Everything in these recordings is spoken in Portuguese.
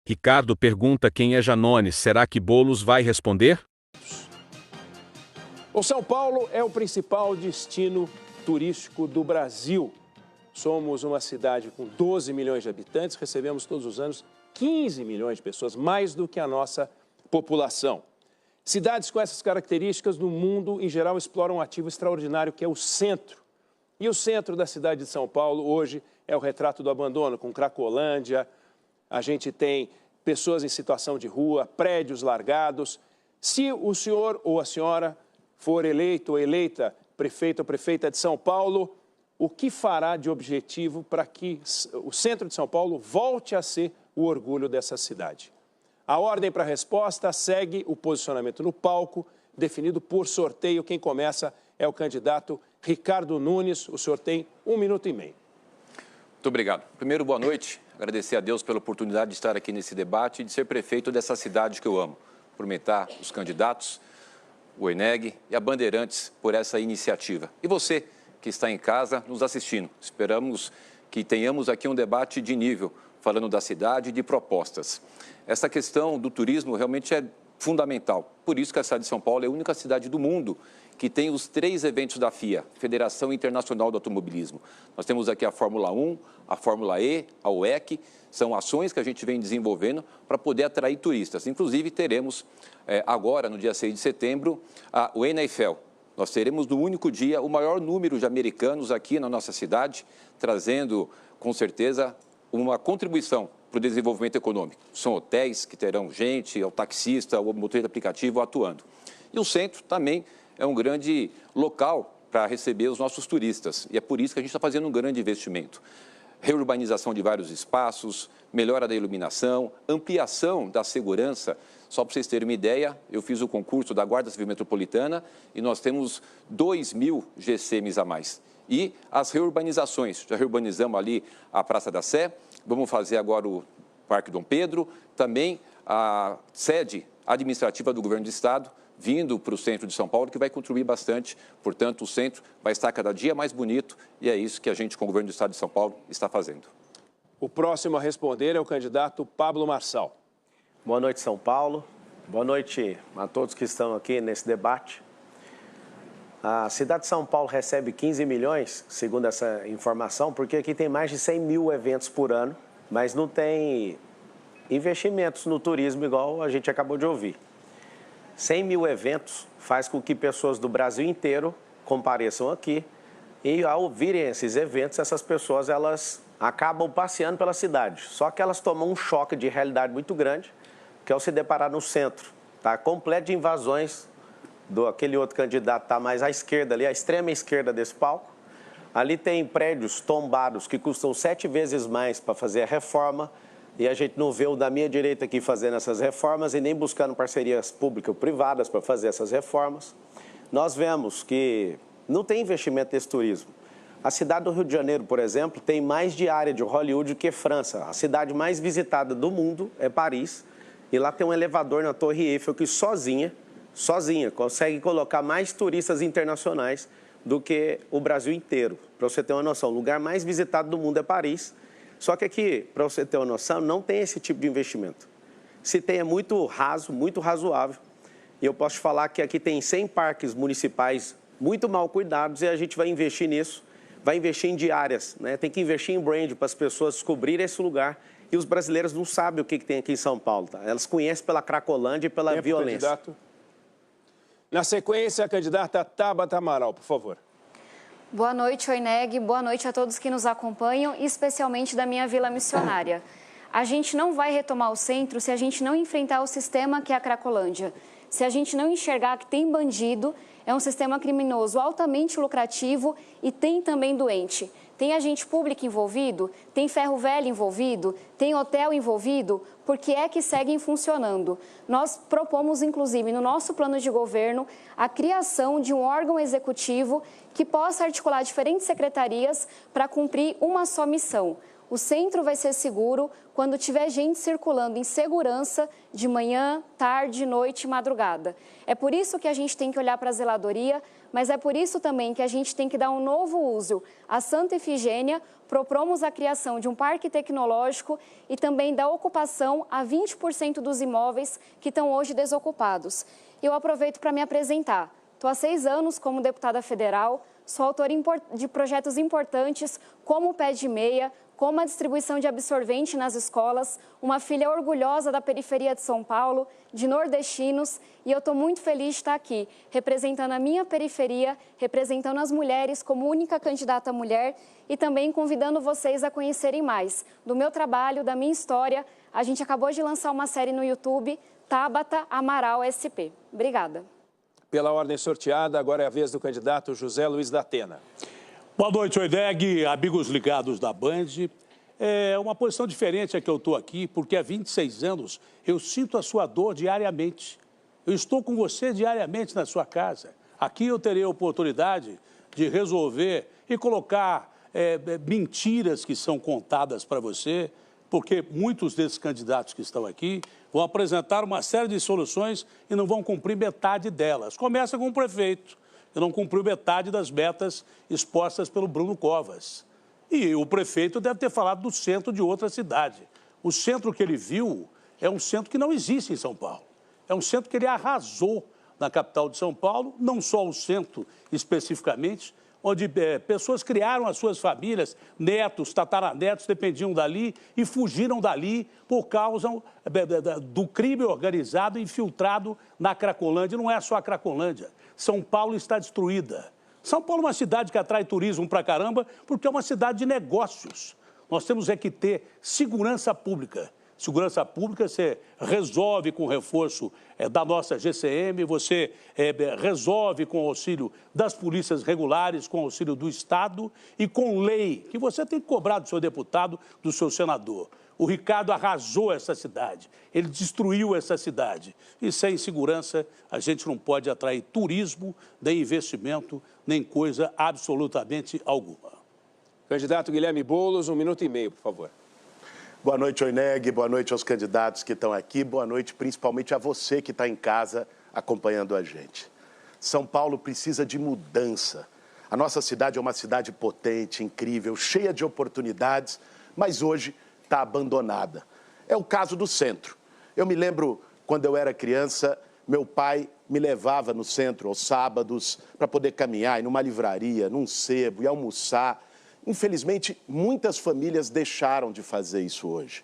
Ricardo pergunta quem é Janones. Será que Boulos vai responder? O São Paulo é o principal destino turístico do Brasil. Somos uma cidade com 12 milhões de habitantes, recebemos todos os anos 15 milhões de pessoas, mais do que a nossa população. Cidades com essas características no mundo, em geral, exploram um ativo extraordinário que é o centro. E o centro da cidade de São Paulo hoje é o retrato do abandono, com Cracolândia. A gente tem pessoas em situação de rua, prédios largados. Se o senhor ou a senhora for eleito ou eleita prefeito ou prefeita de São Paulo, o que fará de objetivo para que o centro de São Paulo volte a ser o orgulho dessa cidade? A ordem para a resposta segue o posicionamento no palco, definido por sorteio. Quem começa é o candidato Ricardo Nunes. O senhor tem 1 minuto e meio. Muito obrigado. Primeiro, boa noite. Agradecer a Deus pela oportunidade de estar aqui nesse debate e de ser prefeito dessa cidade que eu amo. Cumprimentar os candidatos, o ENEG e a Bandeirantes por essa iniciativa. E você que está em casa nos assistindo. Esperamos que tenhamos aqui um debate de nível, falando da cidade e de propostas. Essa questão do turismo realmente é fundamental. Por isso que a cidade de São Paulo é a única cidade do mundo que tem os 3 eventos da FIA, Federação Internacional do Automobilismo. Nós temos aqui a Fórmula 1, a Fórmula E, a WEC, são ações que a gente vem desenvolvendo para poder atrair turistas. Inclusive, teremos agora, no dia 6 de setembro, o NFL. Nós teremos no único dia o maior número de americanos aqui na nossa cidade, trazendo, com certeza, uma contribuição para o desenvolvimento econômico. São hotéis que terão gente, o taxista, o motorista aplicativo atuando. E o centro também é um grande local para receber os nossos turistas. E é por isso que a gente está fazendo um grande investimento. Reurbanização de vários espaços, melhora da iluminação, ampliação da segurança. Só para vocês terem uma ideia, eu fiz o concurso da Guarda Civil Metropolitana e nós temos 2.000 GCMs a mais. E as reurbanizações, já reurbanizamos ali a Praça da Sé, vamos fazer agora o Parque Dom Pedro, também a sede administrativa do Governo do Estado, vindo para o centro de São Paulo, que vai contribuir bastante. Portanto, o centro vai estar cada dia mais bonito e é isso que a gente, com o Governo do Estado de São Paulo, está fazendo. O próximo a responder é o candidato Pablo Marçal. Boa noite, São Paulo. Boa noite a todos que estão aqui nesse debate. A cidade de São Paulo recebe 15 milhões, segundo essa informação, porque aqui tem mais de 100 mil eventos por ano, mas não tem investimentos no turismo igual a gente acabou de ouvir. 100 mil eventos faz com que pessoas do Brasil inteiro compareçam aqui e, ao ouvirem esses eventos, essas pessoas elas acabam passeando pela cidade. Só que elas tomam um choque de realidade muito grande, que é ao se deparar no centro. Está completo de invasões aquele outro candidato está mais à esquerda ali, à extrema esquerda desse palco. Ali tem prédios tombados que custam 7 vezes mais para fazer a reforma. E a gente não vê o da minha direita aqui fazendo essas reformas e nem buscando parcerias públicas ou privadas para fazer essas reformas. Nós vemos que não tem investimento nesse turismo. A cidade do Rio de Janeiro, por exemplo, tem mais de área de Hollywood do que França. A cidade mais visitada do mundo é Paris. E lá tem um elevador na Torre Eiffel que sozinha, consegue colocar mais turistas internacionais do que o Brasil inteiro. Para você ter uma noção, o lugar mais visitado do mundo é Paris. Só que aqui, para você ter uma noção, não tem esse tipo de investimento. Se tem, é muito raso, muito razoável. E eu posso te falar que aqui tem 100 parques municipais muito mal cuidados e a gente vai investir nisso, vai investir em diárias, né? Tem que investir em brand para as pessoas descobrirem esse lugar. E os brasileiros não sabem o que tem aqui em São Paulo, tá? Elas conhecem pela Cracolândia e pela violência. Candidato. Na sequência, a candidata Tabata Amaral, por favor. Boa noite, Oineg. Boa noite a todos que nos acompanham, especialmente da minha Vila Missionária. A gente não vai retomar o centro se a gente não enfrentar o sistema que é a Cracolândia. Se a gente não enxergar que tem bandido, é um sistema criminoso altamente lucrativo e tem também doente. Tem agente público envolvido, tem ferro velho envolvido, tem hotel envolvido, porque é que seguem funcionando. Nós propomos, inclusive, no nosso plano de governo, a criação de um órgão executivo que possa articular diferentes secretarias para cumprir uma só missão. O centro vai ser seguro quando tiver gente circulando em segurança de manhã, tarde, noite e madrugada. É por isso que a gente tem que olhar para a zeladoria, mas é por isso também que a gente tem que dar um novo uso à Santa Efigênia. Propomos a criação de um parque tecnológico e também da ocupação a 20% dos imóveis que estão hoje desocupados. Eu aproveito para me apresentar. Estou há 6 anos como deputada federal, sou autora de projetos importantes como o Pé de Meia, como a distribuição de absorvente nas escolas, uma filha orgulhosa da periferia de São Paulo, de nordestinos, e eu estou muito feliz de estar aqui, representando a minha periferia, representando as mulheres como única candidata mulher e também convidando vocês a conhecerem mais do meu trabalho, da minha história. A gente acabou de lançar uma série no YouTube, Tabata Amaral SP. Obrigada. Pela ordem sorteada, agora é a vez do candidato José Luiz da Atena. Boa noite, Oineg, amigos ligados da Band. É uma posição diferente a que eu estou aqui, porque há 26 anos eu sinto a sua dor diariamente. Eu estou com você diariamente na sua casa. Aqui eu terei a oportunidade de resolver e colocar mentiras que são contadas para você, porque muitos desses candidatos que estão aqui vão apresentar uma série de soluções e não vão cumprir metade delas. Começa com o prefeito, que não cumpriu metade das metas expostas pelo Bruno Covas. E o prefeito deve ter falado do centro de outra cidade. O centro que ele viu é um centro que não existe em São Paulo. É um centro que ele arrasou na capital de São Paulo, não só o centro especificamente, onde pessoas criaram as suas famílias, netos, tataranetos dependiam dali e fugiram dali por causa do crime organizado infiltrado na Cracolândia. Não é só a Cracolândia. São Paulo está destruída. São Paulo é uma cidade que atrai turismo pra caramba porque é uma cidade de negócios. Nós temos que ter segurança pública. Segurança pública você resolve com o reforço da nossa GCM, você resolve com o auxílio das polícias regulares, com o auxílio do Estado e com lei, que você tem que cobrar do seu deputado, do seu senador. O Ricardo arrasou essa cidade, ele destruiu essa cidade. E sem segurança a gente não pode atrair turismo, nem investimento, nem coisa absolutamente alguma. Candidato Guilherme Boulos, 1 minuto e meio, por favor. Boa noite, Oineg. Boa noite aos candidatos que estão aqui. Boa noite, principalmente a você que está em casa acompanhando a gente. São Paulo precisa de mudança. A nossa cidade é uma cidade potente, incrível, cheia de oportunidades, mas hoje está abandonada. É o caso do centro. Eu me lembro, quando eu era criança, meu pai me levava no centro aos sábados para poder caminhar, ir numa livraria, num sebo e almoçar. Infelizmente, muitas famílias deixaram de fazer isso hoje.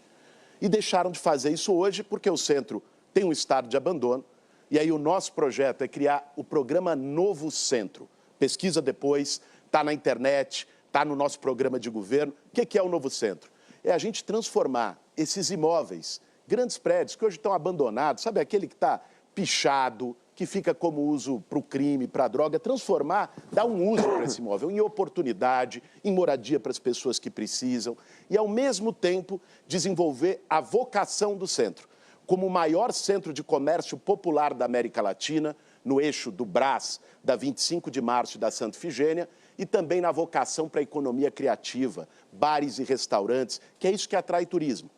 E deixaram de fazer isso hoje porque o centro tem um estado de abandono. E aí o nosso projeto é criar o programa Novo Centro. Pesquisa depois, está na internet, está no nosso programa de governo. O que é o Novo Centro? É a gente transformar esses imóveis, grandes prédios que hoje estão abandonados, sabe aquele que está pichado, que fica como uso para o crime, para a droga, transformar, dar um uso para esse imóvel em oportunidade, em moradia para as pessoas que precisam e, ao mesmo tempo, desenvolver a vocação do centro como o maior centro de comércio popular da América Latina, no eixo do Brás, da 25 de março e da Santa Efigênia, e também na vocação para a economia criativa, bares e restaurantes, que é isso que atrai turismo.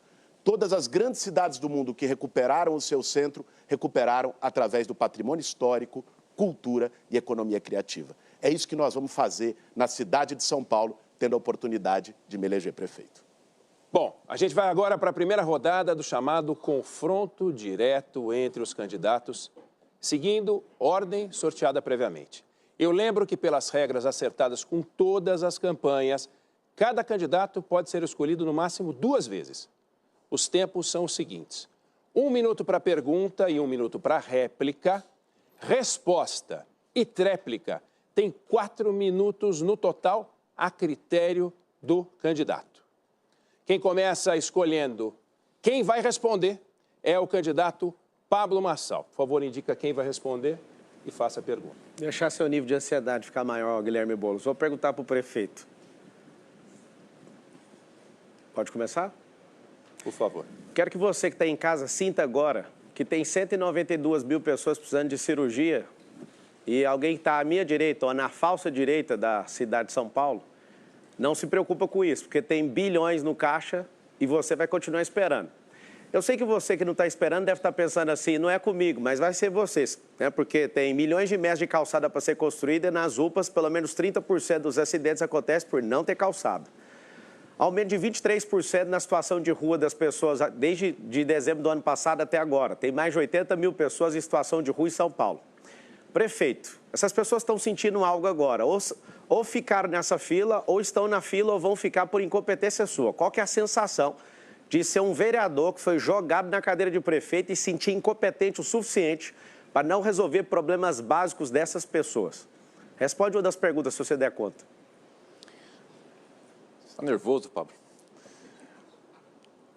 Todas as grandes cidades do mundo que recuperaram o seu centro, recuperaram através do patrimônio histórico, cultura e economia criativa. É isso que nós vamos fazer na cidade de São Paulo, tendo a oportunidade de me eleger prefeito. Bom, a gente vai agora para a primeira rodada do chamado confronto direto entre os candidatos, seguindo ordem sorteada previamente. Eu lembro que, pelas regras acertadas com todas as campanhas, cada candidato pode ser escolhido no máximo 2 vezes. Os tempos são os seguintes: 1 minuto para pergunta e 1 minuto para réplica. Resposta e tréplica tem 4 minutos no total, a critério do candidato. Quem começa escolhendo quem vai responder é o candidato Pablo Marçal. Por favor, indica quem vai responder e faça a pergunta. Deixar seu nível de ansiedade ficar maior, Guilherme Boulos. Vou perguntar para o prefeito. Pode começar? Por favor. Quero que você que está em casa sinta agora que tem 192 mil pessoas precisando de cirurgia e alguém que está à minha direita ou na falsa direita da cidade de São Paulo não se preocupa com isso, porque tem bilhões no caixa e você vai continuar esperando. Eu sei que você que não está esperando deve estar pensando assim, não é comigo, mas vai ser vocês, né? Porque tem milhões de metros de calçada para ser construída e nas UPAs, pelo menos 30% dos acidentes acontecem por não ter calçada. Aumento de 23% na situação de rua das pessoas desde dezembro do ano passado até agora. Tem mais de 80 mil pessoas em situação de rua em São Paulo. Prefeito, essas pessoas estão sentindo algo agora, ou ficaram nessa fila, ou estão na fila, ou vão ficar por incompetência sua. Qual que é a sensação de ser um vereador que foi jogado na cadeira de prefeito e sentir incompetente o suficiente para não resolver problemas básicos dessas pessoas? Responde uma das perguntas, se você der conta. Está nervoso, Pablo?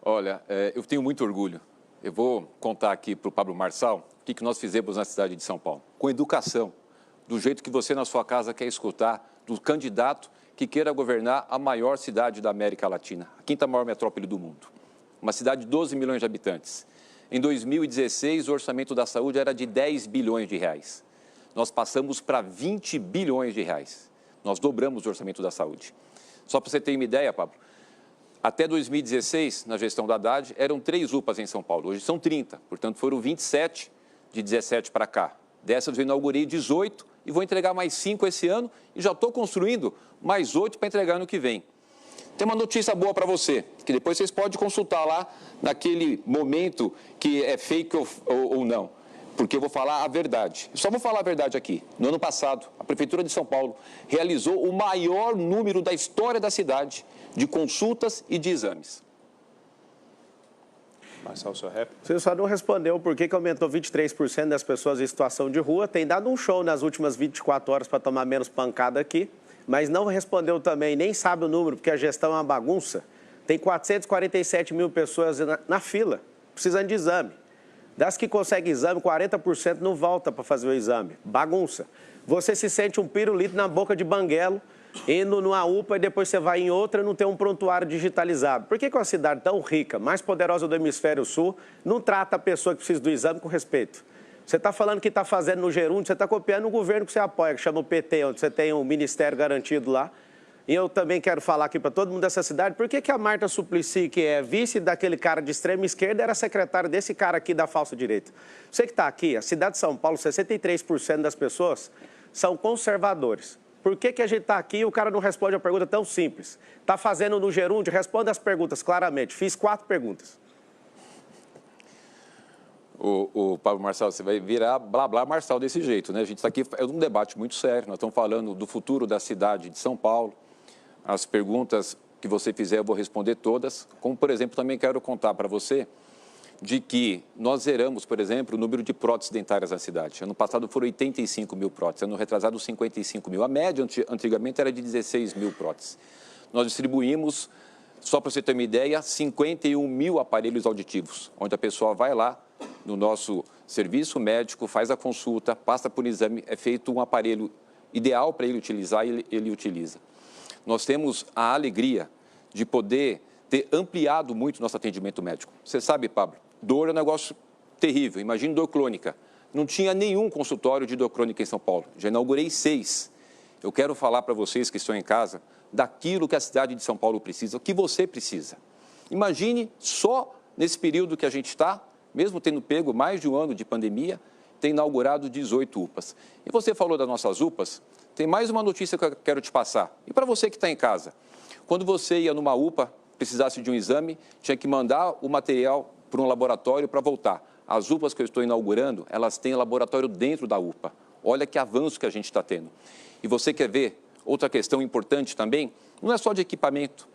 Olha, eu tenho muito orgulho. Eu vou contar aqui para o Pablo Marçal o que nós fizemos na cidade de São Paulo. Com educação, do jeito que você na sua casa quer escutar, do candidato que queira governar a maior cidade da América Latina, a quinta maior metrópole do mundo. Uma cidade de 12 milhões de habitantes. Em 2016, o orçamento da saúde era de 10 bilhões de reais. Nós passamos para 20 bilhões de reais. Nós dobramos o orçamento da saúde. Só para você ter uma ideia, Pablo, até 2016, na gestão da Haddad, eram 3 UPAs em São Paulo. Hoje são 30, portanto foram 27 de 17 para cá. Dessas eu inaugurei 18 e vou entregar mais 5 esse ano e já estou construindo mais 8 para entregar no que vem. Tem uma notícia boa para você, que depois vocês podem consultar lá naquele momento que é fake ou não, porque eu vou falar a verdade. Só vou falar a verdade aqui. No ano passado, a Prefeitura de São Paulo realizou o maior número da história da cidade de consultas e de exames. Marçal, seu rap. Você só não respondeu por que aumentou 23% das pessoas em situação de rua. Tem dado um show nas últimas 24 horas para tomar menos pancada aqui, mas não respondeu também, nem sabe o número, porque a gestão é uma bagunça. Tem 447 mil pessoas na fila, precisando de exame. Das que conseguem exame, 40% não volta para fazer o exame. Bagunça. Você se sente um pirulito na boca de banguelo, indo numa UPA e depois você vai em outra e não tem um prontuário digitalizado. Por que uma cidade tão rica, mais poderosa do hemisfério sul, não trata a pessoa que precisa do exame com respeito? Você está falando que está fazendo no Gerúndio, você está copiando o governo que você apoia, que chama o PT, onde você tem um ministério garantido lá. E eu também quero falar aqui para todo mundo dessa cidade, por que a Marta Suplicy, que é vice daquele cara de extrema esquerda, era secretária desse cara aqui da falsa direita? Você que está aqui, a cidade de São Paulo, 63% das pessoas são conservadores. Por que a gente está aqui e o cara não responde a pergunta tão simples? Está fazendo no Gerúndio? Responde as perguntas claramente. Fiz 4 perguntas. O Pablo Marçal, você vai virar blá blá Marçal desse jeito, né? A gente está aqui, é um debate muito sério, nós estamos falando do futuro da cidade de São Paulo. As perguntas que você fizer eu vou responder todas, como por exemplo também quero contar para você de que nós zeramos, por exemplo, o número de próteses dentárias na cidade. Ano passado foram 85 mil próteses, ano retrasado 55 mil. A média antigamente era de 16 mil próteses. Nós distribuímos, só para você ter uma ideia, 51 mil aparelhos auditivos, onde a pessoa vai lá no nosso serviço médico, faz a consulta, passa por um exame, é feito um aparelho ideal para ele utilizar e ele utiliza. Nós temos a alegria de poder ter ampliado muito nosso atendimento médico. Você sabe, Pablo, dor é um negócio terrível. Imagina dor crônica. Não tinha nenhum consultório de dor crônica em São Paulo. Já inaugurei 6. Eu quero falar para vocês que estão em casa daquilo que a cidade de São Paulo precisa, o que você precisa. Imagine só nesse período que a gente está, mesmo tendo pego mais de um ano de pandemia, ter inaugurado 18 UPAs. E você falou das nossas UPAs, tem mais uma notícia que eu quero te passar. E para você que está em casa, quando você ia numa UPA, precisasse de um exame, tinha que mandar o material para um laboratório para voltar. As UPAs que eu estou inaugurando, elas têm laboratório dentro da UPA. Olha que avanço que a gente está tendo. E você quer ver outra questão importante também? Não é só de equipamento,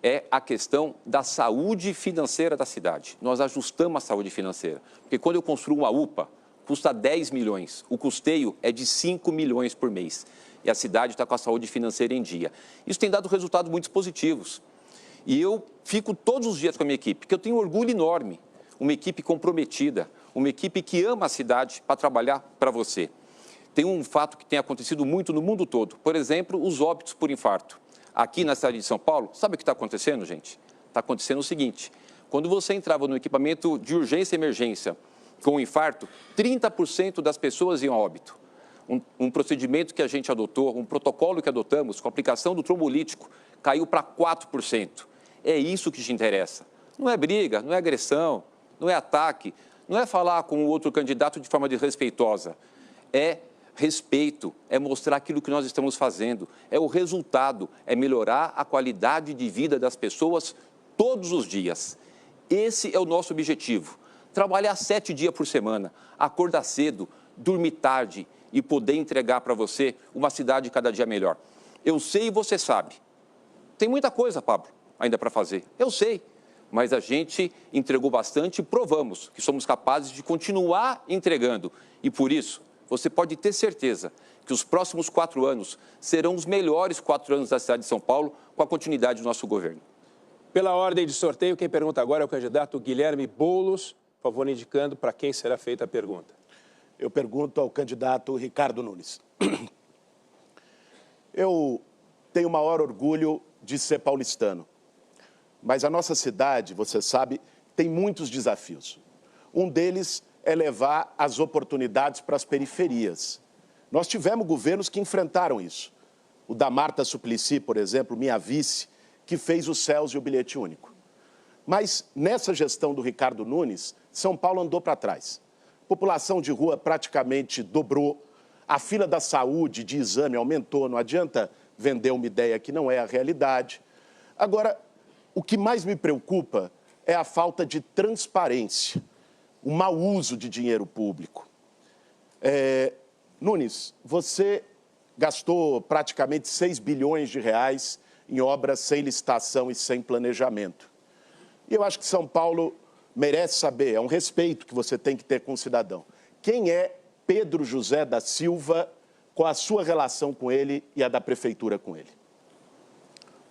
é a questão da saúde financeira da cidade. Nós ajustamos a saúde financeira, porque quando eu construo uma UPA, custa 10 milhões, o custeio é de 5 milhões por mês. E a cidade está com a saúde financeira em dia. Isso tem dado resultados muito positivos. E eu fico todos os dias com a minha equipe, porque eu tenho um orgulho enorme. Uma equipe comprometida, uma equipe que ama a cidade para trabalhar para você. Tem um fato que tem acontecido muito no mundo todo. Por exemplo, os óbitos por infarto. Aqui na cidade de São Paulo, sabe o que está acontecendo, gente? Está acontecendo o seguinte, quando você entrava no equipamento de urgência e emergência com um infarto, 30% das pessoas iam a óbito. Um procedimento que a gente adotou, um protocolo que adotamos com a aplicação do trombolítico, caiu para 4%. É isso que te interessa. Não é briga, não é agressão, não é ataque, não é falar com o outro candidato de forma desrespeitosa. É respeito, é mostrar aquilo que nós estamos fazendo, é o resultado, é melhorar a qualidade de vida das pessoas todos os dias. Esse é o nosso objetivo. Trabalhar 7 dias por semana, acordar cedo, dormir tarde e poder entregar para você uma cidade cada dia melhor. Eu sei e você sabe. Tem muita coisa, Pablo, ainda para fazer. Eu sei. Mas a gente entregou bastante e provamos que somos capazes de continuar entregando. E por isso, você pode ter certeza que os próximos 4 anos serão os melhores 4 anos da cidade de São Paulo com a continuidade do nosso governo. Pela ordem de sorteio, quem pergunta agora é o candidato Guilherme Boulos. Por favor, indicando para quem será feita a pergunta. Eu pergunto ao candidato Ricardo Nunes. Eu tenho o maior orgulho de ser paulistano. Mas a nossa cidade, você sabe, tem muitos desafios. Um deles é levar as oportunidades para as periferias. Nós tivemos governos que enfrentaram isso. O da Marta Suplicy, por exemplo, minha vice, que fez o CELS e o bilhete único. Mas nessa gestão do Ricardo Nunes, São Paulo andou para trás. A população de rua praticamente dobrou, a fila da saúde de exame aumentou, não adianta vender uma ideia que não é a realidade. Agora, o que mais me preocupa é a falta de transparência, o mau uso de dinheiro público. Nunes, você gastou praticamente 6 bilhões de reais em obras sem licitação e sem planejamento. E eu acho que São Paulo merece saber, é um respeito que você tem que ter com o cidadão. Quem é Pedro José da Silva, qual a sua relação com ele e a da prefeitura com ele?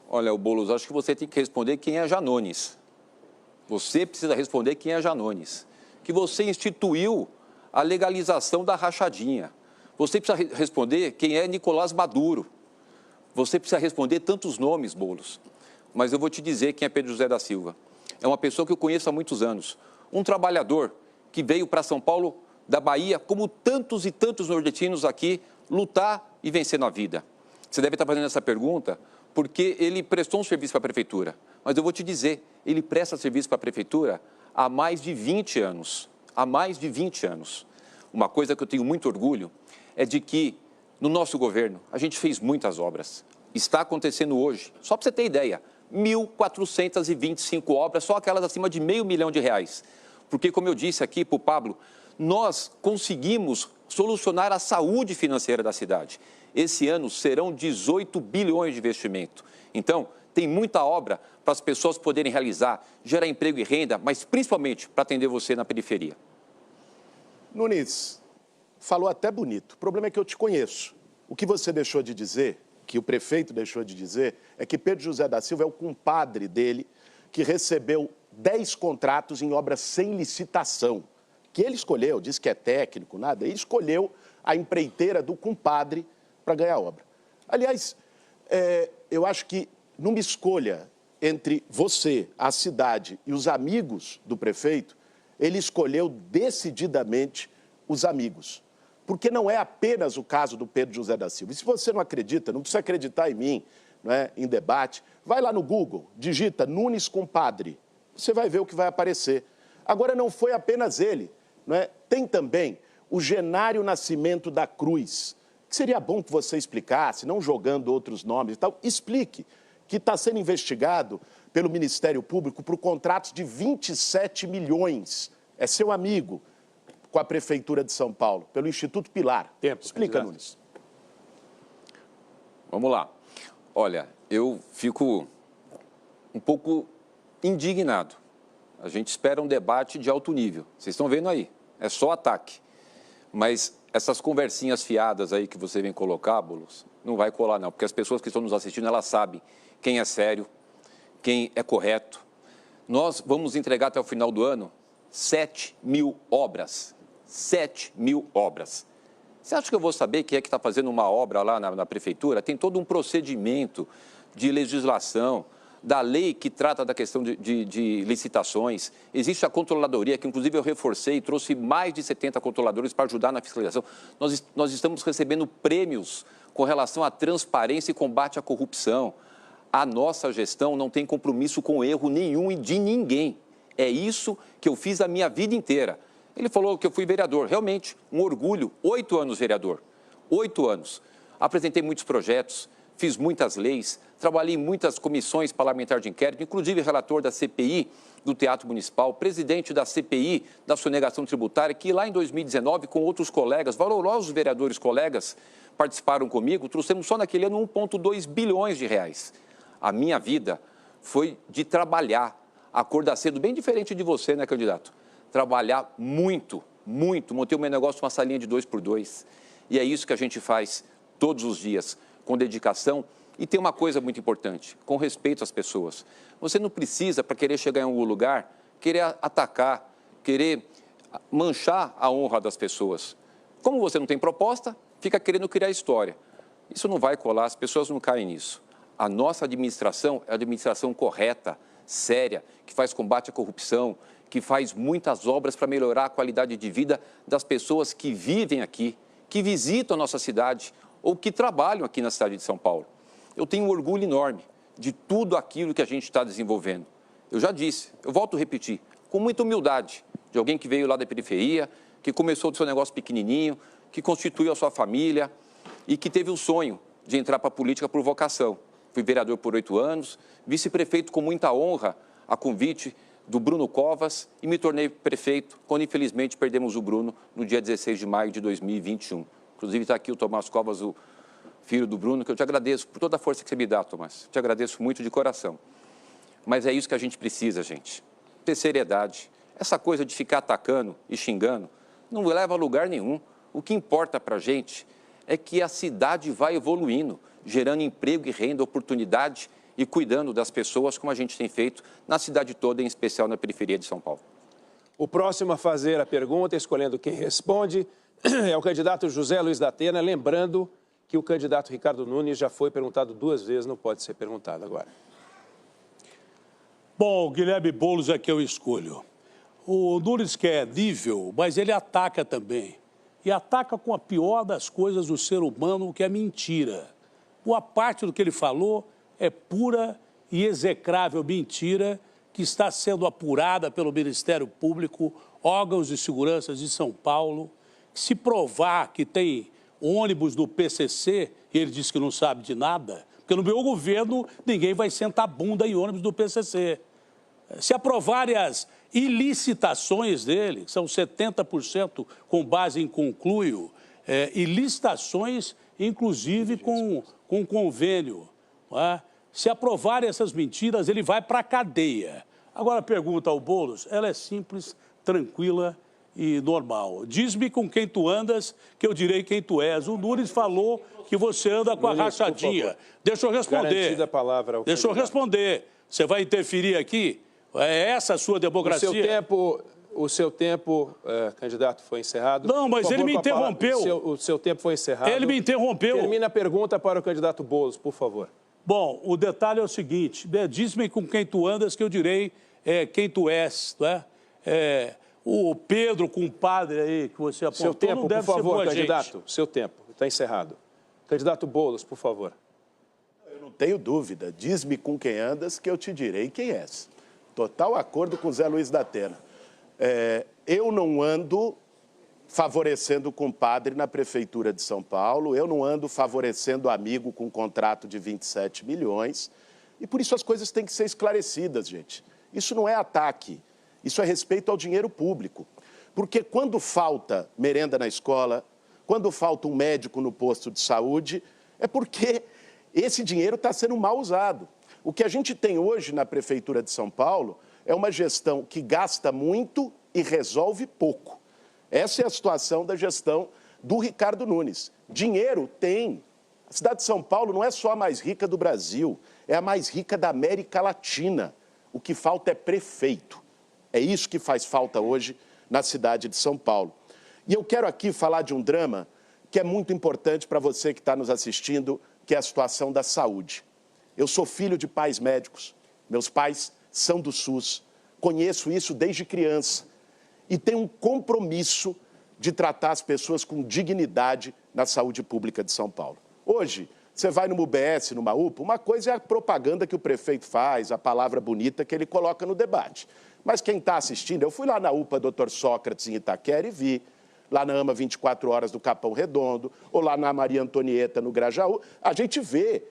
Olha, Boulos, acho que você tem que responder quem é Janones. Você precisa responder quem é Janones. Que você instituiu a legalização da rachadinha. Você precisa responder quem é Nicolás Maduro. Você precisa responder tantos nomes, Boulos. Mas eu vou te dizer quem é Pedro José da Silva. É uma pessoa que eu conheço há muitos anos. Um trabalhador que veio para São Paulo, da Bahia, como tantos e tantos nordestinos aqui, lutar e vencer na vida. Você deve estar fazendo essa pergunta porque ele prestou um serviço para a prefeitura. Mas eu vou te dizer, ele presta serviço para a prefeitura há mais de 20 anos. Há mais de 20 anos. Uma coisa que eu tenho muito orgulho é de que, no nosso governo, a gente fez muitas obras. Está acontecendo hoje, só para você ter ideia, 1.425 obras, só aquelas acima de R$500 milhão. Porque, como eu disse aqui para o Pablo, nós conseguimos solucionar a saúde financeira da cidade. Esse ano serão 18 bilhões de investimento. Então, tem muita obra para as pessoas poderem realizar, gerar emprego e renda, mas principalmente para atender você na periferia. Nunes, falou até bonito. O problema é que eu te conheço. O que você deixou de dizer, que o prefeito deixou de dizer, é que Pedro José da Silva é o compadre dele que recebeu 10 contratos em obras sem licitação. Que ele escolheu, disse que é técnico, nada. Ele escolheu a empreiteira do compadre para ganhar a obra. Aliás, eu acho que numa escolha entre você, a cidade e os amigos do prefeito, ele escolheu decididamente os amigos. Porque não é apenas o caso do Pedro José da Silva. E se você não acredita, não precisa acreditar em mim, não é, em debate, vai lá no Google, digita Nunes Compadre, você vai ver o que vai aparecer. Agora, não foi apenas ele, não é? Tem também o Genário Nascimento da Cruz, que seria bom que você explicasse, não jogando outros nomes e tal, explique que está sendo investigado pelo Ministério Público por contratos de 27 milhões. É seu amigo com a Prefeitura de São Paulo, pelo Instituto Pilar. Tempo, explica, candidato. Nunes. Vamos lá. Olha, eu fico um pouco indignado. A gente espera um debate de alto nível. Vocês estão vendo aí, é só ataque. Mas essas conversinhas fiadas aí que você vem colocar, Boulos, não vai colar não, porque as pessoas que estão nos assistindo, elas sabem quem é sério, quem é correto. Nós vamos entregar até o final do ano 7.000 obras. 7.000 obras. Você acha que eu vou saber quem é que está fazendo uma obra lá na prefeitura? Tem todo um procedimento de legislação, da lei que trata da questão de licitações. Existe a controladoria, que inclusive eu reforcei, trouxe mais de 70 controladores para ajudar na fiscalização. Nós estamos recebendo prêmios com relação à transparência e combate à corrupção. A nossa gestão não tem compromisso com erro nenhum e de ninguém. É isso que eu fiz a minha vida inteira. Ele falou que eu fui vereador. Realmente, um orgulho. 8 anos vereador. 8 anos. Apresentei muitos projetos, fiz muitas leis, trabalhei em muitas comissões parlamentares de inquérito, inclusive relator da CPI do Teatro Municipal, presidente da CPI da sonegação tributária, que lá em 2019, com outros colegas, valorosos vereadores colegas, participaram comigo, trouxemos só naquele ano 1,2 bilhões de reais. A minha vida foi de trabalhar, acordar cedo, bem diferente de você, né, candidato? Trabalhar muito, muito, montei o meu negócio uma salinha de 2x2. E é isso que a gente faz todos os dias, com dedicação. E tem uma coisa muito importante, com respeito às pessoas. Você não precisa, para querer chegar em algum lugar, querer atacar, querer manchar a honra das pessoas. Como você não tem proposta, fica querendo criar história. Isso não vai colar, as pessoas não caem nisso. A nossa administração é a administração correta, séria, que faz combate à corrupção, que faz muitas obras para melhorar a qualidade de vida das pessoas que vivem aqui, que visitam a nossa cidade ou que trabalham aqui na cidade de São Paulo. Eu tenho um orgulho enorme de tudo aquilo que a gente está desenvolvendo. Eu já disse, eu volto a repetir, com muita humildade, de alguém que veio lá da periferia, que começou do seu negócio pequenininho, que constituiu a sua família e que teve o sonho de entrar para a política por vocação. Fui vereador por 8 anos, vice-prefeito com muita honra a convite do Bruno Covas e me tornei prefeito quando, infelizmente, perdemos o Bruno no dia 16 de maio de 2021. Inclusive, está aqui o Tomás Covas, o filho do Bruno, que eu te agradeço por toda a força que você me dá, Tomás. Te agradeço muito de coração. Mas é isso que a gente precisa, gente. Ter seriedade. Essa coisa de ficar atacando e xingando não leva a lugar nenhum. O que importa para a gente é que a cidade vai evoluindo, gerando emprego e renda, oportunidade e cuidando das pessoas, como a gente tem feito na cidade toda, em especial na periferia de São Paulo. O próximo a fazer a pergunta, escolhendo quem responde, é o candidato José Luiz da Atena, lembrando que o candidato Ricardo Nunes já foi perguntado 2 vezes, não pode ser perguntado agora. Bom, o Guilherme Boulos é que eu escolho. O Nunes quer nível, mas ele ataca também. E ataca com a pior das coisas do ser humano, que é mentira. Boa parte do que ele falou é pura e execrável mentira que está sendo apurada pelo Ministério Público, órgãos de segurança de São Paulo. Se provar que tem ônibus do PCC, e ele diz que não sabe de nada, porque no meu governo ninguém vai sentar bunda em ônibus do PCC. Se aprovarem as ilicitações dele, que são 70% com base em concluio, e licitações, inclusive, com convênio. Não é? Se aprovarem essas mentiras, ele vai para a cadeia. Agora, a pergunta ao Boulos, ela é simples, tranquila e normal. Diz-me com quem tu andas, que eu direi quem tu és. O Nunes falou que você anda com a rachadinha. Deixa eu responder. Garantida a palavra ao Deixa eu responder. Você vai interferir aqui? É essa a sua democracia? O seu tempo, candidato, foi encerrado. Não, mas ele me interrompeu. O seu tempo foi encerrado. Ele me interrompeu. Termina a pergunta para o candidato Boulos, por favor. Bom, o detalhe é o seguinte, diz-me com quem tu andas, que eu direi quem tu és, não é? O Pedro, compadre aí, que você apontou, seu tempo, não deve por favor, ser candidato. gente. Seu tempo, está encerrado. Candidato Boulos, por favor. Eu não tenho dúvida. Diz-me com quem andas, que eu te direi quem és. Total acordo com o Zé Luiz da Atena. Eu não ando favorecendo o compadre na Prefeitura de São Paulo, eu não ando favorecendo amigo com contrato de 27 milhões, e por isso as coisas têm que ser esclarecidas, gente. Isso não é ataque, isso é respeito ao dinheiro público. Porque quando falta merenda na escola, quando falta um médico no posto de saúde, é porque esse dinheiro está sendo mal usado. O que a gente tem hoje na Prefeitura de São Paulo é uma gestão que gasta muito e resolve pouco. Essa é a situação da gestão do Ricardo Nunes. Dinheiro tem. A cidade de São Paulo não é só a mais rica do Brasil, é a mais rica da América Latina. O que falta é prefeito. É isso que faz falta hoje na cidade de São Paulo. E eu quero aqui falar de um drama que é muito importante para você que está nos assistindo, que é a situação da saúde. Eu sou filho de pais médicos, meus pais são do SUS, conheço isso desde criança. E tem um compromisso de tratar as pessoas com dignidade na saúde pública de São Paulo. Hoje, Você vai numa UBS, numa UPA, uma coisa é a propaganda que o prefeito faz, a palavra bonita que ele coloca no debate. Mas quem está assistindo, eu fui lá na UPA Dr. Sócrates em Itaquera e vi, lá na AMA 24 Horas do Capão Redondo, ou lá na Maria Antonieta no Grajaú, a gente vê,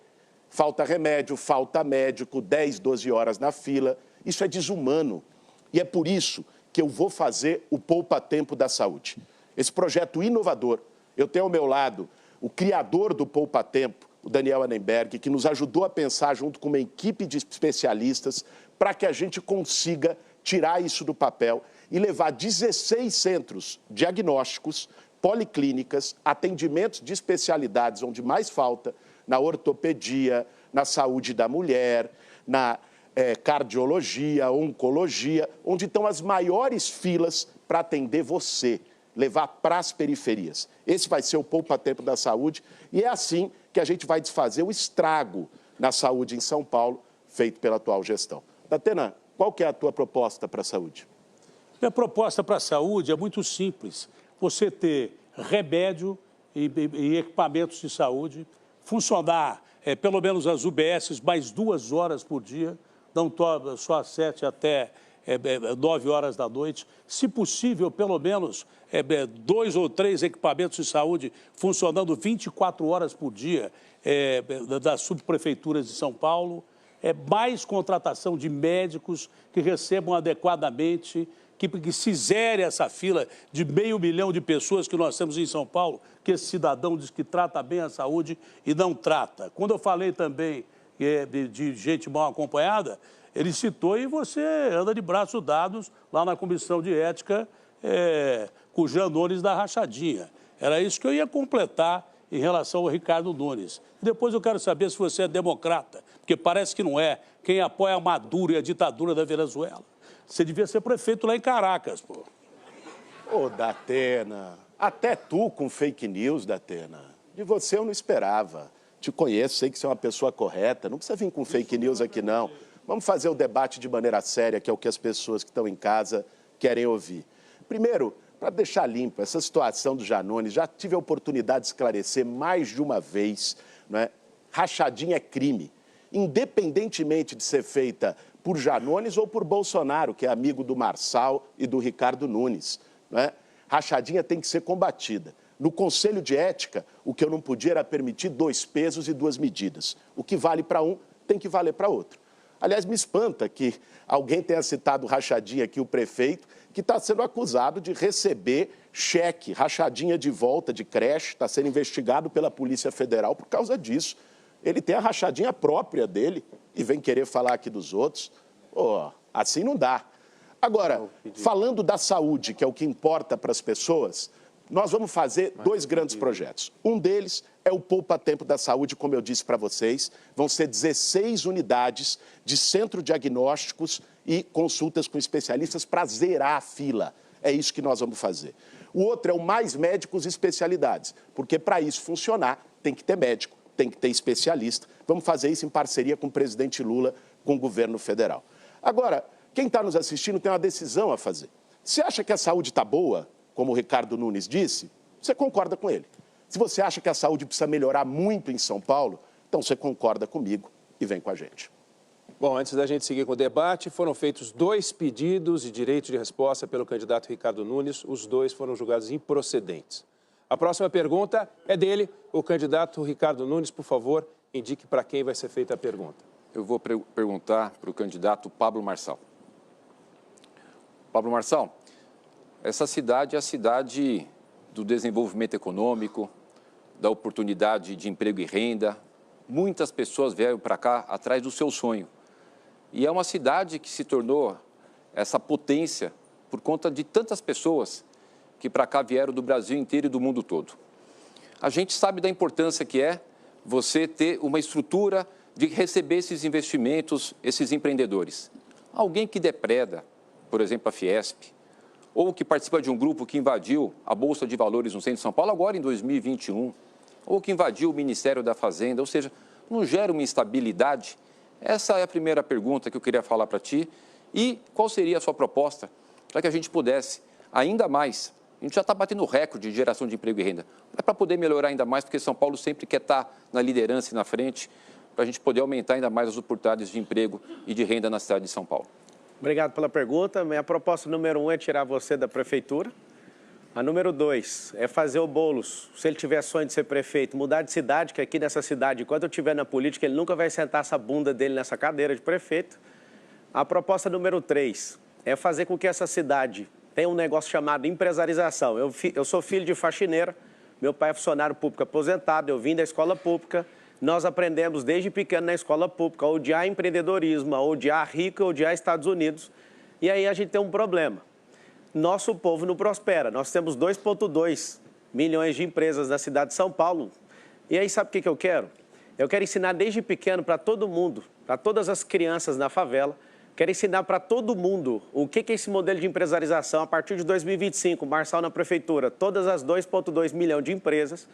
falta remédio, falta médico, 10, 12 horas na fila, isso é desumano. E é por isso que eu vou fazer o Poupa Tempo da Saúde. Esse projeto inovador, eu tenho ao meu lado o criador do Poupa Tempo, o Daniel Annenberg, que nos ajudou a pensar junto com uma equipe de especialistas para que a gente consiga tirar isso do papel e levar 16 centros diagnósticos, policlínicas, atendimentos de especialidades onde mais falta, na ortopedia, na saúde da mulher, na cardiologia, oncologia, onde estão as maiores filas para atender você, levar para as periferias. Esse vai ser o Poupa Tempo da Saúde e é assim que a gente vai desfazer o estrago na saúde em São Paulo, feito pela atual gestão. Datena, qual que é a tua proposta para a saúde? Minha proposta para a saúde é muito simples. Você ter remédio e equipamentos de saúde, funcionar pelo menos as UBSs mais 2 horas por dia, não só às 7 até 9 horas da noite. Se possível, pelo menos 2 ou 3 equipamentos de saúde funcionando 24 horas por dia das subprefeituras de São Paulo. Mais contratação de médicos que recebam adequadamente, que se zere essa fila de 500 mil de pessoas que nós temos em São Paulo, que esse cidadão diz que trata bem a saúde e não trata. Quando eu falei também de gente mal acompanhada, ele citou e você anda de braços dados lá na Comissão de Ética com o Jean Nunes da Rachadinha. Era isso que eu ia completar em relação ao Ricardo Nunes. Depois eu quero saber se você é democrata, porque parece que não é. Quem apoia a Maduro e a ditadura da Venezuela. Você devia ser prefeito lá em Caracas, pô. Ô, Datena, até tu com fake news, Datena. De você eu não esperava. Te conheço, sei que você é uma pessoa correta. Não precisa vir com fake news aqui, não. Vamos fazer o debate de maneira séria, que é o que as pessoas que estão em casa querem ouvir. Primeiro, para deixar limpo essa situação do Janones, já tive a oportunidade de esclarecer mais de uma vez, não é? Rachadinha é crime, independentemente de ser feita por Janones ou por Bolsonaro, que é amigo do Marçal e do Ricardo Nunes, não é? Rachadinha tem que ser combatida. No Conselho de Ética, o que eu não podia era permitir 2 pesos e 2 medidas. O que vale para um, tem que valer para outro. Aliás, me espanta que alguém tenha citado Rachadinha aqui, o prefeito, que está sendo acusado de receber cheque, rachadinha de volta de creche, está sendo investigado pela Polícia Federal por causa disso. Ele tem a rachadinha própria dele e vem querer falar aqui dos outros. Oh, assim não dá. Agora, falando da saúde, que é o que importa para as pessoas, nós vamos fazer 2 grandes projetos. Um deles é o Poupa Tempo da Saúde, como eu disse para vocês. Vão ser 16 unidades de centro diagnósticos e consultas com especialistas para zerar a fila. É isso que nós vamos fazer. O outro é o Mais Médicos e Especialidades, porque para isso funcionar tem que ter médico, tem que ter especialista. Vamos fazer isso em parceria com o presidente Lula, com o governo federal. Agora, quem está nos assistindo tem uma decisão a fazer. Se acha que a saúde está boa, como o Ricardo Nunes disse, você concorda com ele. Se você acha que a saúde precisa melhorar muito em São Paulo, então você concorda comigo e vem com a gente. Bom, antes da gente seguir com o debate, foram feitos 2 pedidos de direito de resposta pelo candidato Ricardo Nunes. Os 2 foram julgados improcedentes. A próxima pergunta é dele, o candidato Ricardo Nunes. Por favor, indique para quem vai ser feita a pergunta. Eu vou perguntar para o candidato Pablo Marçal. Pablo Marçal, essa cidade é a cidade do desenvolvimento econômico, da oportunidade de emprego e renda. Muitas pessoas vieram para cá atrás do seu sonho. E é uma cidade que se tornou essa potência por conta de tantas pessoas que para cá vieram do Brasil inteiro e do mundo todo. A gente sabe da importância que é você ter uma estrutura de receber esses investimentos, esses empreendedores. Alguém que depreda, por exemplo, a Fiesp, ou que participa de um grupo que invadiu a Bolsa de Valores no centro de São Paulo, agora em 2021, ou que invadiu o Ministério da Fazenda, ou seja, não gera uma instabilidade? Essa é a primeira pergunta que eu queria falar para ti. E qual seria a sua proposta para que a gente pudesse ainda mais A gente já está batendo recorde de geração de emprego e renda. Mas para poder melhorar ainda mais, porque São Paulo sempre quer estar na liderança e na frente, para a gente poder aumentar ainda mais as oportunidades de emprego e de renda na cidade de São Paulo. Obrigado pela pergunta. Minha proposta número 1 é tirar você da prefeitura. A número 2 é fazer o Boulos, se ele tiver sonho de ser prefeito, mudar de cidade, que aqui nessa cidade, enquanto eu estiver na política, ele nunca vai sentar essa bunda dele nessa cadeira de prefeito. A proposta número 3 é fazer com que essa cidade tenha um negócio chamado empresarização. Eu sou filho de faxineira, meu pai é funcionário público aposentado, eu vim da escola pública. Nós aprendemos desde pequeno na escola pública a odiar empreendedorismo, a odiar rico, a odiar Estados Unidos. E aí a gente tem um problema. Nosso povo não prospera. Nós temos 2,2 milhões de empresas na cidade de São Paulo. E aí sabe o que eu quero? Eu quero ensinar desde pequeno para todo mundo, para todas as crianças na favela, quero ensinar para todo mundo o que é esse modelo de empresarização. A partir de 2025, Marçal na prefeitura, todas as 2,2 milhões de empresas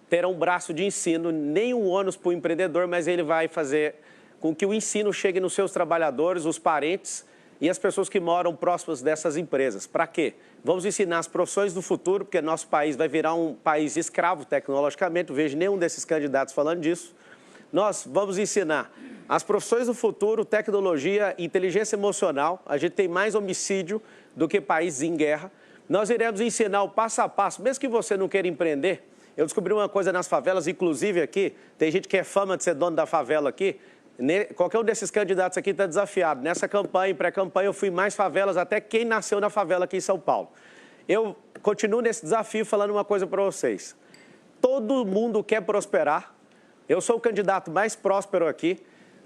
terão um braço de ensino, nenhum ônus para o empreendedor, mas ele vai fazer com que o ensino chegue nos seus trabalhadores, os parentes e as pessoas que moram próximas dessas empresas. Para quê? Vamos ensinar as profissões do futuro, porque nosso país vai virar um país escravo tecnologicamente, não vejo nenhum desses candidatos falando disso. Nós vamos ensinar as profissões do futuro, tecnologia, inteligência emocional. A gente tem mais homicídio do que países em guerra. Nós iremos ensinar o passo a passo, mesmo que você não queira empreender. Eu descobri uma coisa nas favelas, inclusive aqui, tem gente que é fama de ser dono da favela aqui. Qualquer um desses candidatos aqui está desafiado. Nessa campanha, pré-campanha, eu fui mais favelas, até quem nasceu na favela aqui em São Paulo. Eu continuo nesse desafio falando uma coisa para vocês. Todo mundo quer prosperar. Eu sou o candidato mais próspero aqui.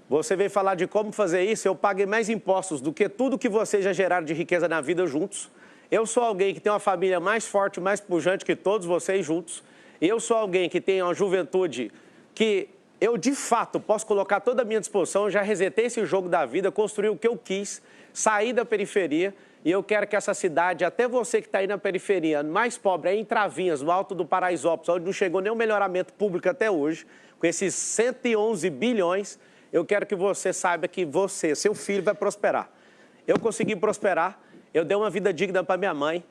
Você veio falar de como fazer isso, eu paguei mais impostos do que tudo que vocês já geraram de riqueza na vida juntos. Eu sou alguém que tem uma família mais forte, mais pujante que todos vocês juntos. Eu sou alguém que tem uma juventude que eu, de fato, posso colocar toda a minha disposição. Eu já resetei esse jogo da vida, construí o que eu quis, saí da periferia. E eu quero que essa cidade, até você que está aí na periferia, mais pobre, é em Travinhas, no alto do Paraisópolis, onde não chegou nenhum melhoramento público até hoje, com esses 111 bilhões, eu quero que você saiba que você, seu filho, vai prosperar. Eu consegui prosperar, eu dei uma vida digna para minha mãe.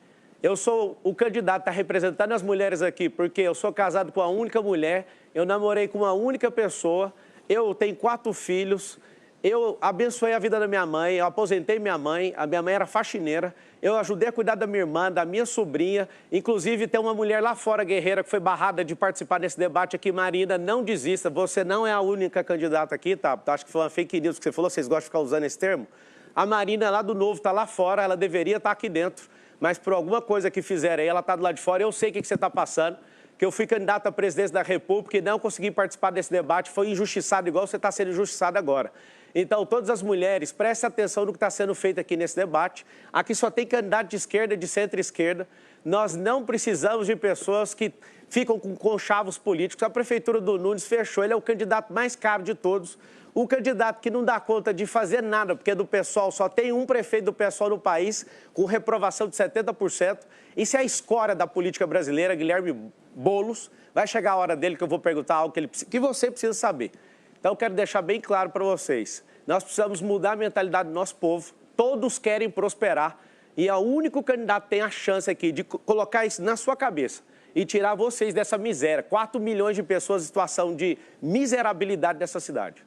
Eu sou o candidato que está representando as mulheres aqui, porque eu sou casado com uma única mulher, eu namorei com uma única pessoa, eu tenho 4 filhos, eu abençoei a vida da minha mãe, eu aposentei minha mãe, a minha mãe era faxineira, eu ajudei a cuidar da minha irmã, da minha sobrinha, inclusive tem uma mulher lá fora, guerreira, que foi barrada de participar desse debate aqui. Marina, não desista, você não é a única candidata aqui, tá? Acho que foi uma fake news que você falou, vocês gostam de ficar usando esse termo? A Marina lá do Novo está lá fora, ela deveria estar aqui dentro, mas por alguma coisa que fizeram aí, ela está do lado de fora. Eu sei o que você está passando, que eu fui candidato à presidência da República e não consegui participar desse debate, foi injustiçado igual você está sendo injustiçado agora. Então, todas as mulheres, prestem atenção no que está sendo feito aqui nesse debate. Aqui só tem candidato de esquerda, de centro-esquerda. Nós não precisamos de pessoas que ficam com conchavos políticos. A prefeitura do Nunes fechou, ele é o candidato mais caro de todos. O candidato que não dá conta de fazer nada, porque do PSOL só tem um prefeito do PSOL no país, com reprovação de 70%. Isso é a escória da política brasileira, Guilherme Boulos. Vai chegar a hora dele que eu vou perguntar algo que você precisa saber. Então, eu quero deixar bem claro para vocês. Nós precisamos mudar a mentalidade do nosso povo. Todos querem prosperar. E é o único candidato que tem a chance aqui de colocar isso na sua cabeça e tirar vocês dessa miséria. 4 milhões de pessoas em situação de miserabilidade nessa cidade.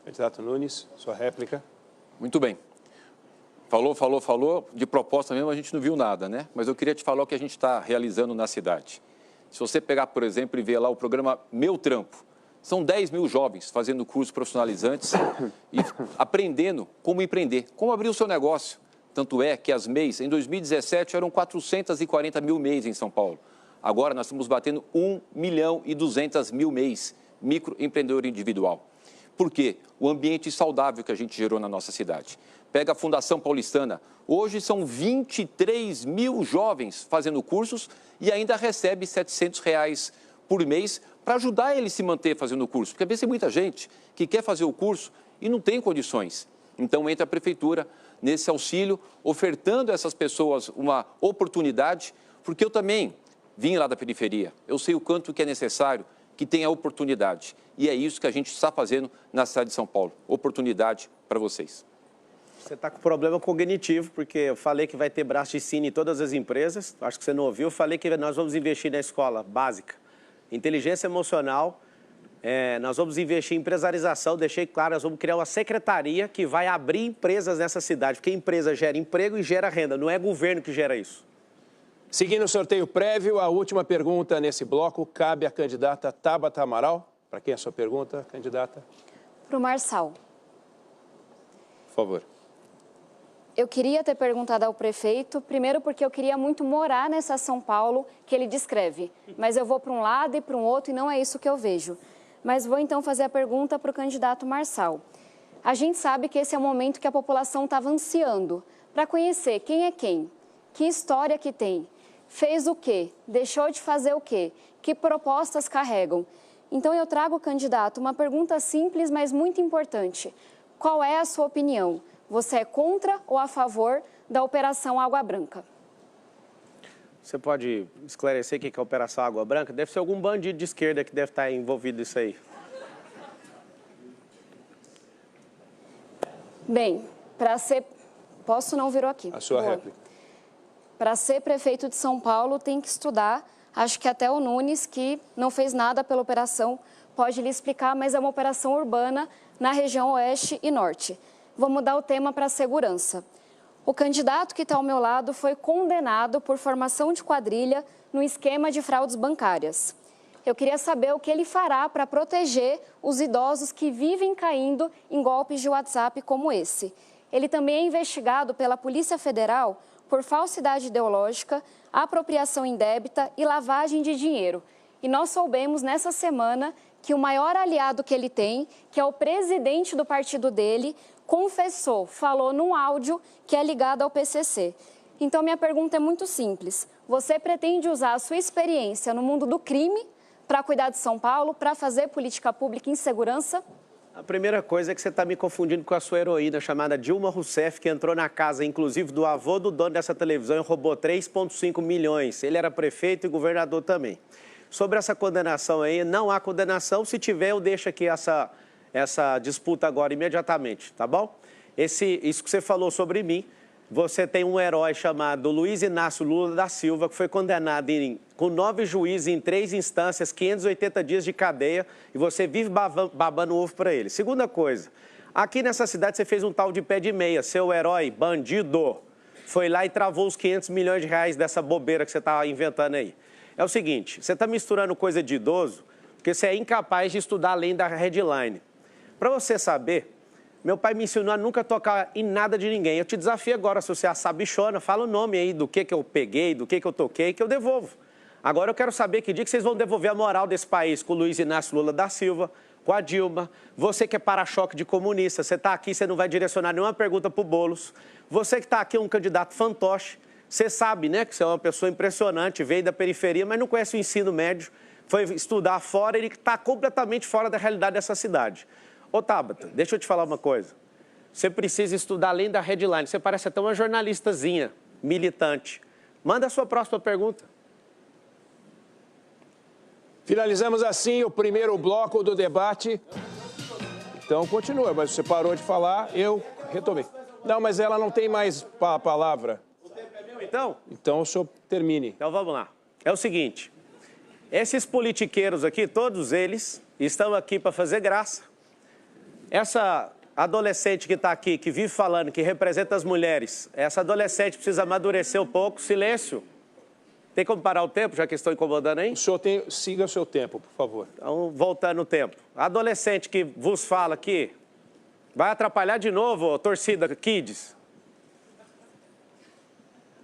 Candidato Nunes, sua réplica. Muito bem. Falou. De proposta mesmo a gente não viu nada, né? Mas eu queria te falar o que a gente está realizando na cidade. Se você pegar, por exemplo, e ver lá o programa Meu Trampo, são 10 mil jovens fazendo cursos profissionalizantes e aprendendo como empreender, como abrir o seu negócio. Tanto é que as MEIs, em 2017, eram 440 mil MEIs em São Paulo. Agora nós estamos batendo 1.200.000 MEIs, microempreendedor individual. Por quê? O ambiente saudável que a gente gerou na nossa cidade. Pega a Fundação Paulistana. Hoje são 23 mil jovens fazendo cursos e ainda recebe R$700 por mês para ajudar ele a se manter fazendo o curso. Porque às vezes tem muita gente que quer fazer o curso e não tem condições. Então entra a prefeitura nesse auxílio, ofertando a essas pessoas uma oportunidade, porque eu também vim lá da periferia. Eu sei o quanto que é necessário que tenha oportunidade. E é isso que a gente está fazendo na cidade de São Paulo. Oportunidade para vocês. Você está com problema cognitivo, porque eu falei que vai ter braço de ensino em todas as empresas. Acho que você não ouviu. Eu falei que nós vamos investir na escola básica. Inteligência emocional. Nós vamos investir em empresarização. Deixei claro, nós vamos criar uma secretaria que vai abrir empresas nessa cidade. Porque empresa gera emprego e gera renda. Não é governo que gera isso. Seguindo o sorteio prévio, a última pergunta nesse bloco cabe à candidata Tabata Amaral. Para quem é a sua pergunta, candidata? Para o Marçal. Por favor. Eu queria ter perguntado ao prefeito, primeiro porque eu queria muito morar nessa São Paulo que ele descreve, mas eu vou para um lado e para um outro e não é isso que eu vejo. Mas vou então fazer a pergunta para o candidato Marçal. A gente sabe que esse é o momento que a população estava ansiando para conhecer quem é quem, que história que tem, fez o quê, deixou de fazer o quê, que propostas carregam. Então eu trago, candidato, uma pergunta simples, mas muito importante. Qual é a sua opinião? Você é contra ou a favor da Operação Água Branca? Você pode esclarecer o que é a Operação Água Branca? Deve ser algum bandido de esquerda que deve estar envolvido nisso aí. Bem, para ser... Posso não virou aqui. A sua réplica. Para ser prefeito de São Paulo tem que estudar. Acho que até o Nunes, que não fez nada pela operação, pode lhe explicar, mas é uma operação urbana na região oeste e norte. Vou mudar o tema para a segurança. O candidato que está ao meu lado foi condenado por formação de quadrilha no esquema de fraudes bancárias. Eu queria saber o que ele fará para proteger os idosos que vivem caindo em golpes de WhatsApp como esse. Ele também é investigado pela Polícia Federal por falsidade ideológica, apropriação indébita e lavagem de dinheiro. E nós soubemos nessa semana que o maior aliado que ele tem, que é o presidente do partido dele, confessou, falou num áudio que é ligado ao PCC. Então, minha pergunta é muito simples. Você pretende usar a sua experiência no mundo do crime para cuidar de São Paulo, para fazer política pública em segurança? A primeira coisa é que você está me confundindo com a sua heroína, chamada Dilma Rousseff, que entrou na casa, inclusive, do avô do dono dessa televisão e roubou 3,5 milhões. Ele era prefeito e governador também. Sobre essa condenação aí, não há condenação. Se tiver, eu deixo aqui essa disputa agora imediatamente, tá bom? Isso que você falou sobre mim, você tem um herói chamado Luiz Inácio Lula da Silva, que foi condenado com 9 juízes em 3 instâncias, 580 dias de cadeia, e você vive babando ovo para ele. Segunda coisa, aqui nessa cidade você fez um tal de pé de meia, seu herói, bandido, foi lá e travou os 500 milhões de reais dessa bobeira que você está inventando aí. É o seguinte, você está misturando coisa de idoso, porque você é incapaz de estudar além da headline. Para você saber, meu pai me ensinou a nunca tocar em nada de ninguém. Eu te desafio agora, se você é a sabichona, fala o nome aí do que eu peguei, do que eu toquei, que eu devolvo. Agora eu quero saber que dia que vocês vão devolver a moral desse país com o Luiz Inácio Lula da Silva, com a Dilma. Você que é para-choque de comunista, você está aqui, você não vai direcionar nenhuma pergunta para o Boulos. Você que está aqui, um candidato fantoche. Você sabe, né, que você é uma pessoa impressionante, veio da periferia, mas não conhece o ensino médio, foi estudar fora, ele está completamente fora da realidade dessa cidade. Ô, Tabata, deixa eu te falar uma coisa. Você precisa estudar além da headline. Você parece até uma jornalistazinha, militante. Manda a sua próxima pergunta. Finalizamos assim o primeiro bloco do debate. Então, continua, mas você parou de falar, eu retomei. Não, mas ela não tem mais a palavra. O tempo é meu, então? Então, o senhor termine. Então, vamos lá. É o seguinte, esses politiqueiros aqui, todos eles, estão aqui para fazer graça. Essa adolescente que está aqui, que vive falando, que representa as mulheres, essa adolescente precisa amadurecer um pouco. Silêncio. Tem como parar o tempo, já que estou incomodando aí? O senhor siga o seu tempo, por favor. Então, voltando o tempo. A adolescente que vos fala aqui, vai atrapalhar de novo, torcida Kids.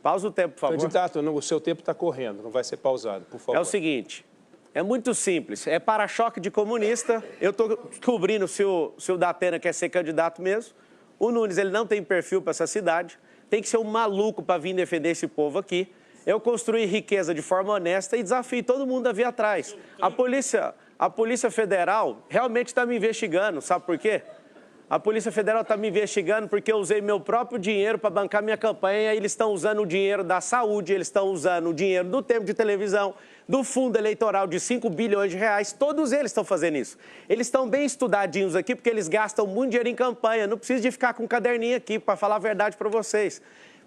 Pausa o tempo, por favor. Candidato, o seu tempo está correndo, não vai ser pausado, por favor. É o seguinte, é muito simples, é para-choque de comunista. Eu estou descobrindo se o Datena quer ser candidato mesmo. O Nunes, ele não tem perfil para essa cidade, tem que ser um maluco para vir defender esse povo aqui. Eu construí riqueza de forma honesta e desafio todo mundo a vir atrás. A Polícia Federal realmente está me investigando, sabe por quê? A Polícia Federal está me investigando porque eu usei meu próprio dinheiro para bancar minha campanha e eles estão usando o dinheiro da saúde, eles estão usando o dinheiro do tempo de televisão, do fundo eleitoral de 5 bilhões de reais. Todos eles estão fazendo isso. Eles estão bem estudadinhos aqui porque eles gastam muito dinheiro em campanha. Não precisa de ficar com um caderninho aqui para falar a verdade para vocês.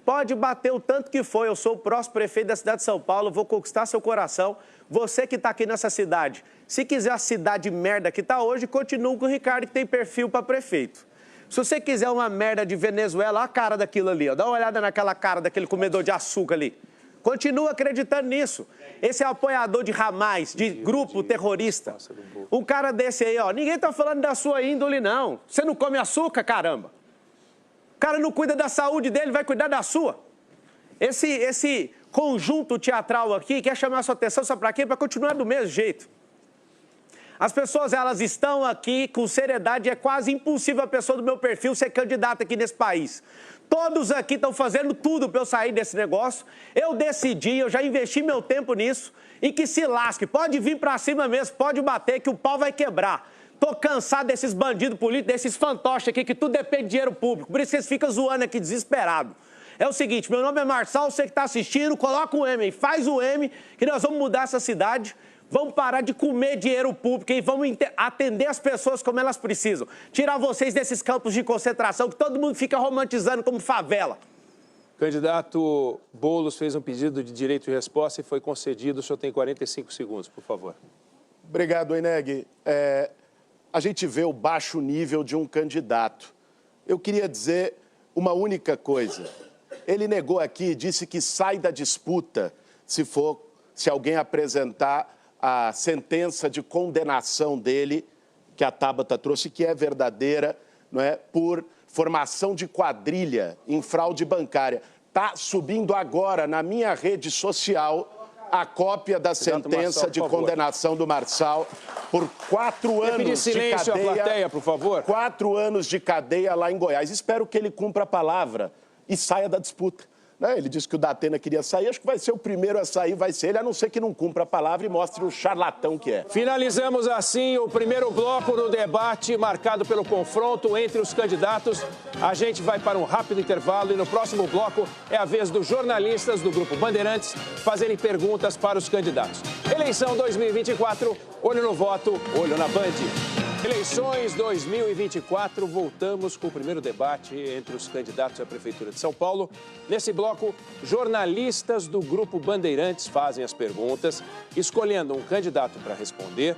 Pode bater o tanto que for, eu sou o próximo prefeito da cidade de São Paulo, vou conquistar seu coração. Você que está aqui nessa cidade, se quiser a cidade merda que está hoje, continua com o Ricardo, que tem perfil para prefeito. Se você quiser uma merda de Venezuela, olha a cara daquilo ali, ó. Dá uma olhada naquela cara daquele comedor de açúcar ali. Continua acreditando nisso. Esse é apoiador de Hamas, de grupo terrorista. Um cara desse aí, ó, ninguém está falando da sua índole, não. Você não come açúcar, caramba. O cara não cuida da saúde dele, vai cuidar da sua. Esse conjunto teatral aqui quer chamar a sua atenção, sabe para quê? Para continuar do mesmo jeito. As pessoas, elas estão aqui com seriedade, é quase impossível a pessoa do meu perfil ser candidata aqui nesse país. Todos aqui estão fazendo tudo para eu sair desse negócio. Eu decidi, eu já investi meu tempo nisso e que se lasque. Pode vir para cima mesmo, pode bater que o pau vai quebrar. Tô cansado desses bandidos políticos, desses fantoches aqui, que tudo depende de dinheiro público. Por isso vocês ficam zoando aqui, desesperado. É o seguinte, meu nome é Marçal, você que está assistindo, coloca o M, faz o M, que nós vamos mudar essa cidade. Vamos parar de comer dinheiro público e vamos atender as pessoas como elas precisam. Tirar vocês desses campos de concentração que todo mundo fica romantizando como favela. O candidato Boulos fez um pedido de direito de resposta e foi concedido. O senhor tem 45 segundos, por favor. Obrigado, Eneg. A gente vê o baixo nível de um candidato. Eu queria dizer uma única coisa. Ele negou aqui, disse que sai da disputa se alguém apresentar a sentença de condenação dele, que a Tabata trouxe, que é verdadeira, não é? Por formação de quadrilha em fraude bancária. Está subindo agora na minha rede social a cópia da sentença de condenação do Marçal por 4 anos de silêncio cadeia. à plateia, por favor. 4 anos de cadeia lá em Goiás. Espero que ele cumpra a palavra e saia da disputa. Ele disse que o Datena queria sair, acho que vai ser o primeiro a sair, vai ser ele, a não ser que não cumpra a palavra e mostre o charlatão que é. Finalizamos assim o primeiro bloco do debate, marcado pelo confronto entre os candidatos. A gente vai para um rápido intervalo e no próximo bloco é a vez dos jornalistas do Grupo Bandeirantes fazerem perguntas para os candidatos. Eleição 2024, olho no voto, olho na Band. Eleições 2024, voltamos com o primeiro debate entre os candidatos à Prefeitura de São Paulo. Nesse bloco, jornalistas do Grupo Bandeirantes fazem as perguntas, escolhendo um candidato para responder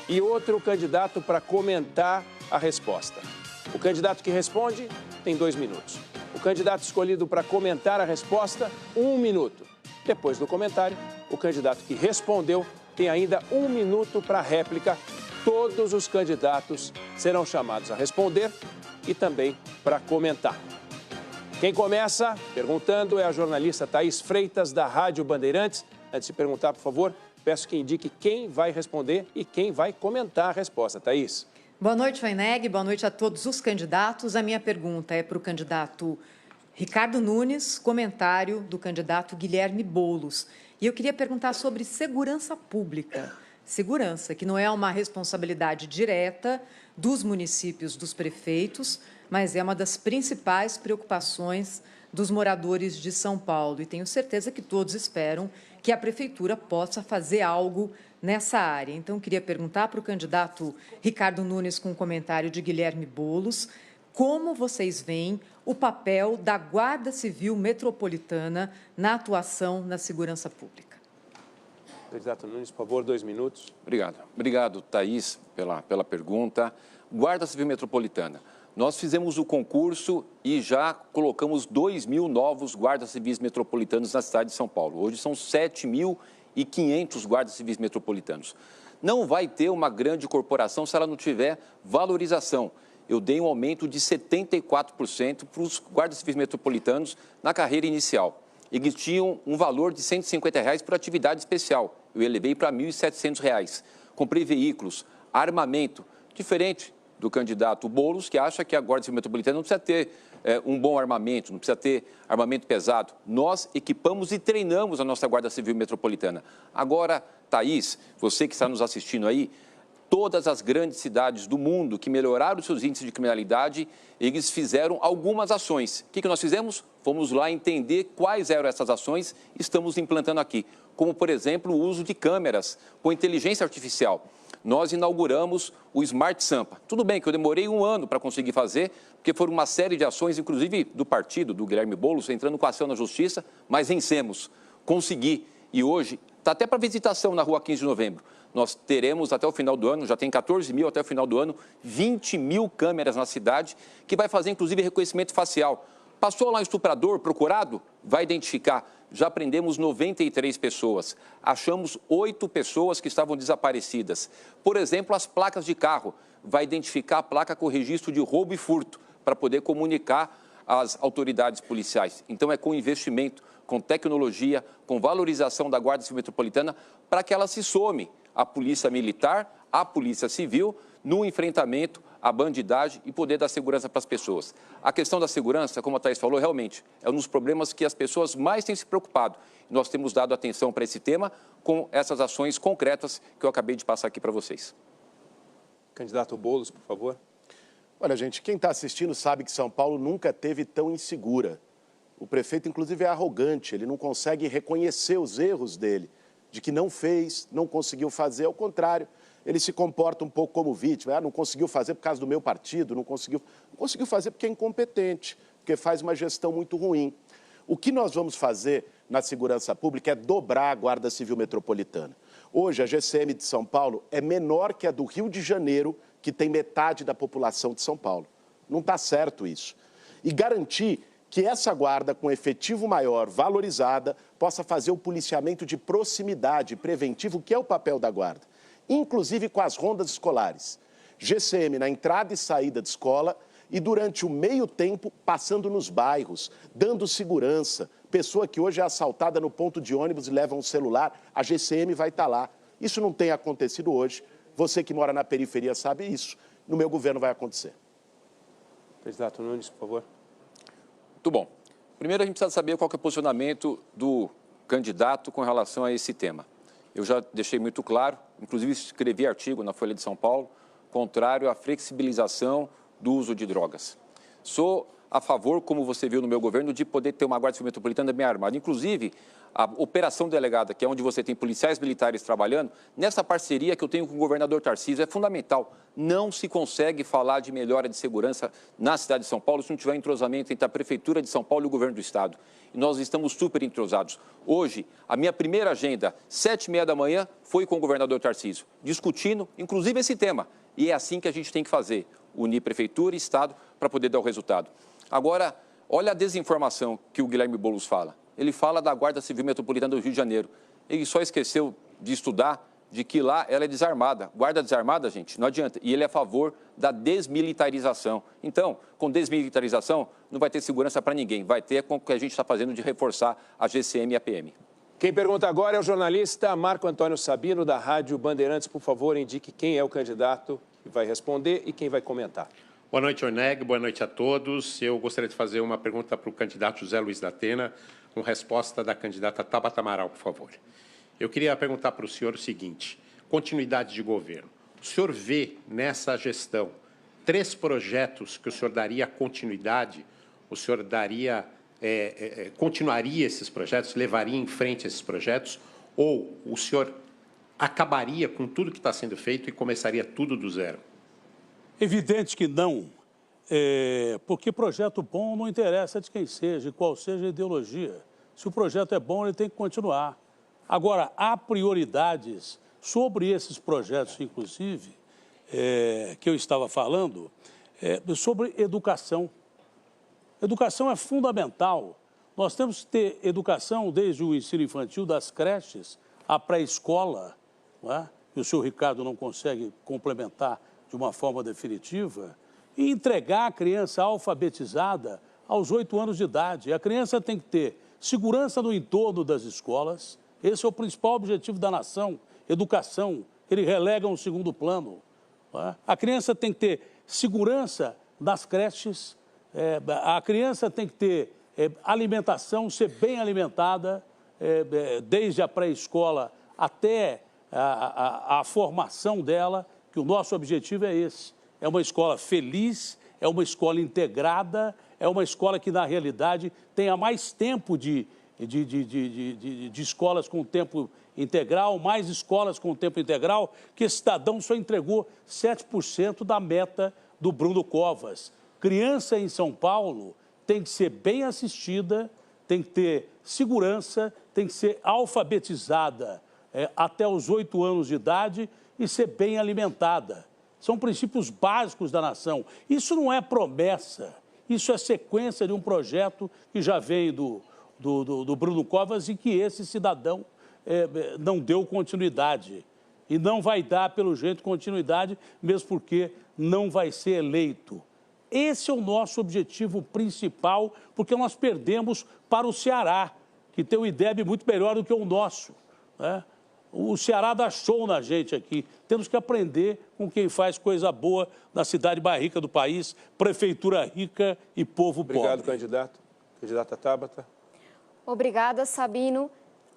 e outro candidato para comentar a resposta. O candidato que responde tem 2 minutos. O candidato escolhido para comentar a resposta, 1 minuto. Depois do comentário, o candidato que respondeu tem ainda 1 minuto para réplica. Todos os candidatos serão chamados a responder e também para comentar. Quem começa perguntando é a jornalista Thaís Freitas, da Rádio Bandeirantes. Antes de perguntar, por favor, peço que indique quem vai responder e quem vai comentar a resposta. Thaís. Boa noite, Eneg. Boa noite a todos os candidatos. A minha pergunta é para o candidato Ricardo Nunes, comentário do candidato Guilherme Boulos. E eu queria perguntar sobre segurança pública. Segurança, que não é uma responsabilidade direta dos municípios, dos prefeitos, mas é uma das principais preocupações dos moradores de São Paulo. E tenho certeza que todos esperam que a Prefeitura possa fazer algo nessa área. Então, queria perguntar para o candidato Ricardo Nunes, com um comentário de Guilherme Boulos, como vocês veem o papel da Guarda Civil Metropolitana na atuação na segurança pública. Candidato Nunes, por favor, 2 minutos. Obrigado. Obrigado, Thaís, pela pergunta. Guarda Civil Metropolitana. Nós fizemos o concurso e já colocamos 2.000 novos guardas civis metropolitanos na cidade de São Paulo. Hoje são 7.500 guardas civis metropolitanos. Não vai ter uma grande corporação se ela não tiver valorização. Eu dei um aumento de 74% para os guardas civis metropolitanos na carreira inicial. Eles tinham um valor de R$ 150 por atividade especial. Eu elevei para R$ 1.700. Comprei veículos, armamento, diferente do candidato Boulos, que acha que a Guarda Civil Metropolitana não precisa ter um bom armamento, não precisa ter armamento pesado. Nós equipamos e treinamos a nossa Guarda Civil Metropolitana. Agora, Thaís, você que está nos assistindo aí, todas as grandes cidades do mundo que melhoraram os seus índices de criminalidade, eles fizeram algumas ações. O que nós fizemos? Fomos lá entender quais eram essas ações e estamos implantando aqui. Como, por exemplo, o uso de câmeras com inteligência artificial. Nós inauguramos o Smart Sampa. Tudo bem que eu demorei 1 ano para conseguir fazer, porque foram uma série de ações, inclusive do partido, do Guilherme Boulos, entrando com ação na justiça, mas vencemos, consegui. E hoje, está até para visitação na rua 15 de novembro. Nós teremos até o final do ano, já tem 14 mil até o final do ano, 20 mil câmeras na cidade, que vai fazer inclusive reconhecimento facial. Passou lá um estuprador procurado? Vai identificar. Já prendemos 93 pessoas. Achamos 8 pessoas que estavam desaparecidas. Por exemplo, as placas de carro. Vai identificar a placa com registro de roubo e furto, para poder comunicar às autoridades policiais. Então, é com investimento, com tecnologia, com valorização da Guarda Civil Metropolitana, para que ela se some à Polícia Militar, à Polícia Civil, no enfrentamento à bandidagem e poder dar segurança para as pessoas. A questão da segurança, como a Thaís falou, realmente é um dos problemas que as pessoas mais têm se preocupado. Nós temos dado atenção para esse tema com essas ações concretas que eu acabei de passar aqui para vocês. Candidato Boulos, por favor. Olha, gente, quem está assistindo sabe que São Paulo nunca teve tão insegura. O prefeito, inclusive, é arrogante, ele não consegue reconhecer os erros dele, de que não fez, não conseguiu fazer, ao contrário. Ele se comporta um pouco como vítima, não conseguiu fazer por causa do meu partido, não conseguiu fazer porque é incompetente, porque faz uma gestão muito ruim. O que nós vamos fazer na segurança pública é dobrar a Guarda Civil Metropolitana. Hoje, a GCM de São Paulo é menor que a do Rio de Janeiro, que tem metade da população de São Paulo. Não está certo isso. E garantir que essa guarda, com efetivo maior, valorizada, possa fazer o policiamento de proximidade, preventivo, que é o papel da guarda. Inclusive com as rondas escolares. GCM na entrada e saída de escola e durante o meio tempo passando nos bairros, dando segurança. Pessoa que hoje é assaltada no ponto de ônibus e leva um celular, a GCM vai estar lá. Isso não tem acontecido hoje. Você que mora na periferia sabe isso. No meu governo vai acontecer. Candidato Nunes, por favor. Muito bom. Primeiro, a gente precisa saber qual que é o posicionamento do candidato com relação a esse tema. Eu já deixei muito claro, inclusive escrevi artigo na Folha de São Paulo, contrário à flexibilização do uso de drogas. Sou a favor, como você viu no meu governo, de poder ter uma Guarda Civil Metropolitana bem armada. Inclusive, a Operação Delegada, que é onde você tem policiais militares trabalhando, nessa parceria que eu tenho com o governador Tarcísio, é fundamental. Não se consegue falar de melhora de segurança na cidade de São Paulo se não tiver entrosamento entre a Prefeitura de São Paulo e o governo do Estado. E nós estamos super entrosados. Hoje, a minha primeira agenda, 7h30 da manhã, foi com o governador Tarcísio, discutindo, inclusive, esse tema. E é assim que a gente tem que fazer, unir Prefeitura e Estado para poder dar o resultado. Agora, olha a desinformação que o Guilherme Boulos fala. Ele fala da Guarda Civil Metropolitana do Rio de Janeiro. Ele só esqueceu de estudar de que lá ela é desarmada. Guarda desarmada, gente, não adianta. E ele é a favor da desmilitarização. Então, com desmilitarização, não vai ter segurança para ninguém. Vai ter com o que a gente está fazendo de reforçar a GCM e a PM. Quem pergunta agora é o jornalista Marco Antônio Sabino, da Rádio Bandeirantes. Por favor, indique quem é o candidato que vai responder e quem vai comentar. Boa noite, Oneg. Boa noite a todos. Eu gostaria de fazer uma pergunta para o candidato José Luiz da Atena, com resposta da candidata Tabata Amaral, por favor. Eu queria perguntar para o senhor o seguinte: continuidade de governo. O senhor vê nessa gestão 3 projetos que o senhor daria continuidade? O senhor daria, continuaria esses projetos, levaria em frente esses projetos? Ou o senhor acabaria com tudo que está sendo feito e começaria tudo do zero? Evidente que não, porque projeto bom não interessa de quem seja, qual seja a ideologia. Se o projeto é bom, ele tem que continuar. Agora, há prioridades sobre esses projetos, inclusive, que eu estava falando, sobre educação. Educação é fundamental. Nós temos que ter educação desde o ensino infantil, das creches, à pré-escola, não é? E o senhor Ricardo não consegue complementar de uma forma definitiva, e entregar a criança alfabetizada aos 8 anos de idade. A criança tem que ter segurança no entorno das escolas. Esse é o principal objetivo da nação, educação. Ele relega um segundo plano. A criança tem que ter segurança nas creches, a criança tem que ter alimentação, ser bem alimentada, desde a pré-escola até a formação dela, que o nosso objetivo é esse. É uma escola feliz, é uma escola integrada, é uma escola que, na realidade, tenha mais tempo de escolas com tempo integral, mais escolas com tempo integral, que esse cidadão só entregou 7% da meta do Bruno Covas. Criança em São Paulo tem que ser bem assistida, tem que ter segurança, tem que ser alfabetizada até os 8 anos de idade e ser bem alimentada. São princípios básicos da nação. Isso não é promessa, isso é sequência de um projeto que já veio do Bruno Covas e que esse cidadão não deu continuidade. E não vai dar, pelo jeito, continuidade, mesmo porque não vai ser eleito. Esse é o nosso objetivo principal, porque nós perdemos para o Ceará, que tem um IDEB muito melhor do que o nosso, né? O Ceará dá show na gente aqui. Temos que aprender com quem faz coisa boa na cidade mais rica do país, prefeitura rica e povo pobre. Obrigado, candidato. Candidata Tabata. Obrigada, Sabino.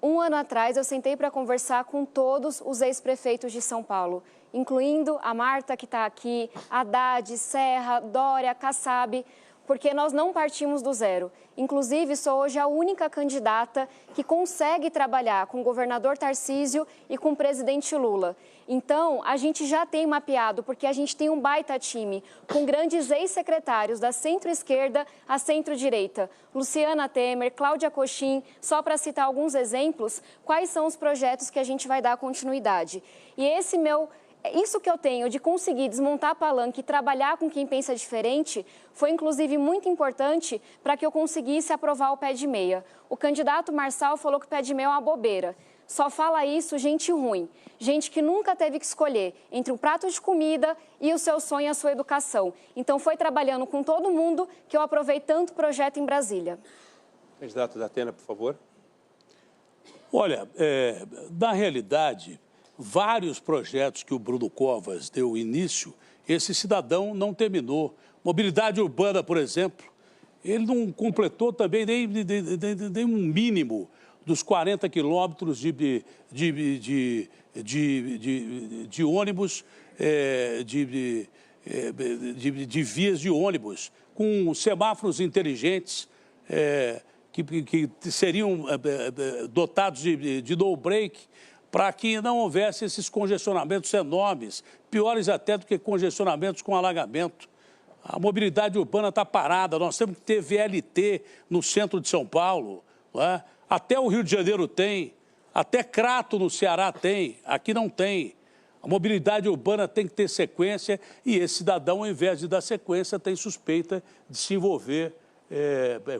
Um ano atrás, eu sentei para conversar com todos os ex-prefeitos de São Paulo, incluindo a Marta, que está aqui, Haddad, Serra, Dória, Kassab, porque nós não partimos do zero. Inclusive, sou hoje a única candidata que consegue trabalhar com o governador Tarcísio e com o presidente Lula. Então, a gente já tem mapeado, porque a gente tem um baita time, com grandes ex-secretários da centro-esquerda à centro-direita. Luciana Temer, Cláudia Cochin, só para citar alguns exemplos, quais são os projetos que a gente vai dar continuidade. E isso que eu tenho de conseguir desmontar a palanca e trabalhar com quem pensa diferente foi, inclusive, muito importante para que eu conseguisse aprovar o pé de meia. O candidato Marçal falou que o pé de meia é uma bobeira. Só fala isso gente ruim, gente que nunca teve que escolher entre um prato de comida e o seu sonho e a sua educação. Então, foi trabalhando com todo mundo que eu aprovei tanto projeto em Brasília. Candidato da Atena, por favor. Olha, na realidade, vários projetos que o Bruno Covas deu início, esse cidadão não terminou. Mobilidade urbana, por exemplo, ele não completou também nem um mínimo dos 40 quilômetros de ônibus, de vias de ônibus, com semáforos inteligentes, que seriam dotados de no-break, para que não houvesse esses congestionamentos enormes, piores até do que congestionamentos com alagamento. A mobilidade urbana está parada, nós temos que ter VLT no centro de São Paulo, não é? Até o Rio de Janeiro tem, até Crato no Ceará tem, aqui não tem. A mobilidade urbana tem que ter sequência e esse cidadão, ao invés de dar sequência, tem suspeita de se envolver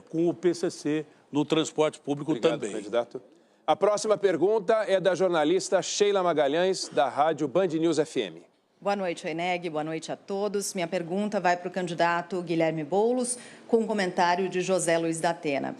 com o PCC no transporte público. Obrigado, também. Candidato. A próxima pergunta é da jornalista Sheila Magalhães, da rádio Band News FM. Boa noite, Oineg. Boa noite a todos. Minha pergunta vai para o candidato Guilherme Boulos, com um comentário de José Luiz da Atena.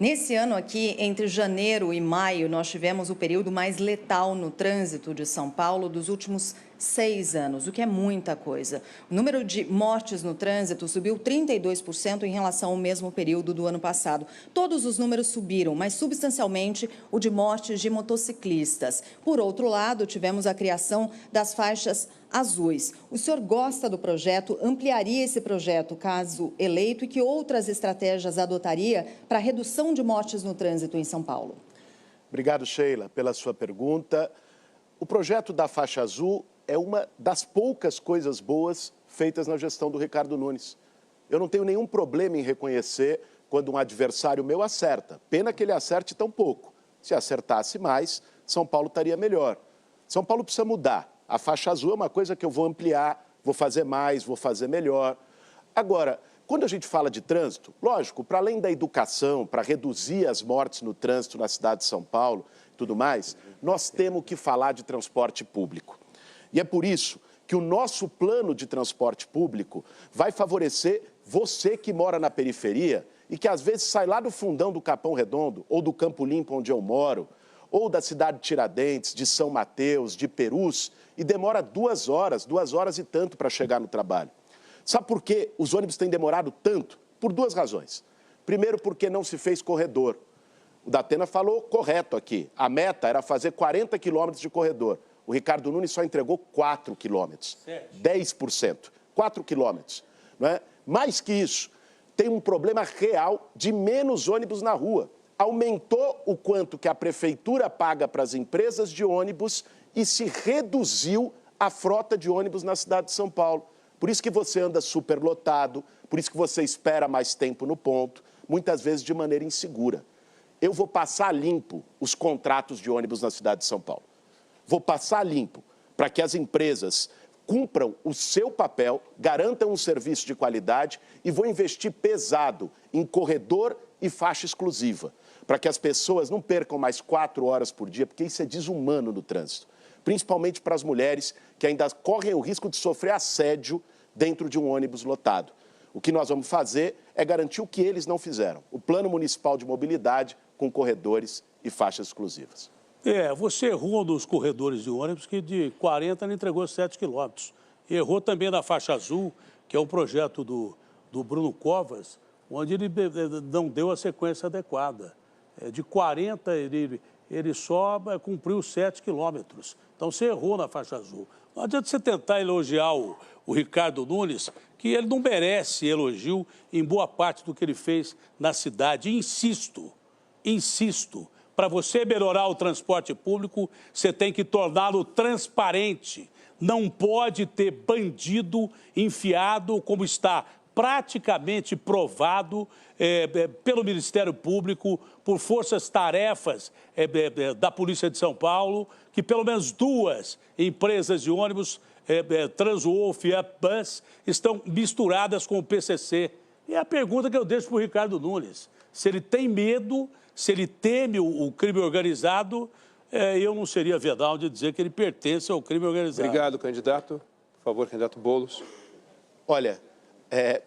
Nesse ano aqui, entre janeiro e maio, nós tivemos o período mais letal no trânsito de São Paulo dos últimos 6 anos, o que é muita coisa. O número de mortes no trânsito subiu 32% em relação ao mesmo período do ano passado. Todos os números subiram, mas substancialmente o de mortes de motociclistas. Por outro lado, tivemos a criação das faixas azuis. O senhor gosta do projeto? Ampliaria esse projeto caso eleito e que outras estratégias adotaria para a redução de mortes no trânsito em São Paulo? Obrigado, Sheila, pela sua pergunta. O projeto da faixa azul é uma das poucas coisas boas feitas na gestão do Ricardo Nunes. Eu não tenho nenhum problema em reconhecer quando um adversário meu acerta. Pena que ele acerte tão pouco. Se acertasse mais, São Paulo estaria melhor. São Paulo precisa mudar. A faixa azul é uma coisa que eu vou ampliar, vou fazer mais, vou fazer melhor. Agora, quando a gente fala de trânsito, lógico, para além da educação, para reduzir as mortes no trânsito na cidade de São Paulo e tudo mais, nós temos que falar de transporte público. E é por isso que o nosso plano de transporte público vai favorecer você que mora na periferia e que às vezes sai lá do fundão do Capão Redondo ou do Campo Limpo, onde eu moro, ou da cidade de Tiradentes, de São Mateus, de Perus, e demora 2 horas, 2 horas e tanto para chegar no trabalho. Sabe por que os ônibus têm demorado tanto? Por 2 razões. Primeiro, porque não se fez corredor. O da Atena falou correto aqui. A meta era fazer 40 quilômetros de corredor. O Ricardo Nunes só entregou 4 quilômetros, 10%, 4 quilômetros. Não é? Mais que isso, tem um problema real de menos ônibus na rua. Aumentou o quanto que a prefeitura paga para as empresas de ônibus e se reduziu a frota de ônibus na cidade de São Paulo. Por isso que você anda superlotado, por isso que você espera mais tempo no ponto, muitas vezes de maneira insegura. Eu vou passar limpo os contratos de ônibus na cidade de São Paulo. Vou passar limpo para que as empresas cumpram o seu papel, garantam um serviço de qualidade e vou investir pesado em corredor e faixa exclusiva, para que as pessoas não percam mais 4 horas por dia, porque isso é desumano no trânsito, principalmente para as mulheres que ainda correm o risco de sofrer assédio dentro de um ônibus lotado. O que nós vamos fazer é garantir o que eles não fizeram, o Plano Municipal de Mobilidade com corredores e faixas exclusivas. Você errou nos corredores de ônibus, que de 40 ele entregou 7 quilômetros. Errou também na faixa azul, que é um projeto do Bruno Covas, onde ele não deu a sequência adequada. De 40, ele só cumpriu 7 quilômetros. Então, você errou na faixa azul. Não adianta você tentar elogiar o Ricardo Nunes, que ele não merece elogio em boa parte do que ele fez na cidade. Insisto, para você melhorar o transporte público, você tem que torná-lo transparente. Não pode ter bandido enfiado, como está praticamente provado pelo Ministério Público, por forças-tarefas da Polícia de São Paulo, que pelo menos 2 empresas de ônibus, Transwolf e Bus, estão misturadas com o PCC. E a pergunta que eu deixo para o Ricardo Nunes, se ele tem medo, se ele teme o crime organizado, eu não seria vedado de dizer que ele pertence ao crime organizado. Obrigado, candidato. Por favor, candidato Boulos. Olha,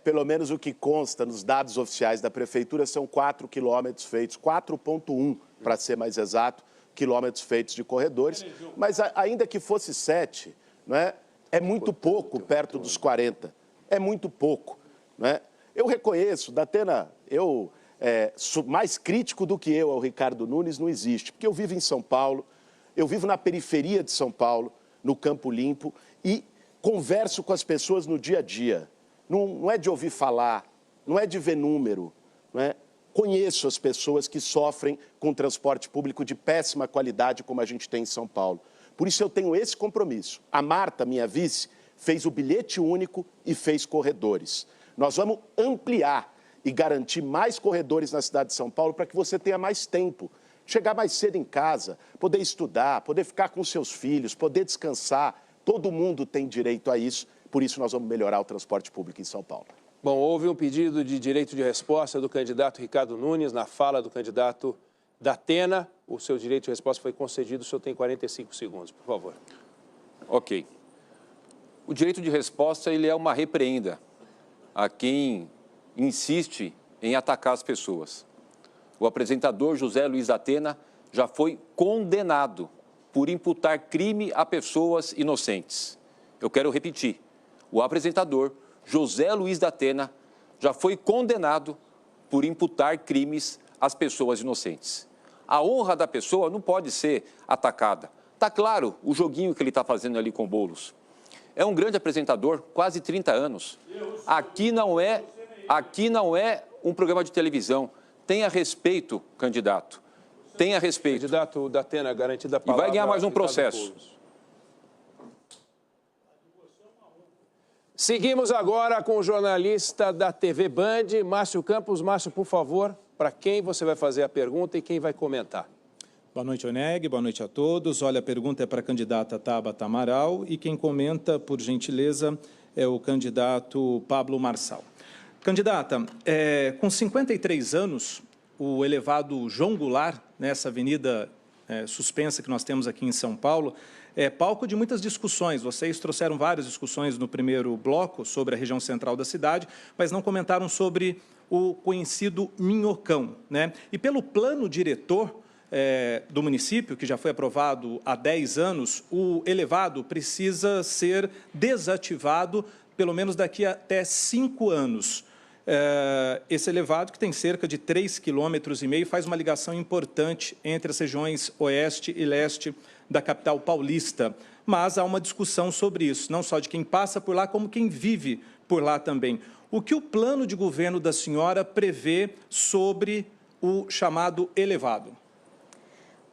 pelo menos o que consta nos dados oficiais da Prefeitura são 4 quilômetros feitos, 4,1 para ser mais exato, quilômetros feitos de corredores, mas ainda que fosse 7, não é? É muito pouco perto dos 40, é muito pouco. Não é? Eu reconheço, Datena, mais crítico do que eu ao Ricardo Nunes não existe, porque eu vivo em São Paulo, eu vivo na periferia de São Paulo, no Campo Limpo, e converso com as pessoas no dia a dia. Não é de ouvir falar, não é de ver número, não é? Conheço as pessoas que sofrem com transporte público de péssima qualidade, como a gente tem em São Paulo. Por isso eu tenho esse compromisso. A Marta, minha vice, fez o bilhete único e fez corredores. Nós vamos ampliar e garantir mais corredores na cidade de São Paulo para que você tenha mais tempo, chegar mais cedo em casa, poder estudar, poder ficar com seus filhos, poder descansar. Todo mundo tem direito a isso, por isso nós vamos melhorar o transporte público em São Paulo. Bom, houve um pedido de direito de resposta do candidato Ricardo Nunes na fala do candidato Datena. O seu direito de resposta foi concedido, o senhor tem 45 segundos, por favor. Ok. O direito de resposta ele é uma repreenda a quem insiste em atacar as pessoas. O apresentador José Luiz Datena já foi condenado por imputar crime a pessoas inocentes. Eu quero repetir, o apresentador José Luiz Datena já foi condenado por imputar crimes às pessoas inocentes. A honra da pessoa não pode ser atacada. Está claro o joguinho que ele está fazendo ali com o Boulos. É um grande apresentador, quase 30 anos. Aqui não é um programa de televisão. Tenha respeito, candidato. Tenha respeito. Candidato Datena, garantida a palavra. E vai ganhar mais um processo. Seguimos agora com o jornalista da TV Band, Márcio Campos. Márcio, por favor, para quem você vai fazer a pergunta e quem vai comentar? Boa noite, Oneg. Boa noite a todos. Olha, a pergunta é para a candidata Tabata Amaral e quem comenta, por gentileza, é o candidato Pablo Marçal. Candidata, com 53 anos, o elevado João Goulart, nessa avenida suspensa que nós temos aqui em São Paulo, é palco de muitas discussões. Vocês trouxeram várias discussões no primeiro bloco sobre a região central da cidade, mas não comentaram sobre o conhecido Minhocão, né? E pelo plano diretor do município, que já foi aprovado há 10 anos, o elevado precisa ser desativado pelo menos daqui até 5 anos. Esse elevado, que tem cerca de 3,5 km, faz uma ligação importante entre as regiões oeste e leste da capital paulista. Mas há uma discussão sobre isso, não só de quem passa por lá, como quem vive por lá também. O que o plano de governo da senhora prevê sobre o chamado elevado?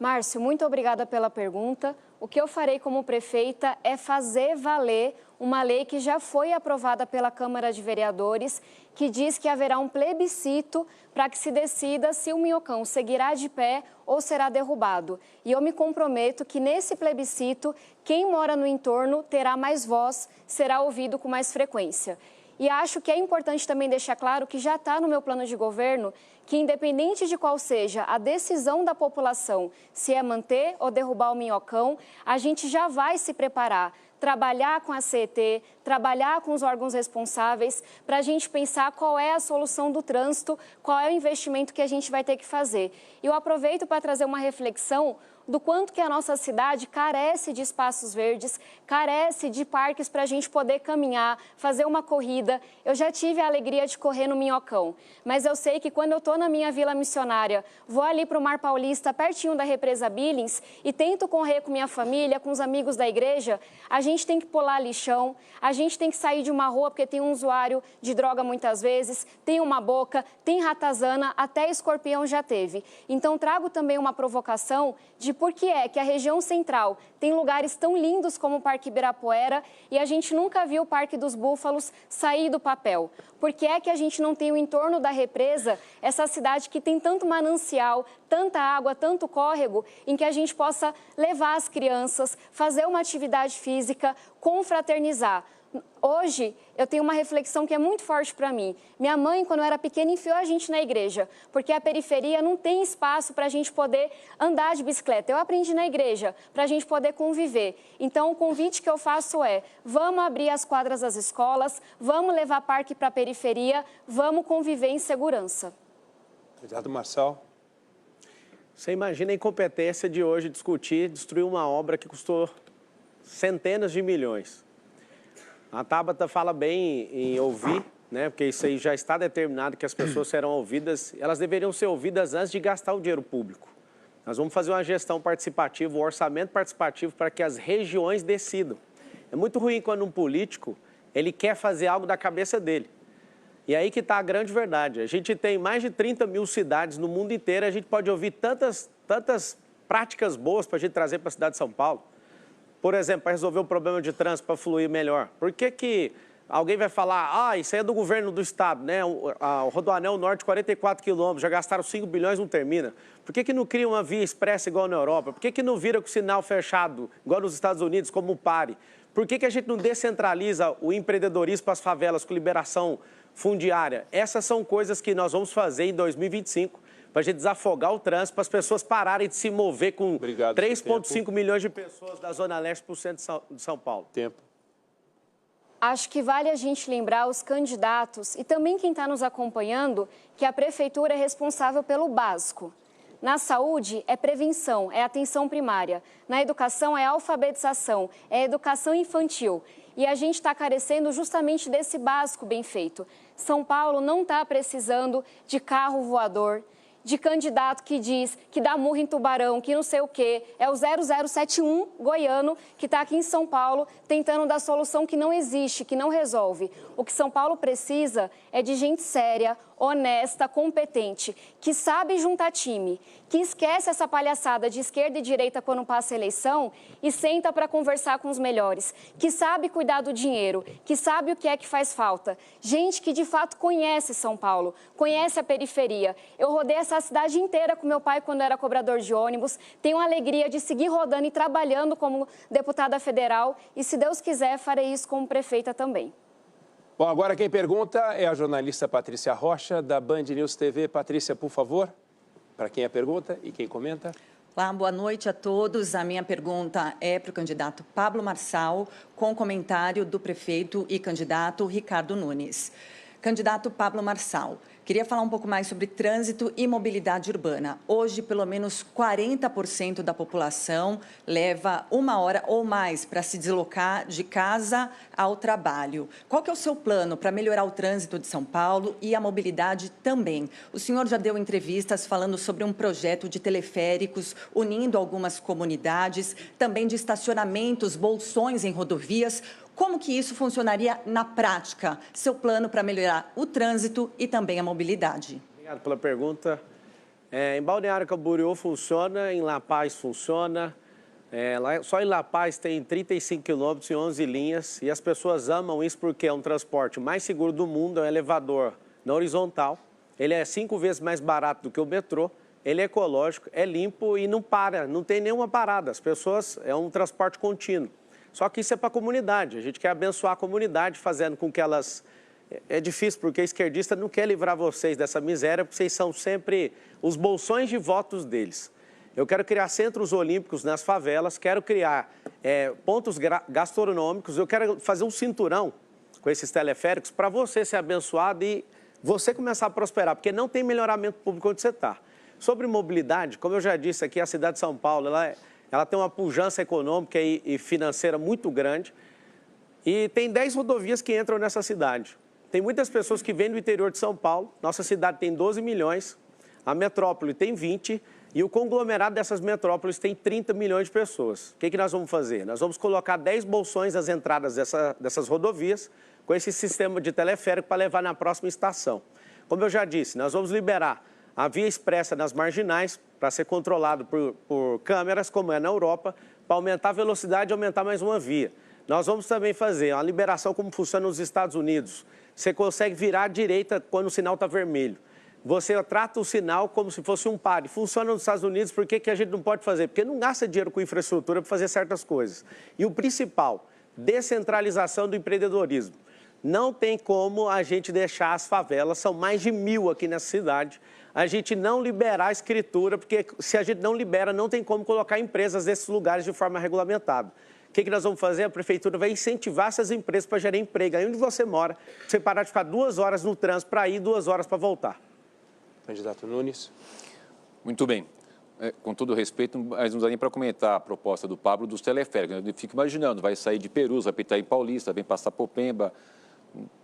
Márcio, muito obrigada pela pergunta. O que eu farei como prefeita é fazer valer uma lei que já foi aprovada pela Câmara de Vereadores, que diz que haverá um plebiscito para que se decida se o Minhocão seguirá de pé ou será derrubado. E eu me comprometo que nesse plebiscito, quem mora no entorno terá mais voz, será ouvido com mais frequência. E acho que é importante também deixar claro que já está no meu plano de governo que, independente de qual seja a decisão da população, se é manter ou derrubar o Minhocão, a gente já vai se preparar, trabalhar com a CET, trabalhar com os órgãos responsáveis para a gente pensar qual é a solução do trânsito, qual é o investimento que a gente vai ter que fazer. E eu aproveito para trazer uma reflexão do quanto que a nossa cidade carece de espaços verdes, carece de parques para a gente poder caminhar, fazer uma corrida. Eu já tive a alegria de correr no Minhocão, mas eu sei que quando eu estou na minha vila missionária, vou ali para o Mar Paulista, pertinho da represa Billings, e tento correr com minha família, com os amigos da igreja, a gente tem que pular lixão, a gente tem que sair de uma rua porque tem um usuário de droga muitas vezes, tem uma boca, tem ratazana, até escorpião já teve. Então trago também uma provocação de por que é que a região central tem lugares tão lindos como o Parque Ibirapuera e a gente nunca viu o Parque dos Búfalos sair do papel. Por que é que a gente não tem o entorno da represa, essa cidade que tem tanto manancial, tanta água, tanto córrego, em que a gente possa levar as crianças, fazer uma atividade física, confraternizar. Hoje, eu tenho uma reflexão que é muito forte para mim. Minha mãe, quando eu era pequena, enfiou a gente na igreja, porque a periferia não tem espaço para a gente poder andar de bicicleta. Eu aprendi na igreja, para a gente poder conviver. Então, o convite que eu faço é, vamos abrir as quadras das escolas, vamos levar parque para a periferia, vamos conviver em segurança. Obrigado, Marçal. Você imagina a incompetência de hoje discutir, destruir uma obra que custou centenas de milhões. A Tabata fala bem em ouvir, né? Porque isso aí já está determinado que as pessoas serão ouvidas. Elas deveriam ser ouvidas antes de gastar o dinheiro público. Nós vamos fazer uma gestão participativa, um orçamento participativo para que as regiões decidam. É muito ruim quando um político ele quer fazer algo da cabeça dele. E aí que está a grande verdade. A gente tem mais de 30 mil cidades no mundo inteiro, a gente pode ouvir tantas práticas boas para a gente trazer para a cidade de São Paulo. Por exemplo, para resolver o problema de trânsito, para fluir melhor. Por que alguém vai falar, isso aí é do governo do estado, né? O Rodoanel Norte, 44 quilômetros, já gastaram 5 bilhões, não termina. Por que não cria uma via expressa igual na Europa? Por que não vira com o sinal fechado, igual nos Estados Unidos, como o PARE? Por que a gente não descentraliza o empreendedorismo para as favelas com liberação fundiária? Essas são coisas que nós vamos fazer em 2025. Para a gente desafogar o trânsito, para as pessoas pararem de se mover com 3,5 milhões de pessoas da Zona Leste para o centro de São Paulo. Tempo. Acho que vale a gente lembrar os candidatos e também quem está nos acompanhando que a Prefeitura é responsável pelo básico. Na saúde, é prevenção, é atenção primária. Na educação, é alfabetização, é educação infantil. E a gente está carecendo justamente desse básico bem feito. São Paulo não está precisando de carro voador, de candidato que diz que dá murro em Tubarão, que não sei o quê. É o 0071 goiano que está aqui em São Paulo tentando dar solução que não existe, que não resolve. O que São Paulo precisa é de gente séria, honesta, competente, que sabe juntar time, que esquece essa palhaçada de esquerda e direita quando passa a eleição e senta para conversar com os melhores, que sabe cuidar do dinheiro, que sabe o que é que faz falta. Gente que de fato conhece São Paulo, conhece a periferia. Eu rodei essa cidade inteira com meu pai quando era cobrador de ônibus, tenho a alegria de seguir rodando e trabalhando como deputada federal e, se Deus quiser, farei isso como prefeita também. Bom, agora quem pergunta é a jornalista Patrícia Rocha, da Band News TV. Patrícia, por favor, para quem é a pergunta e quem comenta. Olá, boa noite a todos. A minha pergunta é para o candidato Pablo Marçal, com comentário do prefeito e candidato Ricardo Nunes. Candidato Pablo Marçal, Queria falar um pouco mais sobre trânsito e mobilidade urbana. Hoje, pelo menos 40% da população leva 1 hora ou mais para se deslocar de casa ao trabalho. Qual que é o seu plano para melhorar o trânsito de São Paulo e a mobilidade também? O senhor já deu entrevistas falando sobre um projeto de teleféricos unindo algumas comunidades, também de estacionamentos, bolsões em rodovias. Como que isso funcionaria na prática? Seu plano para melhorar o trânsito e também a mobilidade. Obrigado pela pergunta. Em Balneário Camboriú funciona, em La Paz funciona. Só em La Paz tem 35 quilômetros e 11 linhas. E as pessoas amam isso porque é um transporte mais seguro do mundo, é um elevador na horizontal. Ele é 5 vezes mais barato do que o metrô. Ele é ecológico, é limpo e não para, não tem nenhuma parada. As pessoas, é um transporte contínuo. Só que isso é para a comunidade, a gente quer abençoar a comunidade, fazendo com que elas... É difícil, porque a esquerdista não quer livrar vocês dessa miséria, porque vocês são sempre os bolsões de votos deles. Eu quero criar centros olímpicos nas favelas, quero criar pontos gastronômicos, eu quero fazer um cinturão com esses teleféricos para você ser abençoado e você começar a prosperar, porque não tem melhoramento público onde você está. Sobre mobilidade, como eu já disse aqui, a cidade de São Paulo, ela tem uma pujança econômica e financeira muito grande e tem 10 rodovias que entram nessa cidade. Tem muitas pessoas que vêm do interior de São Paulo, nossa cidade tem 12 milhões, a metrópole tem 20 e o conglomerado dessas metrópoles tem 30 milhões de pessoas. O que nós vamos fazer? Nós vamos colocar 10 bolsões às entradas dessas rodovias com esse sistema de teleférico para levar na próxima estação. Como eu já disse, nós vamos liberar a via expressa nas marginais, para ser controlado por câmeras, como é na Europa, para aumentar a velocidade e aumentar mais uma via. Nós vamos também fazer uma liberação como funciona nos Estados Unidos. Você consegue virar à direita quando o sinal está vermelho. Você trata o sinal como se fosse um pare. Funciona nos Estados Unidos, por que a gente não pode fazer? Porque não gasta dinheiro com infraestrutura para fazer certas coisas. E o principal, descentralização do empreendedorismo. Não tem como a gente deixar as favelas, são mais de 1.000 aqui nessa cidade, a gente não liberar a escritura, porque se a gente não libera, não tem como colocar empresas nesses lugares de forma regulamentada. O que nós vamos fazer? A prefeitura vai incentivar essas empresas para gerar emprego. Aí onde você mora, você parar de ficar 2 horas no trânsito para ir, 2 horas para voltar. Candidato Nunes. Muito bem. Com todo respeito, mas não dá nem para comentar a proposta do Pablo dos teleféricos. Eu fico imaginando, vai sair de Perus, vai para Itaim Paulista, vem passar por Pemba.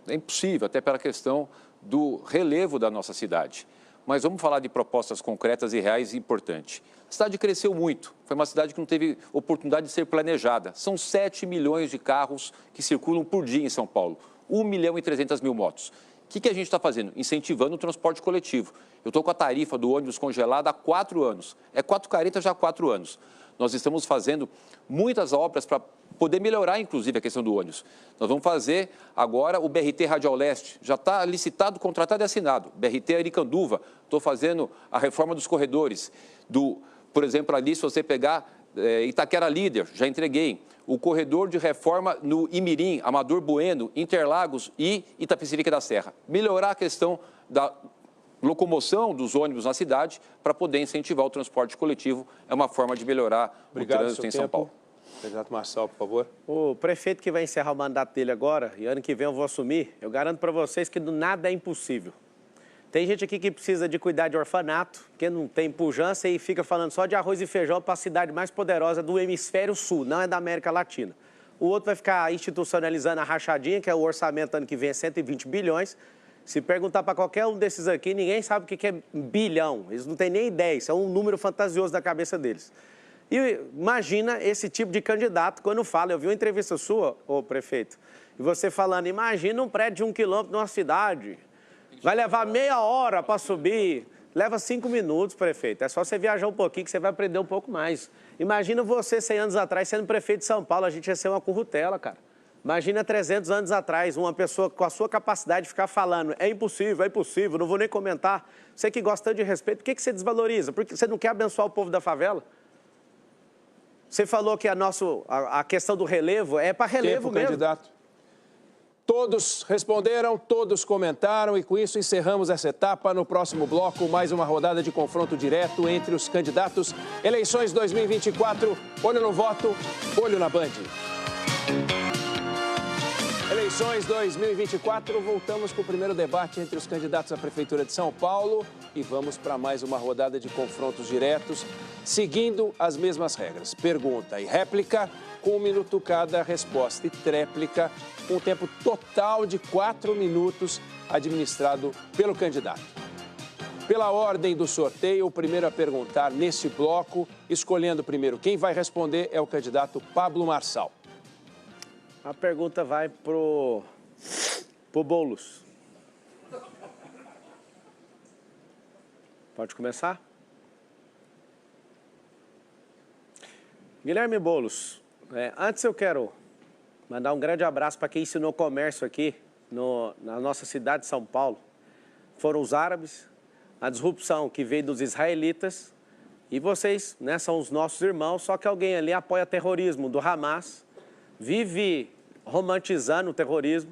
É impossível, até pela questão do relevo da nossa cidade. Mas vamos falar de propostas concretas e reais e importantes. A cidade cresceu muito, foi uma cidade que não teve oportunidade de ser planejada. São 7 milhões de carros que circulam por dia em São Paulo, 1.300.000 motos. O que a gente está fazendo? Incentivando o transporte coletivo. Eu estou com a tarifa do ônibus congelada há 4 anos, é 4,40 já há 4 anos. Nós estamos fazendo muitas obras para poder melhorar, inclusive, a questão do ônibus. Nós vamos fazer agora o BRT Radial Leste, já está licitado, contratado e assinado. BRT Aricanduva, estou fazendo a reforma dos corredores. Por exemplo, ali, se você pegar Itaquera Líder, já entreguei. O corredor de reforma no Imirim, Amador Bueno, Interlagos e Itapecerica da Serra. Melhorar a questão da locomoção dos ônibus na cidade para poder incentivar o transporte coletivo. É uma forma de melhorar o trânsito em São Paulo. Candidato Marçal, por favor. O prefeito que vai encerrar o mandato dele agora, e ano que vem eu vou assumir, eu garanto para vocês que nada é impossível. Tem gente aqui que precisa de cuidar de orfanato, que não tem pujança e fica falando só de arroz e feijão para a cidade mais poderosa do hemisfério sul, não é da América Latina. O outro vai ficar institucionalizando a rachadinha, que é o orçamento ano que vem é 120 bilhões. Se perguntar para qualquer um desses aqui, ninguém sabe o que é bilhão. Eles não têm nem ideia, isso é um número fantasioso da cabeça deles. E imagina esse tipo de candidato quando fala. Eu vi uma entrevista sua, ô prefeito, e você falando, imagina um prédio de 1 quilômetro numa cidade. Vai levar meia hora para subir. Leva 5 minutos, prefeito. É só você viajar um pouquinho que você vai aprender um pouco mais. Imagina você 100 anos atrás sendo prefeito de São Paulo, a gente ia ser uma currutela, cara. Imagina 300 anos atrás, uma pessoa com a sua capacidade de ficar falando, é impossível, não vou nem comentar. Você que gosta tanto de respeito, por que você desvaloriza? Porque você não quer abençoar o povo da favela? Você falou que a questão do relevo é para relevo mesmo. Candidato. Todos responderam, todos comentaram e com isso encerramos essa etapa. No próximo bloco, mais uma rodada de confronto direto entre os candidatos. Eleições 2024, olho no voto, olho na Band. Eleições 2024, voltamos com o primeiro debate entre os candidatos à Prefeitura de São Paulo e vamos para mais uma rodada de confrontos diretos, seguindo as mesmas regras. Pergunta e réplica, com 1 minuto cada resposta, e tréplica, com um tempo total de 4 minutos, administrado pelo candidato. Pela ordem do sorteio, o primeiro a perguntar nesse bloco, escolhendo primeiro quem vai responder, é o candidato Pablo Marçal. A pergunta vai pro Boulos. Pode começar? Guilherme Boulos, antes eu quero mandar um grande abraço para quem ensinou comércio aqui na nossa cidade de São Paulo. Foram os árabes, a disrupção que veio dos israelitas, e vocês, né, são os nossos irmãos, só que alguém ali apoia terrorismo do Hamas, vive romantizando o terrorismo,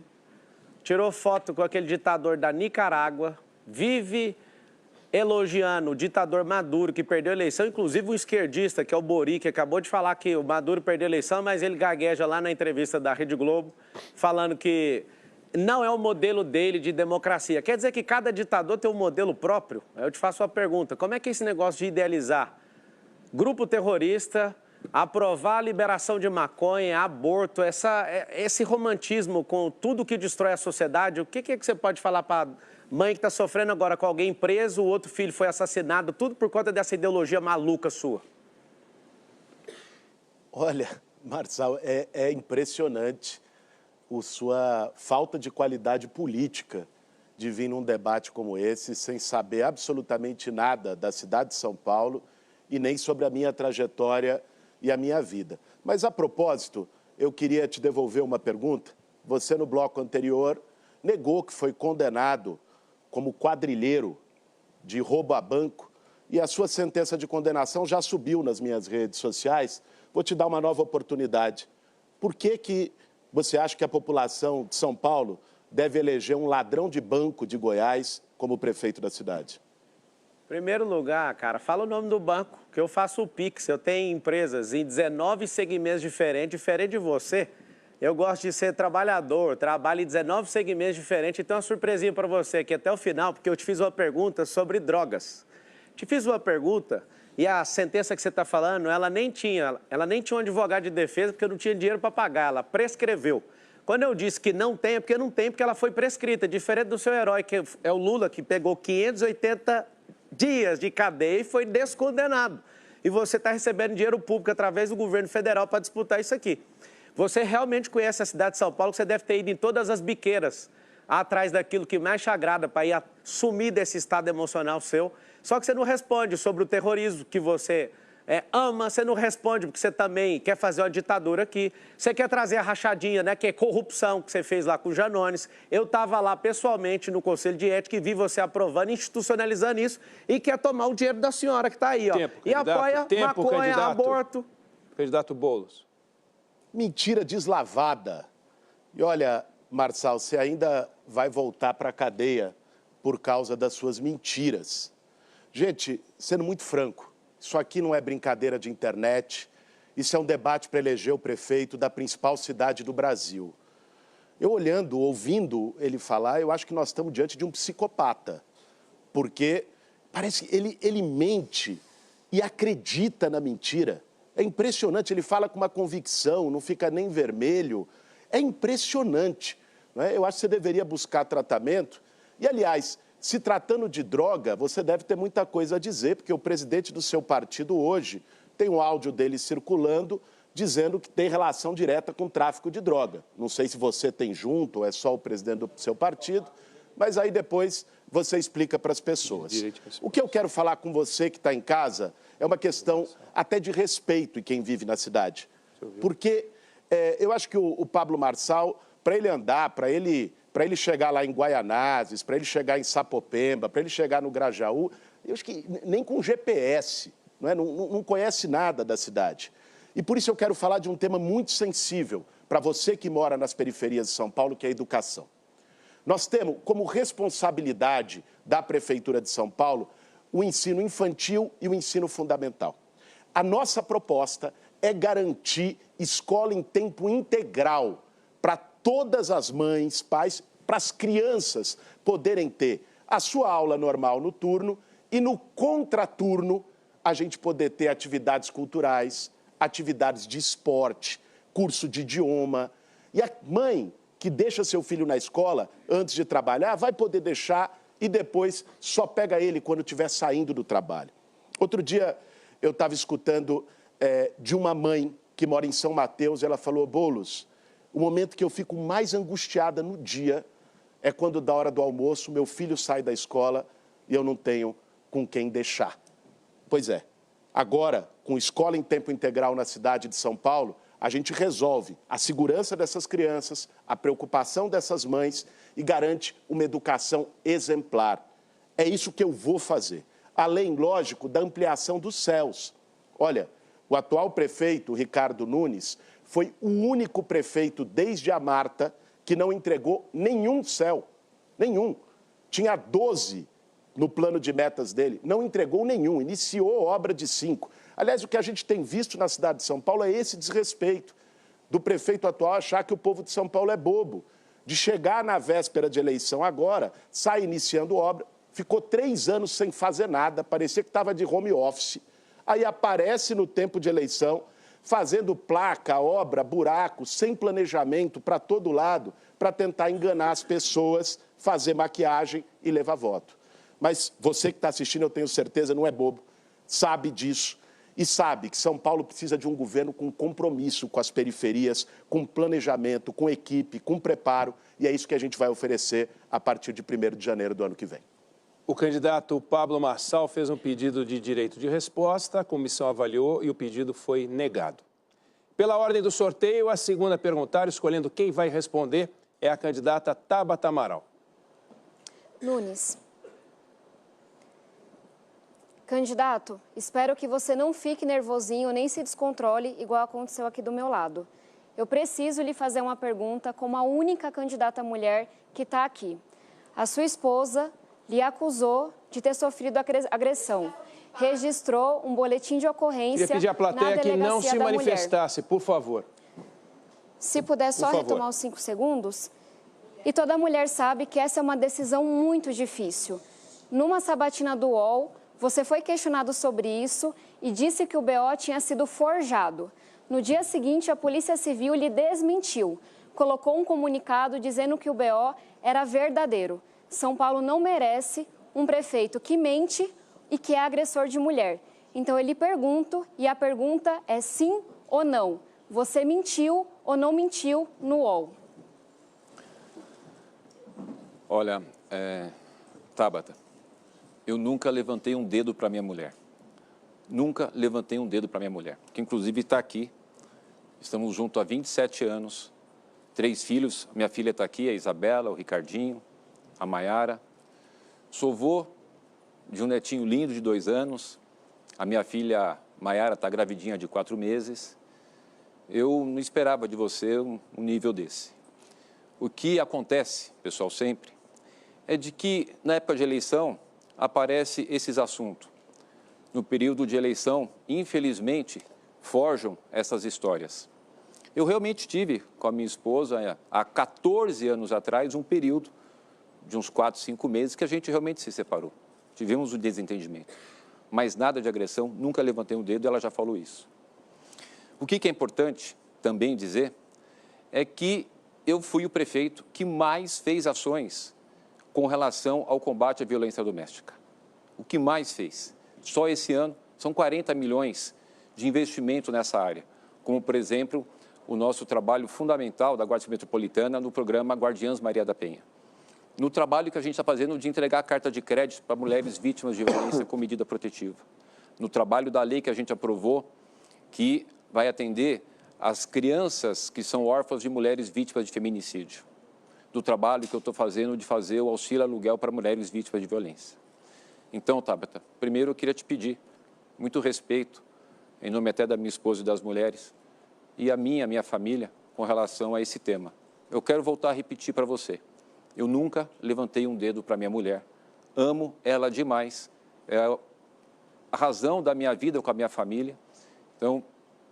tirou foto com aquele ditador da Nicarágua, vive elogiando o ditador Maduro, que perdeu a eleição, inclusive um esquerdista, que é o Bori, que acabou de falar que o Maduro perdeu a eleição, mas ele gagueja lá na entrevista da Rede Globo, falando que não é o modelo dele de democracia. Quer dizer que cada ditador tem um modelo próprio? Eu te faço uma pergunta, como é que é esse negócio de idealizar grupo terrorista, aprovar a liberação de maconha, aborto, esse romantismo com tudo que destrói a sociedade, o que você pode falar para a mãe que está sofrendo agora com alguém preso, o outro filho foi assassinado, tudo por conta dessa ideologia maluca sua? Olha, Marçal, é impressionante a sua falta de qualidade política de vir num debate como esse sem saber absolutamente nada da cidade de São Paulo e nem sobre a minha trajetória e a minha vida. Mas, a propósito, eu queria te devolver uma pergunta. Você, no bloco anterior, negou que foi condenado como quadrilheiro de roubo a banco e a sua sentença de condenação já subiu nas minhas redes sociais. Vou te dar uma nova oportunidade. Por que você acha que a população de São Paulo deve eleger um ladrão de banco de Goiás como prefeito da cidade? Primeiro lugar, cara, fala o nome do banco, que eu faço o Pix. Eu tenho empresas em 19 segmentos diferente de você. Eu gosto de ser trabalhador, trabalho em 19 segmentos diferentes. E tem uma surpresinha para você aqui até o final, porque eu te fiz uma pergunta sobre drogas. Te fiz uma pergunta e a sentença que você está falando, ela nem tinha um advogado de defesa, porque eu não tinha dinheiro para pagar, ela prescreveu. Quando eu disse que não tem, é porque não tem, porque ela foi prescrita, diferente do seu herói, que é o Lula, que pegou 580 dias de cadeia e foi descondenado. E você está recebendo dinheiro público através do governo federal para disputar isso aqui. Você realmente conhece a cidade de São Paulo, que você deve ter ido em todas as biqueiras, atrás daquilo que mais te agrada, para ir sumir desse estado emocional seu. Só que você não responde sobre o terrorismo que você ama, você não responde porque você também quer fazer uma ditadura aqui. Você quer trazer a rachadinha, né, que é corrupção que você fez lá com o Janones. Eu estava lá pessoalmente no Conselho de Ética e vi você aprovando, institucionalizando isso e quer tomar o dinheiro da senhora que está aí, ó. E apoia maconha, aborto. Candidato Boulos. Mentira deslavada. E olha, Marçal, você ainda vai voltar para a cadeia por causa das suas mentiras. Gente, sendo muito franco, isso aqui não é brincadeira de internet, isso é um debate para eleger o prefeito da principal cidade do Brasil. Eu olhando, ouvindo ele falar, eu acho que nós estamos diante de um psicopata, porque parece que ele mente e acredita na mentira. É impressionante, ele fala com uma convicção, não fica nem vermelho, é impressionante. Não é? Eu acho que você deveria buscar tratamento e, aliás, se tratando de droga, você deve ter muita coisa a dizer, porque o presidente do seu partido hoje tem um áudio dele circulando dizendo que tem relação direta com o tráfico de droga. Não sei se você tem junto ou é só o presidente do seu partido, mas aí depois você explica para as pessoas. O que eu quero falar com você que está em casa é uma questão até de respeito em quem vive na cidade. Porque eu acho que o Pablo Marçal, para ele andar, para ele chegar lá em Guaianazes, para ele chegar em Sapopemba, para ele chegar no Grajaú, eu acho que nem com GPS, não conhece nada da cidade. E por isso eu quero falar de um tema muito sensível para você que mora nas periferias de São Paulo, que é a educação. Nós temos como responsabilidade da Prefeitura de São Paulo o ensino infantil e o ensino fundamental. A nossa proposta é garantir escola em tempo integral para todas as mães, pais, para as crianças poderem ter a sua aula normal no turno e no contraturno a gente poder ter atividades culturais, atividades de esporte, curso de idioma. E a mãe que deixa seu filho na escola antes de trabalhar vai poder deixar e depois só pega ele quando estiver saindo do trabalho. Outro dia eu estava escutando de uma mãe que mora em São Mateus, ela falou: Boulos, o momento que eu fico mais angustiada no dia é quando, da hora do almoço, meu filho sai da escola e eu não tenho com quem deixar. Pois é, agora, com escola em tempo integral na cidade de São Paulo, a gente resolve a segurança dessas crianças, a preocupação dessas mães e garante uma educação exemplar. É isso que eu vou fazer. Além, lógico, da ampliação dos céus. Olha, o atual prefeito, Ricardo Nunes, foi o único prefeito desde a Marta que não entregou nenhum céu. Nenhum. Tinha 12 no plano de metas dele, não entregou nenhum, iniciou obra de 5. Aliás, o que a gente tem visto na cidade de São Paulo é esse desrespeito do prefeito atual achar que o povo de São Paulo é bobo, de chegar na véspera de eleição agora, sai iniciando obra, ficou 3 anos sem fazer nada, parecia que estava de home office, aí aparece no tempo de eleição, fazendo placa, obra, buraco, sem planejamento para todo lado, para tentar enganar as pessoas, fazer maquiagem e levar voto. Mas você que está assistindo, eu tenho certeza, não é bobo, sabe disso. E sabe que São Paulo precisa de um governo com compromisso com as periferias, com planejamento, com equipe, com preparo. E é isso que a gente vai oferecer a partir de 1º de janeiro do ano que vem. O candidato Pablo Marçal fez um pedido de direito de resposta, a comissão avaliou e o pedido foi negado. Pela ordem do sorteio, a segunda a perguntar, escolhendo quem vai responder, é a candidata Tabata Amaral. Nunes. Candidato, espero que você não fique nervosinho nem se descontrole igual aconteceu aqui do meu lado. Eu preciso lhe fazer uma pergunta como a única candidata mulher que está aqui. A sua esposa lhe acusou de ter sofrido agressão. Registrou um boletim de ocorrência. Queria pedir à plateia que não se manifestasse, por favor. Se puder só retomar os 5 segundos. E toda mulher sabe que essa é uma decisão muito difícil. Numa sabatina do UOL, você foi questionado sobre isso e disse que o BO tinha sido forjado. No dia seguinte, a Polícia Civil lhe desmentiu. Colocou um comunicado dizendo que o BO era verdadeiro. São Paulo não merece um prefeito que mente e que é agressor de mulher. Então, eu lhe pergunto, e a pergunta é sim ou não. Você mentiu ou não mentiu no UOL? Olha, Tabata, eu nunca levantei um dedo para minha mulher. Nunca levantei um dedo para minha mulher, que inclusive está aqui. Estamos juntos há 27 anos, 3 filhos. Minha filha está aqui, a Isabela, o Ricardinho, a Maiara. Sou avô de um netinho lindo de 2 anos. A minha filha Maiara está gravidinha de 4 meses. Eu não esperava de você um nível desse. O que acontece, pessoal, sempre, é de que na época de eleição aparecem esses assuntos. No período de eleição, infelizmente, forjam essas histórias. Eu realmente tive com a minha esposa, há 14 anos atrás, um período de uns 4, 5 meses que a gente realmente se separou. Tivemos um desentendimento. Mas nada de agressão, nunca levantei um dedo e ela já falou isso. O que é importante também dizer é que eu fui o prefeito que mais fez ações com relação ao combate à violência doméstica. O que mais fez? Só esse ano são 40 milhões de investimento nessa área, como, por exemplo, o nosso trabalho fundamental da Guarda Civil Metropolitana no programa Guardiãs Maria da Penha. No trabalho que a gente está fazendo de entregar a carta de crédito para mulheres vítimas de violência com medida protetiva. No trabalho da lei que a gente aprovou, que vai atender as crianças que são órfãs de mulheres vítimas de feminicídio. Do trabalho que eu estou fazendo de fazer o auxílio aluguel para mulheres vítimas de violência. Então, Tabata, primeiro eu queria te pedir muito respeito, em nome até da minha esposa e das mulheres, e a minha família, com relação a esse tema. Eu quero voltar a repetir para você. Eu nunca levantei um dedo para minha mulher. Amo ela demais. É a razão da minha vida com a minha família. Então,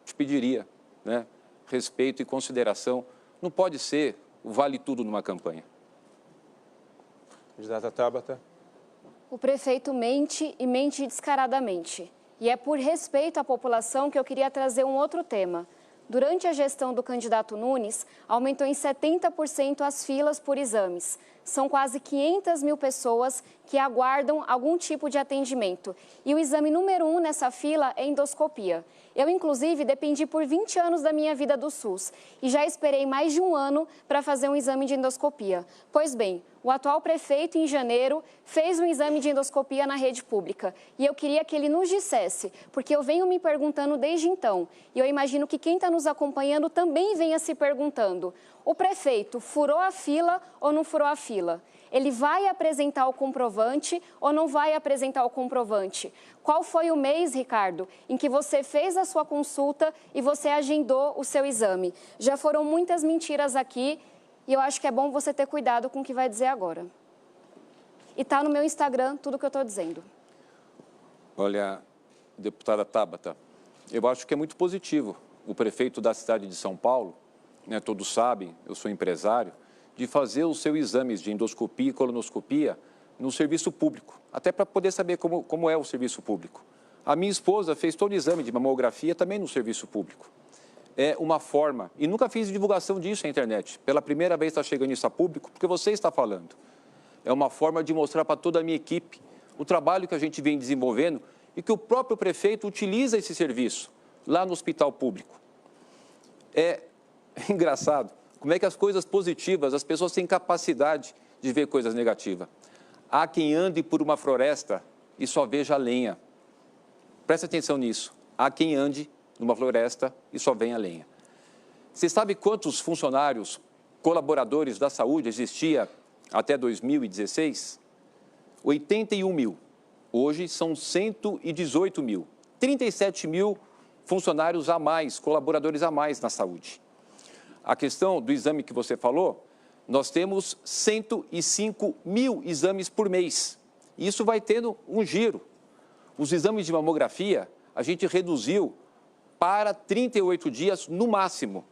te pediria, né, respeito e consideração. Não pode ser o vale tudo numa campanha. Candidata Tabata. O prefeito mente e mente descaradamente. E é por respeito à população que eu queria trazer um outro tema. Durante a gestão do candidato Nunes, aumentou em 70% as filas por exames. São quase 500 mil pessoas que aguardam algum tipo de atendimento. E o exame número 1 nessa fila é endoscopia. Eu, inclusive, dependi por 20 anos da minha vida do SUS e já esperei mais de um ano para fazer um exame de endoscopia. Pois bem, o atual prefeito, em janeiro, fez um exame de endoscopia na rede pública. E eu queria que ele nos dissesse, porque eu venho me perguntando desde então. E eu imagino que quem está nos acompanhando também venha se perguntando. O prefeito furou a fila ou não furou a fila? Ele vai apresentar o comprovante ou não vai apresentar o comprovante? Qual foi o mês, Ricardo, em que você fez a sua consulta e você agendou o seu exame? Já foram muitas mentiras aqui e eu acho que é bom você ter cuidado com o que vai dizer agora. E está no meu Instagram tudo o que eu estou dizendo. Olha, deputada Tabata, eu acho que é muito positivo o prefeito da cidade de São Paulo, né, todos sabem, eu sou empresário, de fazer os seus exames de endoscopia e colonoscopia no serviço público, até para poder saber como é o serviço público. A minha esposa fez todo o exame de mamografia também no serviço público. É uma forma, e nunca fiz divulgação disso na internet, pela primeira vez está chegando isso a público, porque você está falando. É uma forma de mostrar para toda a minha equipe o trabalho que a gente vem desenvolvendo e que o próprio prefeito utiliza esse serviço lá no hospital público. É engraçado como é que as coisas positivas, as pessoas têm capacidade de ver coisas negativas. Há quem ande por uma floresta e só veja a lenha. Presta atenção nisso. Há quem ande numa floresta e só vem a lenha. Você sabe quantos funcionários, colaboradores da saúde existia até 2016? 81 mil. Hoje são 118 mil. 37 mil funcionários a mais, colaboradores a mais na saúde. A questão do exame que você falou, nós temos 105 mil exames por mês. E isso vai tendo um giro. Os exames de mamografia, a gente reduziu para 38 dias no máximo.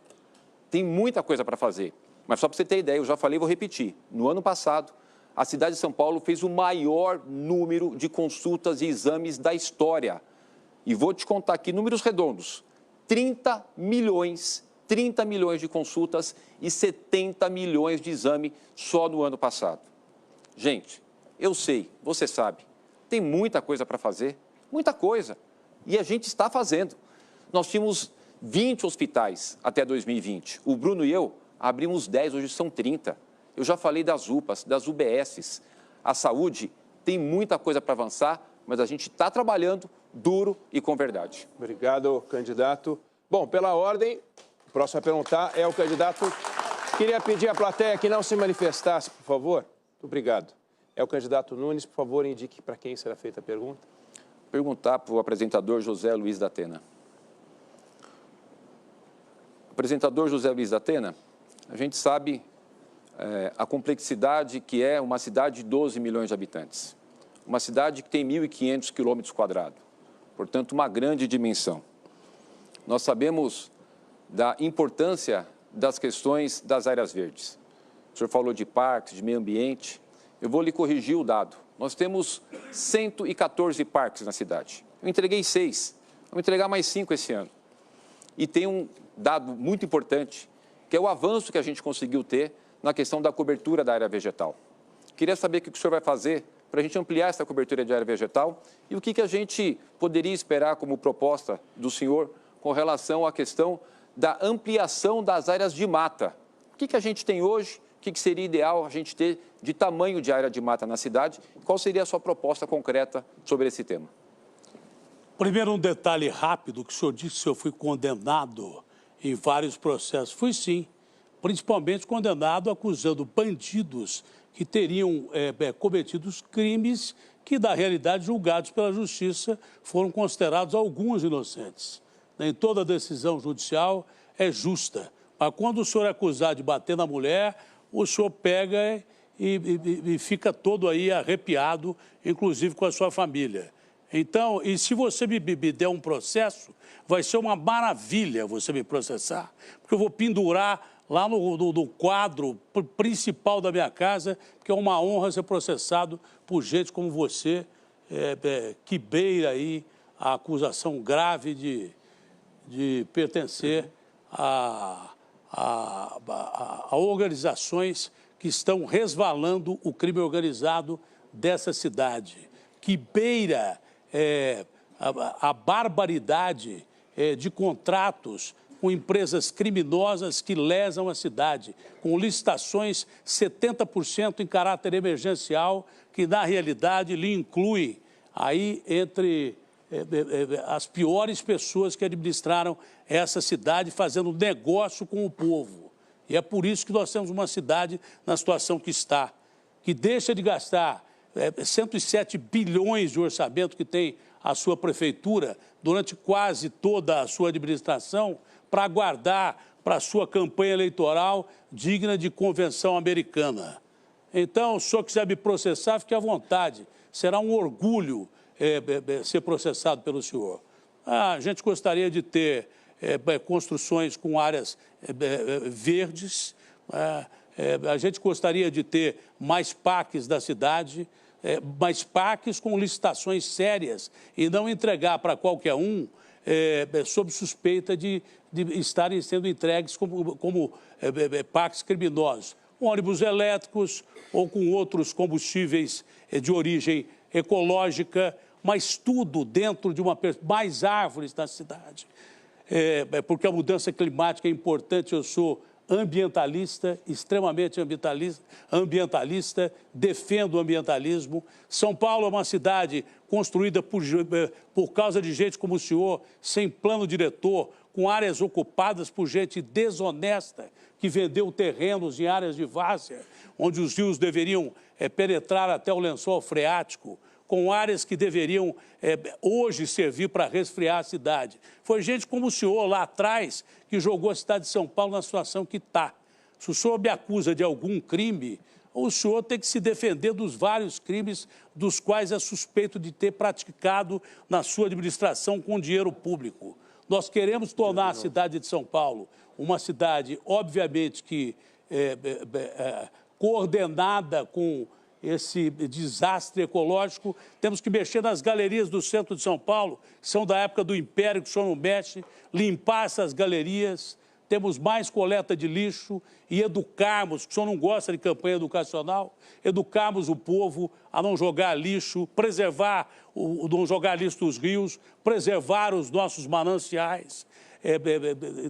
Tem muita coisa para fazer. Mas só para você ter ideia, eu já falei e vou repetir. No ano passado, a cidade de São Paulo fez o maior número de consultas e exames da história. E vou te contar aqui números redondos. 30 milhões de consultas e 70 milhões de exame só no ano passado. Gente, eu sei, você sabe, tem muita coisa para fazer, muita coisa. E a gente está fazendo. Nós tínhamos 20 hospitais até 2020. O Bruno e eu abrimos 10, hoje são 30. Eu já falei das UPAs, das UBSs. A saúde tem muita coisa para avançar, mas a gente está trabalhando duro e com verdade. Obrigado, candidato. Bom, pela ordem, o próximo a perguntar é o candidato. Queria pedir à plateia que não se manifestasse, por favor. Muito obrigado. É o candidato Nunes, por favor, indique para quem será feita a pergunta. Perguntar para o apresentador José Luiz da Atena. Apresentador José Luiz da Atena, a gente sabe a complexidade que é uma cidade de 12 milhões de habitantes. Uma cidade que tem 1.500 quilômetros quadrados, portanto, uma grande dimensão. Nós sabemos da importância das questões das áreas verdes. O senhor falou de parques, de meio ambiente. Eu vou lhe corrigir o dado. Nós temos 114 parques na cidade. Eu entreguei 6. Vou entregar mais 5 esse ano. E tem um dado muito importante, que é o avanço que a gente conseguiu ter na questão da cobertura da área vegetal. Queria saber o que o senhor vai fazer para a gente ampliar essa cobertura de área vegetal e o que a gente poderia esperar como proposta do senhor com relação à questão da ampliação das áreas de mata. O que a gente tem hoje, o que seria ideal a gente ter de tamanho de área de mata na cidade? Qual seria a sua proposta concreta sobre esse tema? Primeiro, um detalhe rápido, que o senhor disse que eu fui condenado em vários processos. Fui sim, principalmente condenado acusando bandidos que teriam cometido crimes que, na realidade, julgados pela justiça, foram considerados alguns inocentes. Nem toda decisão judicial é justa. Mas quando o senhor é acusado de bater na mulher, o senhor pega e fica todo aí arrepiado, inclusive com a sua família. Então, e se você me der um processo, vai ser uma maravilha você me processar, porque eu vou pendurar lá no quadro principal da minha casa, que é uma honra ser processado por gente como você, que beira aí a acusação grave de pertencer a organizações que estão resvalando o crime organizado dessa cidade, que beira a barbaridade de contratos com empresas criminosas que lesam a cidade, com licitações 70% em caráter emergencial, que na realidade lhe inclui aí entre as piores pessoas que administraram essa cidade, fazendo negócio com o povo. E é por isso que nós temos uma cidade na situação que está, que deixa de gastar 107 bilhões de orçamento que tem a sua prefeitura durante quase toda a sua administração para guardar para a sua campanha eleitoral digna de convenção americana. Então, se o senhor quiser me processar, fique à vontade. Será um orgulho ser processado pelo senhor. A gente gostaria de ter construções com áreas verdes, a gente gostaria de ter mais parques da cidade, mais parques com licitações sérias e não entregar para qualquer um sob suspeita de estarem sendo entregues como parques criminosos, com ônibus elétricos ou com outros combustíveis de origem ecológica, mas tudo dentro de mais árvores na cidade. Porque a mudança climática é importante, eu sou ambientalista, extremamente ambientalista, defendo o ambientalismo. São Paulo é uma cidade construída por causa de gente como o senhor, sem plano diretor, com áreas ocupadas por gente desonesta, que vendeu terrenos em áreas de várzea, onde os rios deveriam penetrar até o lençol freático, com áreas que deveriam hoje servir para resfriar a cidade. Foi gente como o senhor lá atrás que jogou a cidade de São Paulo na situação que está. Se o senhor me acusa de algum crime, o senhor tem que se defender dos vários crimes dos quais é suspeito de ter praticado na sua administração com dinheiro público. Nós queremos tornar a cidade de São Paulo uma cidade, obviamente, que coordenada com esse desastre ecológico. Temos que mexer nas galerias do centro de São Paulo, que são da época do Império, que o senhor não mexe, limpar essas galerias, temos mais coleta de lixo e educarmos, que o senhor não gosta de campanha educacional, educarmos o povo a não jogar lixo, preservar, não jogar lixo nos rios, preservar os nossos mananciais,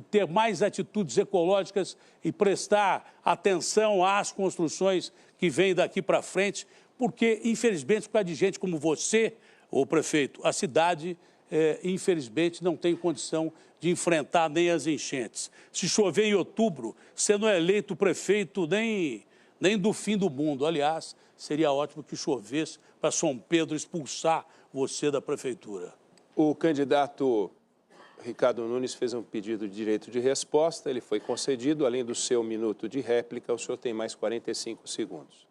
ter mais atitudes ecológicas e prestar atenção às construções que vêm daqui para frente, porque, infelizmente, por causa de gente como você, ô prefeito, a cidade, infelizmente, não tem condição de enfrentar nem as enchentes. Se chover em outubro, você não é eleito prefeito nem do fim do mundo. Aliás, seria ótimo que chovesse para São Pedro expulsar você da prefeitura. O candidato Ricardo Nunes fez um pedido de direito de resposta, ele foi concedido, além do seu minuto de réplica, o senhor tem mais 45 segundos.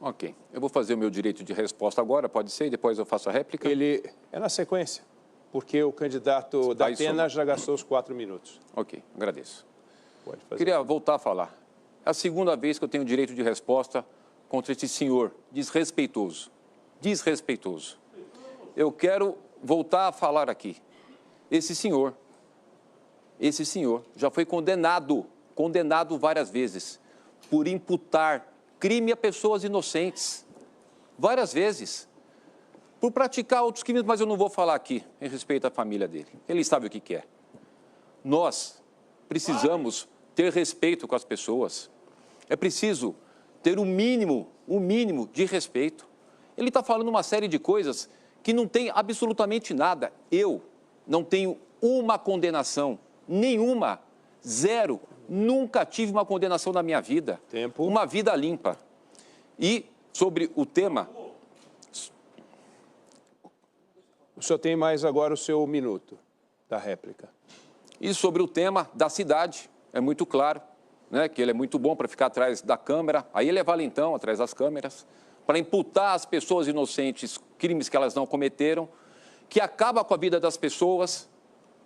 Ok, eu vou fazer o meu direito de resposta agora, pode ser, e depois eu faço a réplica? Ele é na sequência, porque o candidato da Atena já gastou os 4 minutos. Ok, agradeço. Pode fazer. Queria voltar a falar. É a segunda vez que eu tenho direito de resposta contra esse senhor desrespeitoso. Desrespeitoso. Eu quero voltar a falar aqui. Esse senhor já foi condenado várias vezes por imputar crime a pessoas inocentes, várias vezes, por praticar outros crimes, mas eu não vou falar aqui em respeito à família dele. Ele sabe o que quer. Nós precisamos ter respeito com as pessoas. É preciso ter o mínimo de respeito. Ele está falando uma série de coisas que não tem absolutamente nada. Eu não tenho uma condenação, nenhuma, zero. Nunca tive uma condenação na minha vida. Tempo. Uma vida limpa. E sobre o tema... O senhor tem mais agora o seu minuto da réplica. E sobre o tema da cidade, é muito claro, né, que ele é muito bom para ficar atrás da câmera, aí ele é valentão atrás das câmeras, para imputar às pessoas inocentes crimes que elas não cometeram, que acaba com a vida das pessoas,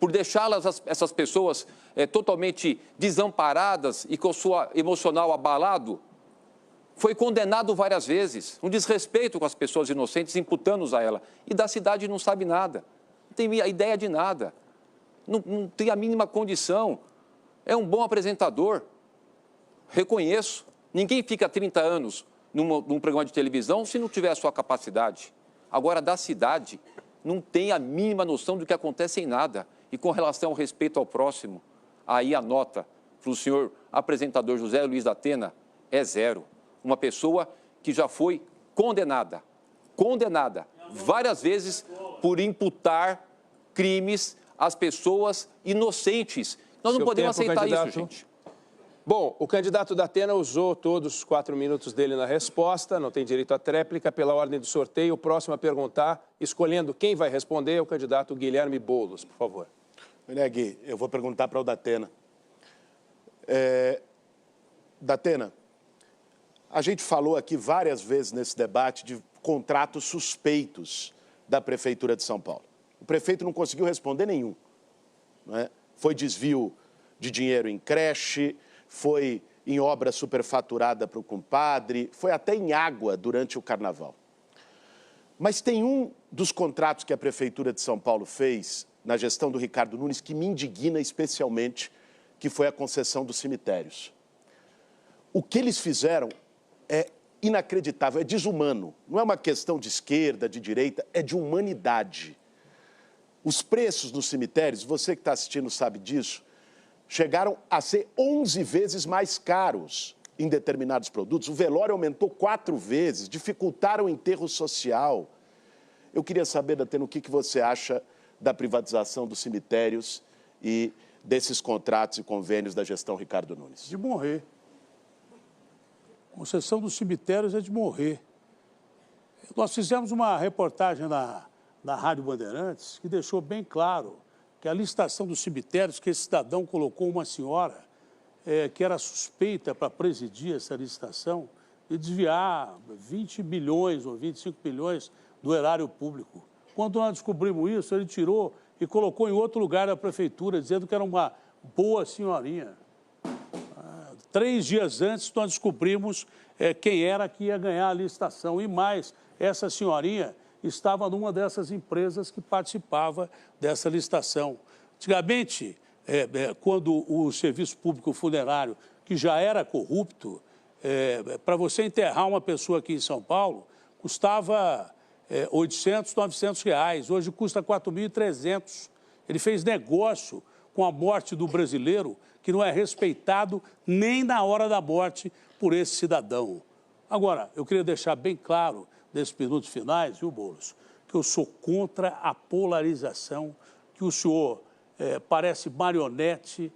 por deixá-las, essas pessoas, totalmente desamparadas e com o seu emocional abalado, foi condenado várias vezes. Um desrespeito com as pessoas inocentes, imputando-os a ela. E da cidade não sabe nada, não tem ideia de nada, não tem a mínima condição. É um bom apresentador, reconheço. Ninguém fica 30 anos num programa de televisão se não tiver a sua capacidade. Agora, da cidade, não tem a mínima noção do que acontece em nada. E com relação ao respeito ao próximo, aí a nota para o senhor apresentador José Luiz da Atena é 0. Uma pessoa que já foi condenada várias vezes por imputar crimes às pessoas inocentes. Nós não podemos aceitar isso, gente. Bom, o candidato da Atena usou todos os 4 minutos dele na resposta, não tem direito à tréplica. Pela ordem do sorteio, o próximo a perguntar, escolhendo quem vai responder, é o candidato Guilherme Boulos, por favor. Gui, eu vou perguntar para o Datena. Datena, a gente falou aqui várias vezes nesse debate de contratos suspeitos da Prefeitura de São Paulo. O prefeito não conseguiu responder nenhum. Não é? Foi desvio de dinheiro em creche, foi em obra superfaturada para o compadre, foi até em água durante o carnaval. Mas tem um dos contratos que a Prefeitura de São Paulo fez na gestão do Ricardo Nunes que me indigna especialmente, que foi a concessão dos cemitérios. O que eles fizeram é inacreditável, é desumano. Não é uma questão de esquerda, de direita, é de humanidade. Os preços dos cemitérios, você que está assistindo sabe disso, chegaram a ser 11 vezes mais caros em determinados produtos. O velório aumentou 4 vezes, dificultaram o enterro social. Eu queria saber, Datena, o que você acha da privatização dos cemitérios e desses contratos e convênios da gestão Ricardo Nunes? De morrer. A concessão dos cemitérios é de morrer. Nós fizemos uma reportagem na Rádio Bandeirantes que deixou bem claro que a licitação dos cemitérios, que esse cidadão colocou uma senhora que era suspeita para presidir essa licitação e desviar 20 milhões ou 25 milhões do erário público. Quando nós descobrimos isso, ele tirou e colocou em outro lugar da prefeitura, dizendo que era uma boa senhorinha. 3 dias antes, nós descobrimos quem era que ia ganhar a licitação. E mais, essa senhorinha estava numa dessas empresas que participava dessa licitação. Antigamente, quando o serviço público funerário, que já era corrupto, para você enterrar uma pessoa aqui em São Paulo, custava 800, 900 reais. Hoje custa 4.300. Ele fez negócio com a morte do brasileiro, que não é respeitado nem na hora da morte por esse cidadão. Agora, eu queria deixar bem claro, nesses minutos finais, viu, Boulos, que eu sou contra a polarização, que o senhor parece marionete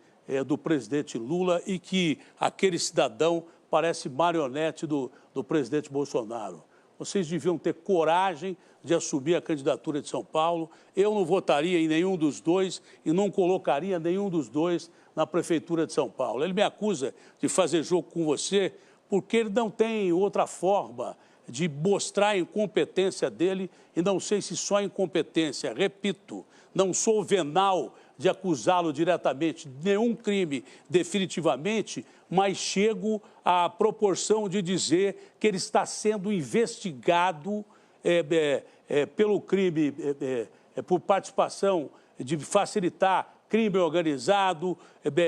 do presidente Lula e que aquele cidadão parece marionete do presidente Bolsonaro. Vocês deviam ter coragem de assumir a candidatura de São Paulo. Eu não votaria em nenhum dos dois e não colocaria nenhum dos dois na Prefeitura de São Paulo. Ele me acusa de fazer jogo com você porque ele não tem outra forma de mostrar a incompetência dele, e não sei se só incompetência. Repito, não sou venal de acusá-lo diretamente de nenhum crime definitivamente, mas chego à proporção de dizer que ele está sendo investigado pelo crime, por participação de facilitar crime organizado,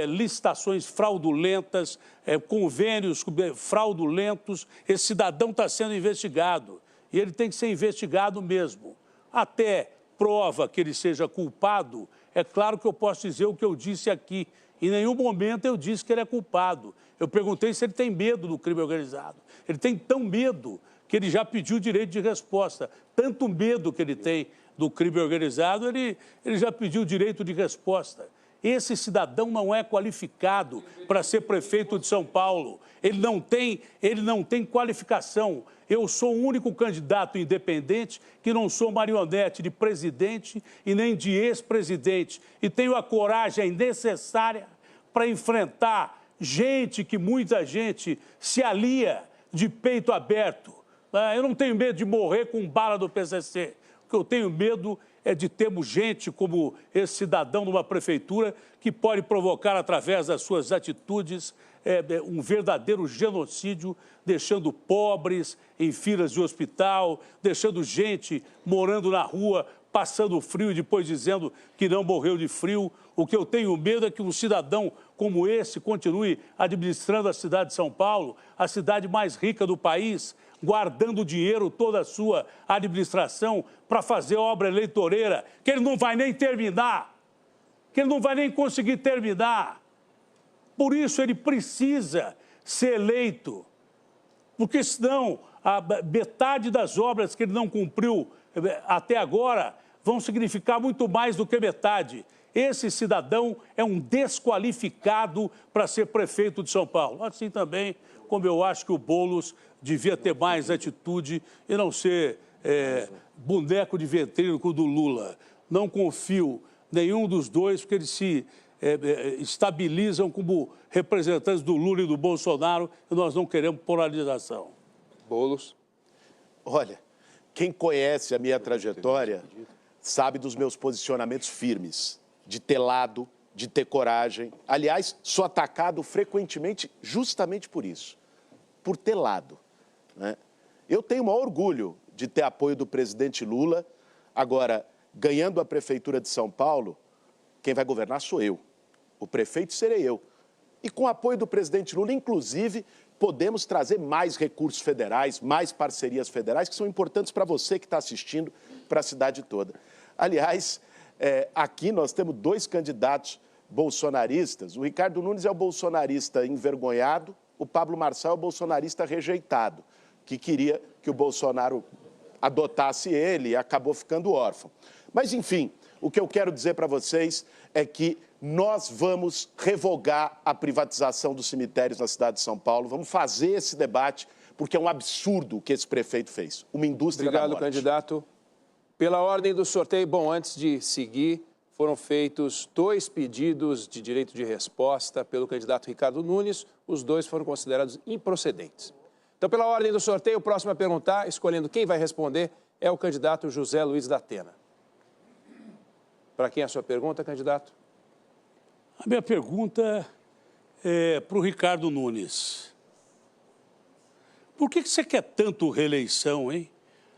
licitações fraudulentas, convênios fraudulentos. Esse cidadão está sendo investigado e ele tem que ser investigado mesmo. Até prova que ele seja culpado, é claro que eu posso dizer o que eu disse aqui. Em nenhum momento eu disse que ele é culpado. Eu perguntei se ele tem medo do crime organizado. Ele tem tão medo que ele já pediu direito de resposta. Tanto medo que ele tem do crime organizado, ele já pediu direito de resposta. Esse cidadão não é qualificado para ser prefeito de São Paulo. Ele não tem qualificação. Eu sou o único candidato independente que não sou marionete de presidente e nem de ex-presidente. E tenho a coragem necessária para enfrentar gente que muita gente se alia de peito aberto. Eu não tenho medo de morrer com bala do PCC. O que eu tenho medo de termos gente como esse cidadão numa prefeitura que pode provocar, através das suas atitudes, um verdadeiro genocídio, deixando pobres em filas de hospital, deixando gente morando na rua, passando frio e depois dizendo que não morreu de frio. O que eu tenho medo é que um cidadão como esse continue administrando a cidade de São Paulo, a cidade mais rica do país, guardando dinheiro, toda a sua administração, para fazer obra eleitoreira, que ele não vai nem terminar, que ele não vai nem conseguir terminar. Por isso ele precisa ser eleito, porque senão a metade das obras que ele não cumpriu até agora vão significar muito mais do que metade. Esse cidadão é um desqualificado para ser prefeito de São Paulo. Assim também como eu acho que o Boulos devia ter mais atitude e não ser boneco de ventríloco do Lula. Não confio nenhum dos dois, porque eles se estabilizam como representantes do Lula e do Bolsonaro, e nós não queremos polarização. Boulos. Olha, quem conhece a minha trajetória sabe dos meus posicionamentos firmes, de ter lado, de ter coragem. Aliás, sou atacado frequentemente justamente por isso, por ter lado, né? Eu tenho o maior orgulho de ter apoio do presidente Lula. Agora, ganhando a prefeitura de São Paulo, quem vai governar sou eu. O prefeito serei eu. E com o apoio do presidente Lula, inclusive, podemos trazer mais recursos federais, mais parcerias federais, que são importantes para você que está assistindo, para a cidade toda. Aliás, aqui nós temos 2 candidatos bolsonaristas. O Ricardo Nunes é o bolsonarista envergonhado, o Pablo Marçal é o bolsonarista rejeitado, que queria que o Bolsonaro adotasse ele e acabou ficando órfão. Mas, enfim, o que eu quero dizer para vocês é que nós vamos revogar a privatização dos cemitérios na cidade de São Paulo, vamos fazer esse debate, porque é um absurdo o que esse prefeito fez, uma indústria da morte. Obrigado, candidato. Pela ordem do sorteio, bom, antes de seguir, foram feitos 2 pedidos de direito de resposta pelo candidato Ricardo Nunes, os 2 foram considerados improcedentes. Então, pela ordem do sorteio, o próximo a perguntar, escolhendo quem vai responder, é o candidato José Luiz da Atena. Para quem é a sua pergunta, candidato? A minha pergunta é para o Ricardo Nunes. Por que você quer tanto reeleição, hein?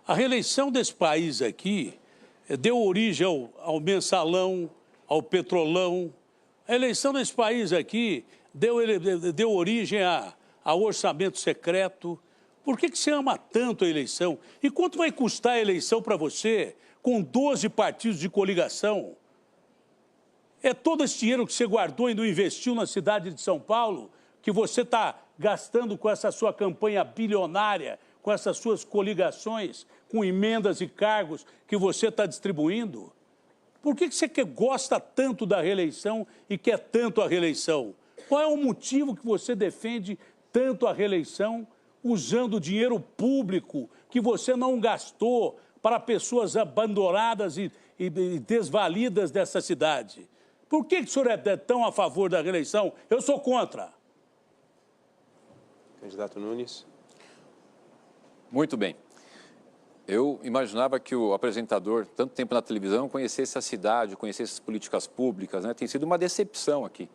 A reeleição desse país aqui deu origem ao mensalão, ao petrolão. A eleição desse país aqui deu origem ao orçamento secreto. Por que você ama tanto a eleição? E quanto vai custar a eleição para você com 12 partidos de coligação? É todo esse dinheiro que você guardou e não investiu na cidade de São Paulo que você está gastando com essa sua campanha bilionária, com essas suas coligações, com emendas e cargos que você está distribuindo? Por que você gosta tanto da reeleição e quer tanto a reeleição? Qual é o motivo que você defende tanto a reeleição usando dinheiro público que você não gastou para pessoas abandonadas e desvalidas dessa cidade? Por que o senhor é tão a favor da reeleição? Eu sou contra. Candidato Nunes. Muito bem. Eu imaginava que o apresentador, tanto tempo na televisão, conhecesse a cidade, conhecesse as políticas públicas, né? Tem sido uma decepção aqui.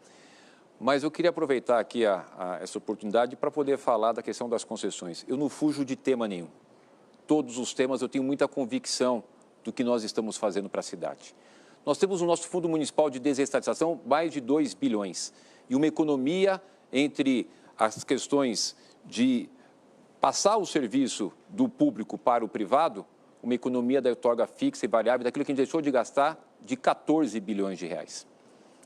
Mas eu queria aproveitar aqui essa oportunidade para poder falar da questão das concessões. Eu não fujo de tema nenhum. Todos os temas eu tenho muita convicção do que nós estamos fazendo para a cidade. Nós temos no nosso Fundo Municipal de Desestatização mais de 2 bilhões. E uma economia entre as questões de passar o serviço do público para o privado, uma economia da outorga fixa e variável, daquilo que a gente deixou de gastar, de 14 bilhões de reais.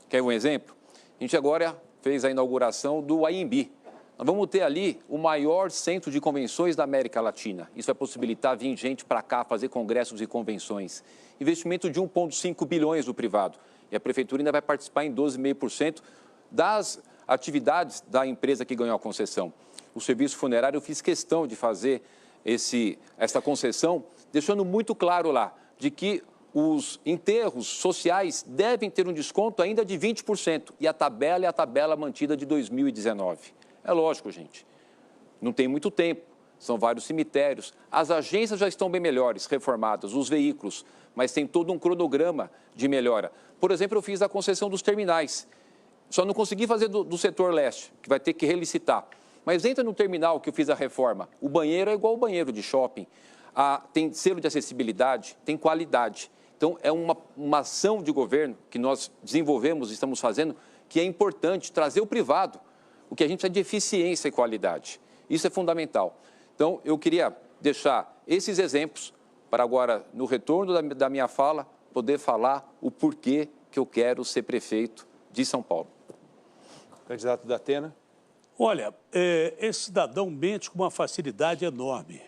Quer um exemplo? A gente agora fez a inauguração do AMB. Nós vamos ter ali o maior centro de convenções da América Latina. Isso vai possibilitar vir gente para cá fazer congressos e convenções. Investimento de 1,5 bilhões do privado. E a Prefeitura ainda vai participar em 12,5% das atividades da empresa que ganhou a concessão. O serviço funerário, eu fiz questão de fazer essa concessão, deixando muito claro lá, de que os enterros sociais devem ter um desconto ainda de 20%. E a tabela é a tabela mantida de 2019. É lógico, gente, não tem muito tempo. são vários cemitérios. As agências já estão bem melhores, reformadas, os veículos, mas tem todo um cronograma de melhora. Por exemplo, eu fiz a concessão dos terminais. Só não consegui fazer do setor leste, que vai ter que relicitar. Mas entra no terminal que eu fiz a reforma. O banheiro é igual ao banheiro de shopping. Tem selo de acessibilidade, tem qualidade. Então, é uma ação de governo que nós desenvolvemos, estamos fazendo, que é importante trazer o privado, o que a gente precisa de eficiência e qualidade. Isso é fundamental. Então, eu queria deixar esses exemplos para agora, no retorno da minha fala, poder falar o porquê que eu quero ser prefeito de São Paulo. Candidato da Atena. Olha, esse cidadão mente com uma facilidade enorme.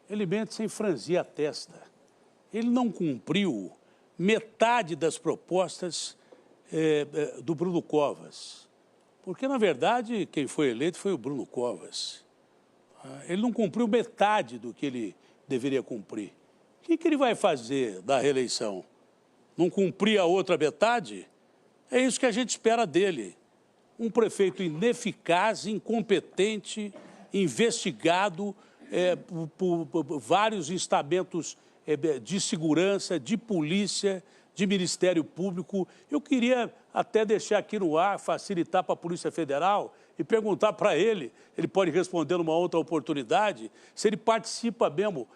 Ele mente sem franzir a testa. Ele não cumpriu metade das propostas do Bruno Covas. Porque, na verdade, quem foi eleito foi o Bruno Covas. Ele não cumpriu metade do que ele deveria cumprir. O que ele vai fazer da reeleição? Não cumprir a outra metade? É isso que a gente espera dele. Um prefeito ineficaz, incompetente, investigado por vários estamentos de segurança, de polícia, de Ministério Público. Eu queria até deixar aqui no ar, facilitar para a Polícia Federal e perguntar para ele pode responder numa outra oportunidade, se ele participa mesmo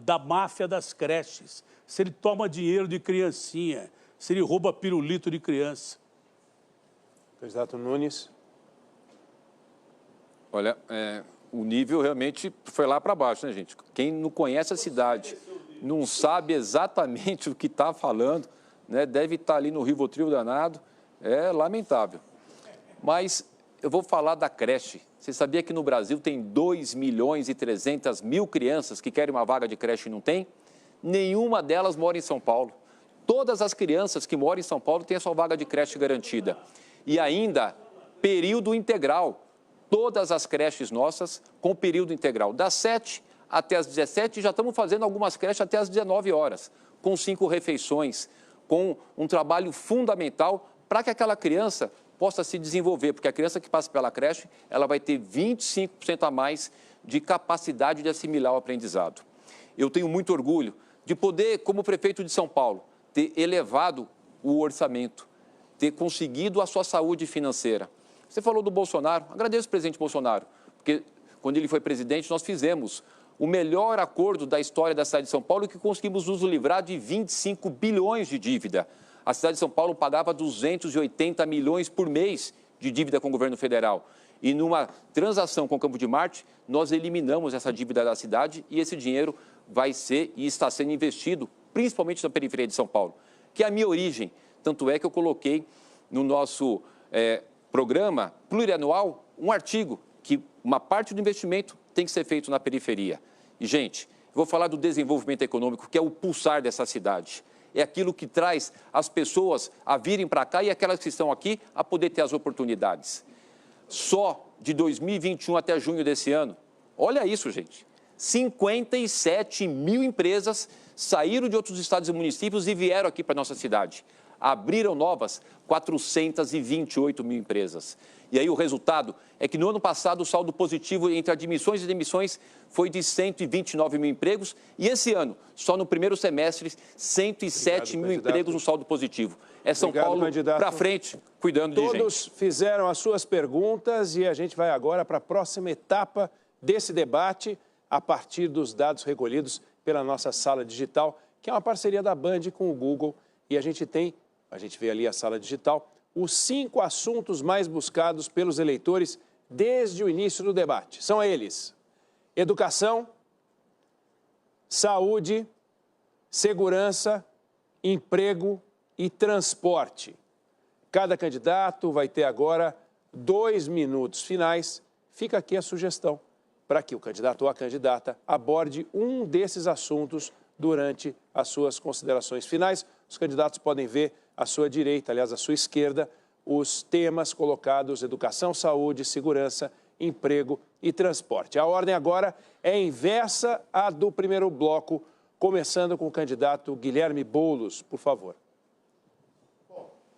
da máfia das creches, se ele toma dinheiro de criancinha, se ele rouba pirulito de criança. Candidato Nunes. Olha, o nível realmente foi lá para baixo, né, gente? Quem não conhece a cidade, não sabe exatamente o que está falando, né? Deve estar ali no Rivotril danado, é lamentável. Mas eu vou falar da creche. Você sabia que no Brasil tem 2.300.000 crianças que querem uma vaga de creche e não tem? Nenhuma delas mora em São Paulo. Todas as crianças que moram em São Paulo têm a sua vaga de creche garantida. E ainda, período integral. Todas as creches nossas com período integral. Das 7 até as 17, já estamos fazendo algumas creches até as 19 horas, com 5 refeições, com um trabalho fundamental para que aquela criança possa se desenvolver, porque a criança que passa pela creche, ela vai ter 25% a mais de capacidade de assimilar o aprendizado. Eu tenho muito orgulho de poder, como prefeito de São Paulo, ter elevado o orçamento, ter conseguido a sua saúde financeira. Você falou do Bolsonaro, agradeço o presidente Bolsonaro, porque quando ele foi presidente nós fizemos o melhor acordo da história da cidade de São Paulo, que conseguimos nos livrar de 25 bilhões de dívida. A cidade de São Paulo pagava 280 milhões por mês de dívida com o governo federal. E numa transação com o Campo de Marte, nós eliminamos essa dívida da cidade e esse dinheiro vai ser e está sendo investido, principalmente na periferia de São Paulo, que é a minha origem. Tanto é que eu coloquei no nosso programa plurianual um artigo que uma parte do investimento tem que ser feito na periferia. E, gente, eu vou falar do desenvolvimento econômico, que é o pulsar dessa cidade. É aquilo que traz as pessoas a virem para cá e aquelas que estão aqui a poder ter as oportunidades. Só de 2021 até junho desse ano, olha isso, gente, 57 mil empresas saíram de outros estados e municípios e vieram aqui para a nossa cidade. Abriram novas 428 mil empresas. E aí o resultado é que no ano passado o saldo positivo entre admissões e demissões foi de 129 mil empregos e esse ano, só no primeiro semestre, 107 mil empregos no saldo positivo. É São Paulo para frente, cuidando de gente. Todos fizeram as suas perguntas e a gente vai agora para a próxima etapa desse debate a partir dos dados recolhidos pela nossa sala digital, que é uma parceria da Band com o Google. E a gente vê ali a sala digital, os 5 assuntos mais buscados pelos eleitores desde o início do debate. São eles: educação, saúde, segurança, emprego e transporte. Cada candidato vai ter agora 2 minutos finais. Fica aqui a sugestão para que o candidato ou a candidata aborde um desses assuntos durante as suas considerações finais. Os candidatos podem ver à sua direita, aliás, à sua esquerda, os temas colocados: educação, saúde, segurança, emprego e transporte. A ordem agora é inversa à do primeiro bloco, começando com o candidato Guilherme Boulos, por favor.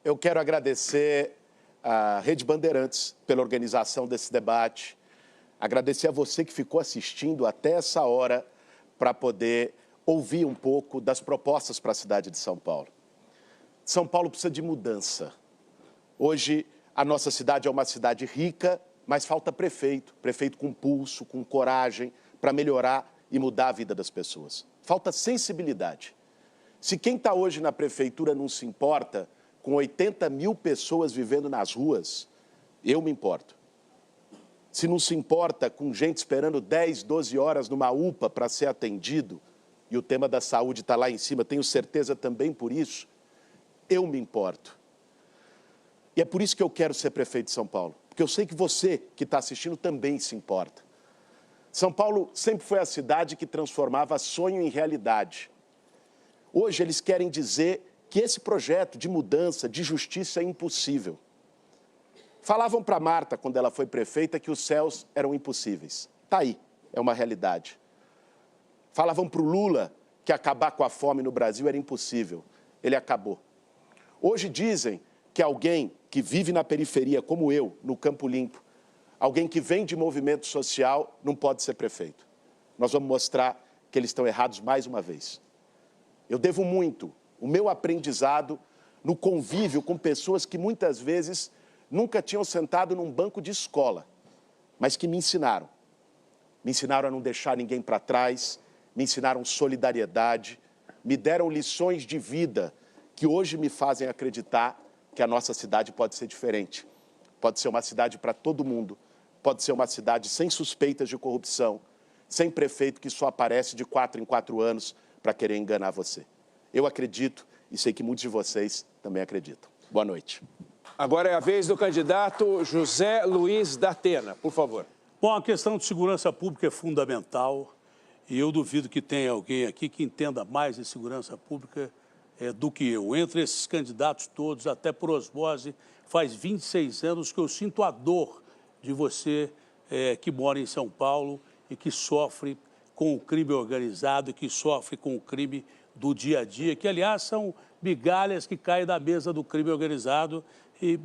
Eu quero agradecer à Rede Bandeirantes pela organização desse debate, Agradecer a você que ficou assistindo até essa hora para poder ouvir um pouco das propostas para a cidade de São Paulo. São Paulo precisa de mudança. Hoje, a nossa cidade é uma cidade rica, mas falta prefeito com pulso, com coragem, para melhorar e mudar a vida das pessoas. Falta sensibilidade. Se quem está hoje na prefeitura não se importa com 80 mil pessoas vivendo nas ruas, eu me importo. Se não se importa com gente esperando 10, 12 horas numa UPA para ser atendido, e o tema da saúde está lá em cima, tenho certeza também por isso, eu me importo. E é por isso que eu quero ser prefeito de São Paulo, porque eu sei que você que está assistindo também se importa. São Paulo sempre foi a cidade que transformava sonho em realidade. Hoje eles querem dizer que esse projeto de mudança, de justiça é impossível. Falavam para Marta, quando ela foi prefeita, que os céus eram impossíveis. Está aí, é uma realidade. Falavam para o Lula que acabar com a fome no Brasil era impossível. Ele acabou. Hoje dizem que alguém que vive na periferia, como eu, no Campo Limpo, alguém que vem de movimento social, não pode ser prefeito. Nós vamos mostrar que eles estão errados mais uma vez. Eu devo muito o meu aprendizado no convívio com pessoas que muitas vezes nunca tinham sentado num banco de escola, mas que me ensinaram. Me ensinaram a não deixar ninguém para trás, me ensinaram solidariedade, me deram lições de vida que hoje me fazem acreditar que a nossa cidade pode ser diferente. Pode ser uma cidade para todo mundo, pode ser uma cidade sem suspeitas de corrupção, sem prefeito que só aparece de 4 em 4 anos para querer enganar você. Eu acredito e sei que muitos de vocês também acreditam. Boa noite. Agora é a vez do candidato José Luiz da Atena, por favor. Bom, a questão de segurança pública é fundamental e eu duvido que tenha alguém aqui que entenda mais de segurança pública do que eu. Entre esses candidatos todos, até por osmose, faz 26 anos que eu sinto a dor de você que mora em São Paulo e que sofre com o crime organizado, que sofre com o crime do dia a dia, que, aliás, são migalhas que caem da mesa do crime organizado e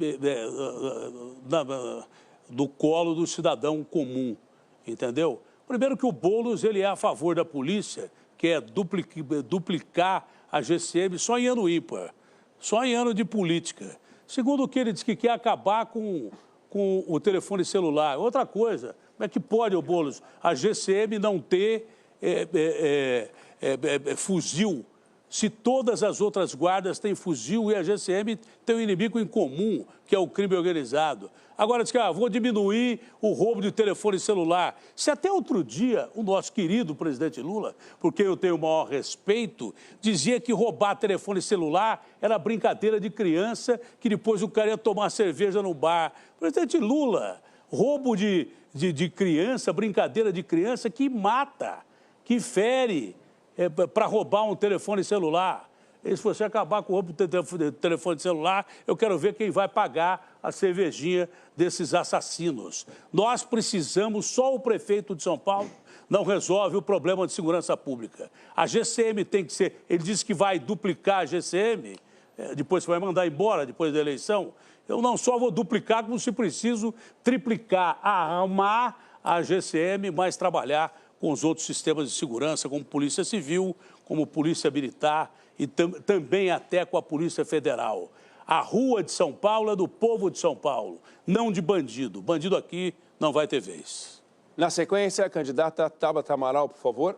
do colo do cidadão comum, entendeu? Primeiro que o Boulos ele é a favor da polícia, que é duplicar a GCM só em ano ímpar, só em ano de política. Segundo que ele diz que quer acabar com o telefone celular. Outra coisa, como é que pode, o Boulos, a GCM não ter fuzil, se todas as outras guardas têm fuzil e a GCM tem um inimigo em comum, que é o crime organizado. Agora diz que vou diminuir o roubo de telefone celular. Se até outro dia o nosso querido presidente Lula, por quem eu tenho o maior respeito, dizia que roubar telefone celular era brincadeira de criança, que depois o cara ia tomar cerveja no bar. Presidente Lula, roubo de criança, brincadeira de criança que mata, que fere, para roubar um telefone celular. E se você acabar com o roubo do telefone celular, eu quero ver quem vai pagar a cervejinha desses assassinos. Nós precisamos, só o prefeito de São Paulo não resolve o problema de segurança pública. A GCM tem que ser, ele disse que vai duplicar a GCM, depois vai mandar embora, depois da eleição. Eu não só vou duplicar, como se preciso triplicar, armar a GCM, mas trabalhar com os outros sistemas de segurança, como Polícia Civil, como Polícia Militar e também até com a Polícia Federal. A rua de São Paulo é do povo de São Paulo, não de bandido. Bandido aqui não vai ter vez. Na sequência, a candidata Tabata Amaral, por favor.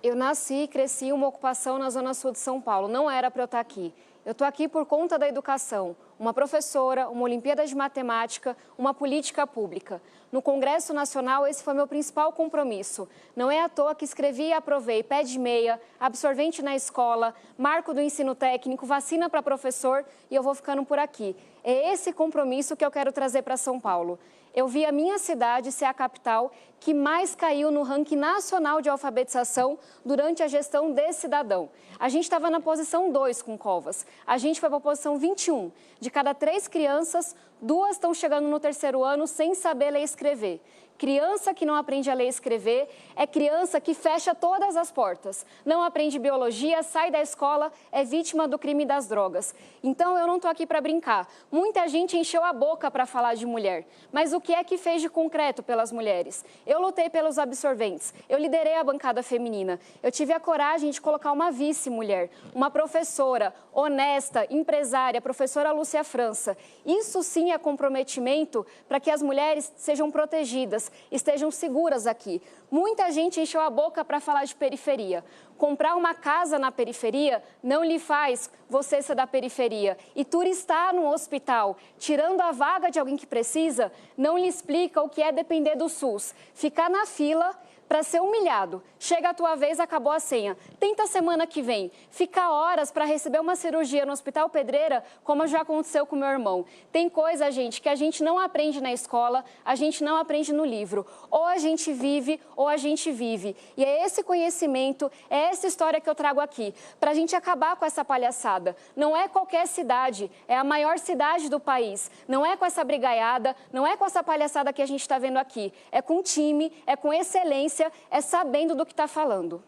Eu nasci e cresci em uma ocupação na Zona Sul de São Paulo. Não era para eu estar aqui. Eu estou aqui por conta da educação. Uma professora, uma Olimpíada de Matemática, uma política pública. No Congresso Nacional, esse foi meu principal compromisso. Não é à toa que escrevi e aprovei pé de meia, absorvente na escola, marco do ensino técnico, vacina para professor e eu vou ficando por aqui. É esse compromisso que eu quero trazer para São Paulo. Eu vi a minha cidade ser a capital que mais caiu no ranking nacional de alfabetização durante a gestão desse cidadão. A gente estava na posição 2 com Covas. A gente foi para a posição 21. De cada 3 crianças, 2 estão chegando no 3º ano sem saber ler e escrever. Criança que não aprende a ler e escrever é criança que fecha todas as portas. Não aprende biologia, sai da escola, é vítima do crime das drogas. Então, eu não estou aqui para brincar. Muita gente encheu a boca para falar de mulher. Mas o que é que fez de concreto pelas mulheres? Eu lutei pelos absorventes. Eu liderei a bancada feminina. Eu tive a coragem de colocar uma vice-mulher, uma professora honesta, empresária, a professora Lúcia França. Isso sim é comprometimento para que as mulheres sejam protegidas, estejam seguras aqui. Muita gente encheu a boca para falar de periferia. Comprar uma casa na periferia não lhe faz você ser da periferia. E turistar no hospital, tirando a vaga de alguém que precisa, não lhe explica o que é depender do SUS. Ficar na fila para ser humilhado. Chega a tua vez, acabou a senha. Tenta semana que vem. Ficar horas para receber uma cirurgia no Hospital Pedreira, como já aconteceu com meu irmão. Tem coisa, gente, que a gente não aprende na escola, a gente não aprende no livro. Ou a gente vive, ou a gente vive. E é esse conhecimento, é essa história que eu trago aqui, para a gente acabar com essa palhaçada. Não é qualquer cidade, é a maior cidade do país. Não é com essa brigaiada, não é com essa palhaçada que a gente está vendo aqui. É com time, é com excelência, é sabendo do que está falando.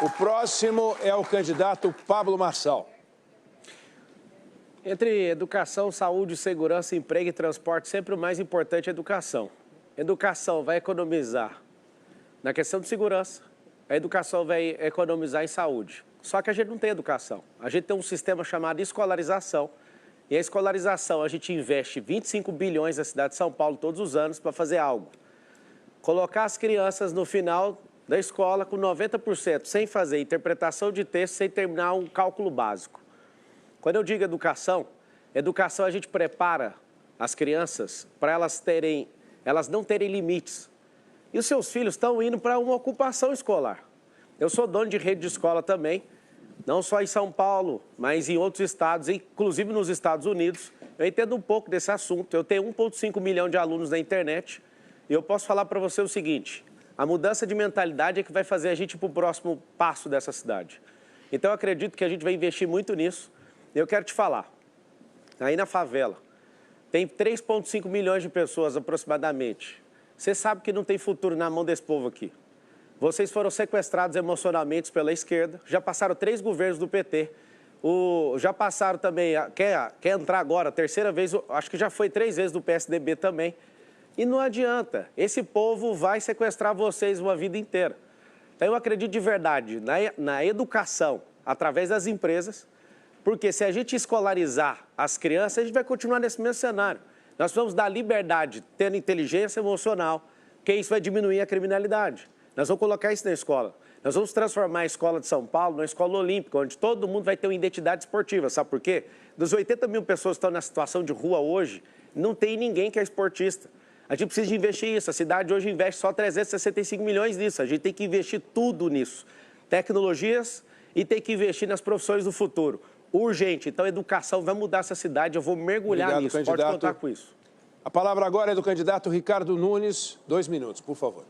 O próximo é o candidato Pablo Marçal. Entre educação, saúde, segurança, emprego e transporte, sempre o mais importante é educação. Educação vai economizar na questão de segurança, a educação vai economizar em saúde. Só que a gente não tem educação. A gente tem um sistema chamado escolarização. E a escolarização, a gente investe 25 bilhões na cidade de São Paulo todos os anos para fazer algo. Colocar as crianças no final da escola com 90% sem fazer interpretação de texto, sem terminar um cálculo básico. Quando eu digo educação, educação a gente prepara as crianças para elas não terem limites. E os seus filhos estão indo para uma ocupação escolar. Eu sou dono de rede de escola também, não só em São Paulo, mas em outros estados, inclusive nos Estados Unidos. Eu entendo um pouco desse assunto. Eu tenho 1,5 milhão de alunos na internet. E eu posso falar para você o seguinte, a mudança de mentalidade é que vai fazer a gente ir para o próximo passo dessa cidade. Então, eu acredito que a gente vai investir muito nisso. Eu quero te falar, aí na favela, tem 3,5 milhões de pessoas aproximadamente. Você sabe que não tem futuro na mão desse povo aqui. Vocês foram sequestrados emocionalmente pela esquerda, já passaram 3 governos do PT, já passaram também, quer entrar agora, 3ª vez, acho que já foi 3 vezes do PSDB também. E não adianta, esse povo vai sequestrar vocês uma vida inteira. Então eu acredito de verdade na educação, através das empresas, porque se a gente escolarizar as crianças, a gente vai continuar nesse mesmo cenário. Nós vamos dar liberdade, tendo inteligência emocional, que isso vai diminuir a criminalidade. Nós vamos colocar isso na escola. Nós vamos transformar a escola de São Paulo numa escola olímpica, onde todo mundo vai ter uma identidade esportiva. Sabe por quê? Dos 80 mil pessoas que estão na situação de rua hoje, não tem ninguém que é esportista. A gente precisa de investir isso. A cidade hoje investe só 365 milhões nisso. A gente tem que investir tudo nisso. Tecnologias e tem que investir nas profissões do futuro. Urgente. Então, a educação vai mudar essa cidade. Eu vou mergulhar nisso. Pode contar com isso. A palavra agora é do candidato Ricardo Nunes. 2 minutos, por favor.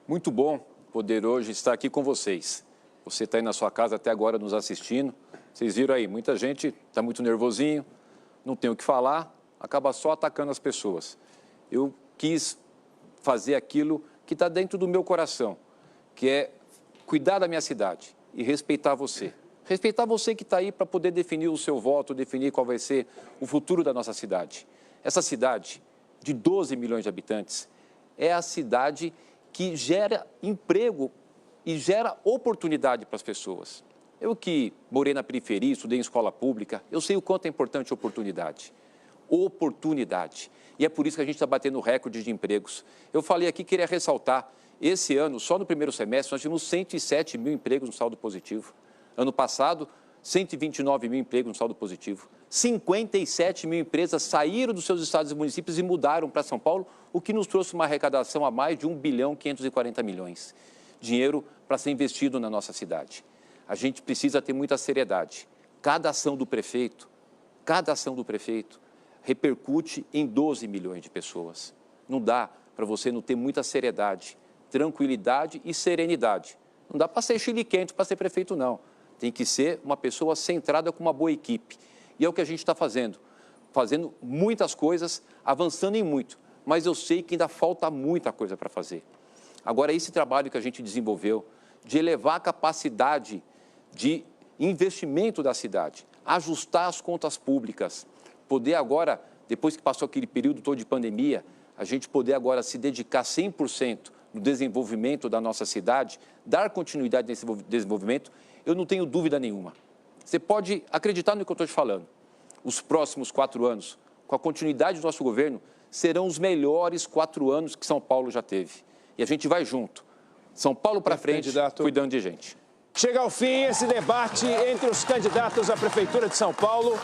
Muito bom poder hoje estar aqui com vocês. Você está aí na sua casa até agora nos assistindo. Vocês viram aí, muita gente está muito nervosinho, não tem o que falar, acaba só atacando as pessoas. Eu quis fazer aquilo que está dentro do meu coração, que é cuidar da minha cidade e respeitar você. Respeitar você que está aí para poder definir o seu voto, definir qual vai ser o futuro da nossa cidade. Essa cidade de 12 milhões de habitantes é a cidade que gera emprego e gera oportunidade para as pessoas. Eu que morei na periferia, estudei em escola pública, eu sei o quanto é importante oportunidade. Oportunidade. E é por isso que a gente está batendo recorde de empregos. Eu falei aqui, queria ressaltar, esse ano, só no primeiro semestre, nós tivemos 107 mil empregos no saldo positivo. Ano passado, 129 mil empregos no saldo positivo. 57 mil empresas saíram dos seus estados e municípios e mudaram para São Paulo, o que nos trouxe uma arrecadação a mais de 1 bilhão 540 milhões. Dinheiro para ser investido na nossa cidade. A gente precisa ter muita seriedade. Cada ação do prefeito repercute em 12 milhões de pessoas. Não dá para você não ter muita seriedade, tranquilidade e serenidade. Não dá para ser chiliquente para ser prefeito, não. Tem que ser uma pessoa centrada com uma boa equipe. E é o que a gente está fazendo. fazendo muitas coisas, avançando em muito, mas eu sei que ainda falta muita coisa para fazer. Agora, esse trabalho que a gente desenvolveu de elevar a capacidade de investimento da cidade, ajustar as contas públicas, poder agora, depois que passou aquele período todo de pandemia, a gente poder agora se dedicar 100% no desenvolvimento da nossa cidade, dar continuidade nesse desenvolvimento, eu não tenho dúvida nenhuma. Você pode acreditar no que eu estou te falando. Os próximos 4 anos, com a continuidade do nosso governo, serão os melhores 4 anos que São Paulo já teve. E a gente vai junto. São Paulo para frente, cuidando de gente. Chega ao fim esse debate entre os candidatos à Prefeitura de São Paulo,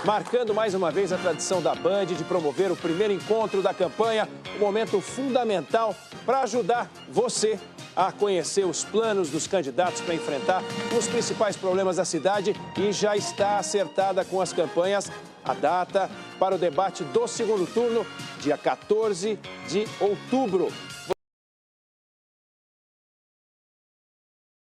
marcando mais uma vez a tradição da Band de promover o primeiro encontro da campanha, um momento fundamental para ajudar você a conhecer os planos dos candidatos para enfrentar os principais problemas da cidade, e já está acertada com as campanhas a data para o debate do segundo turno, dia 14 de outubro.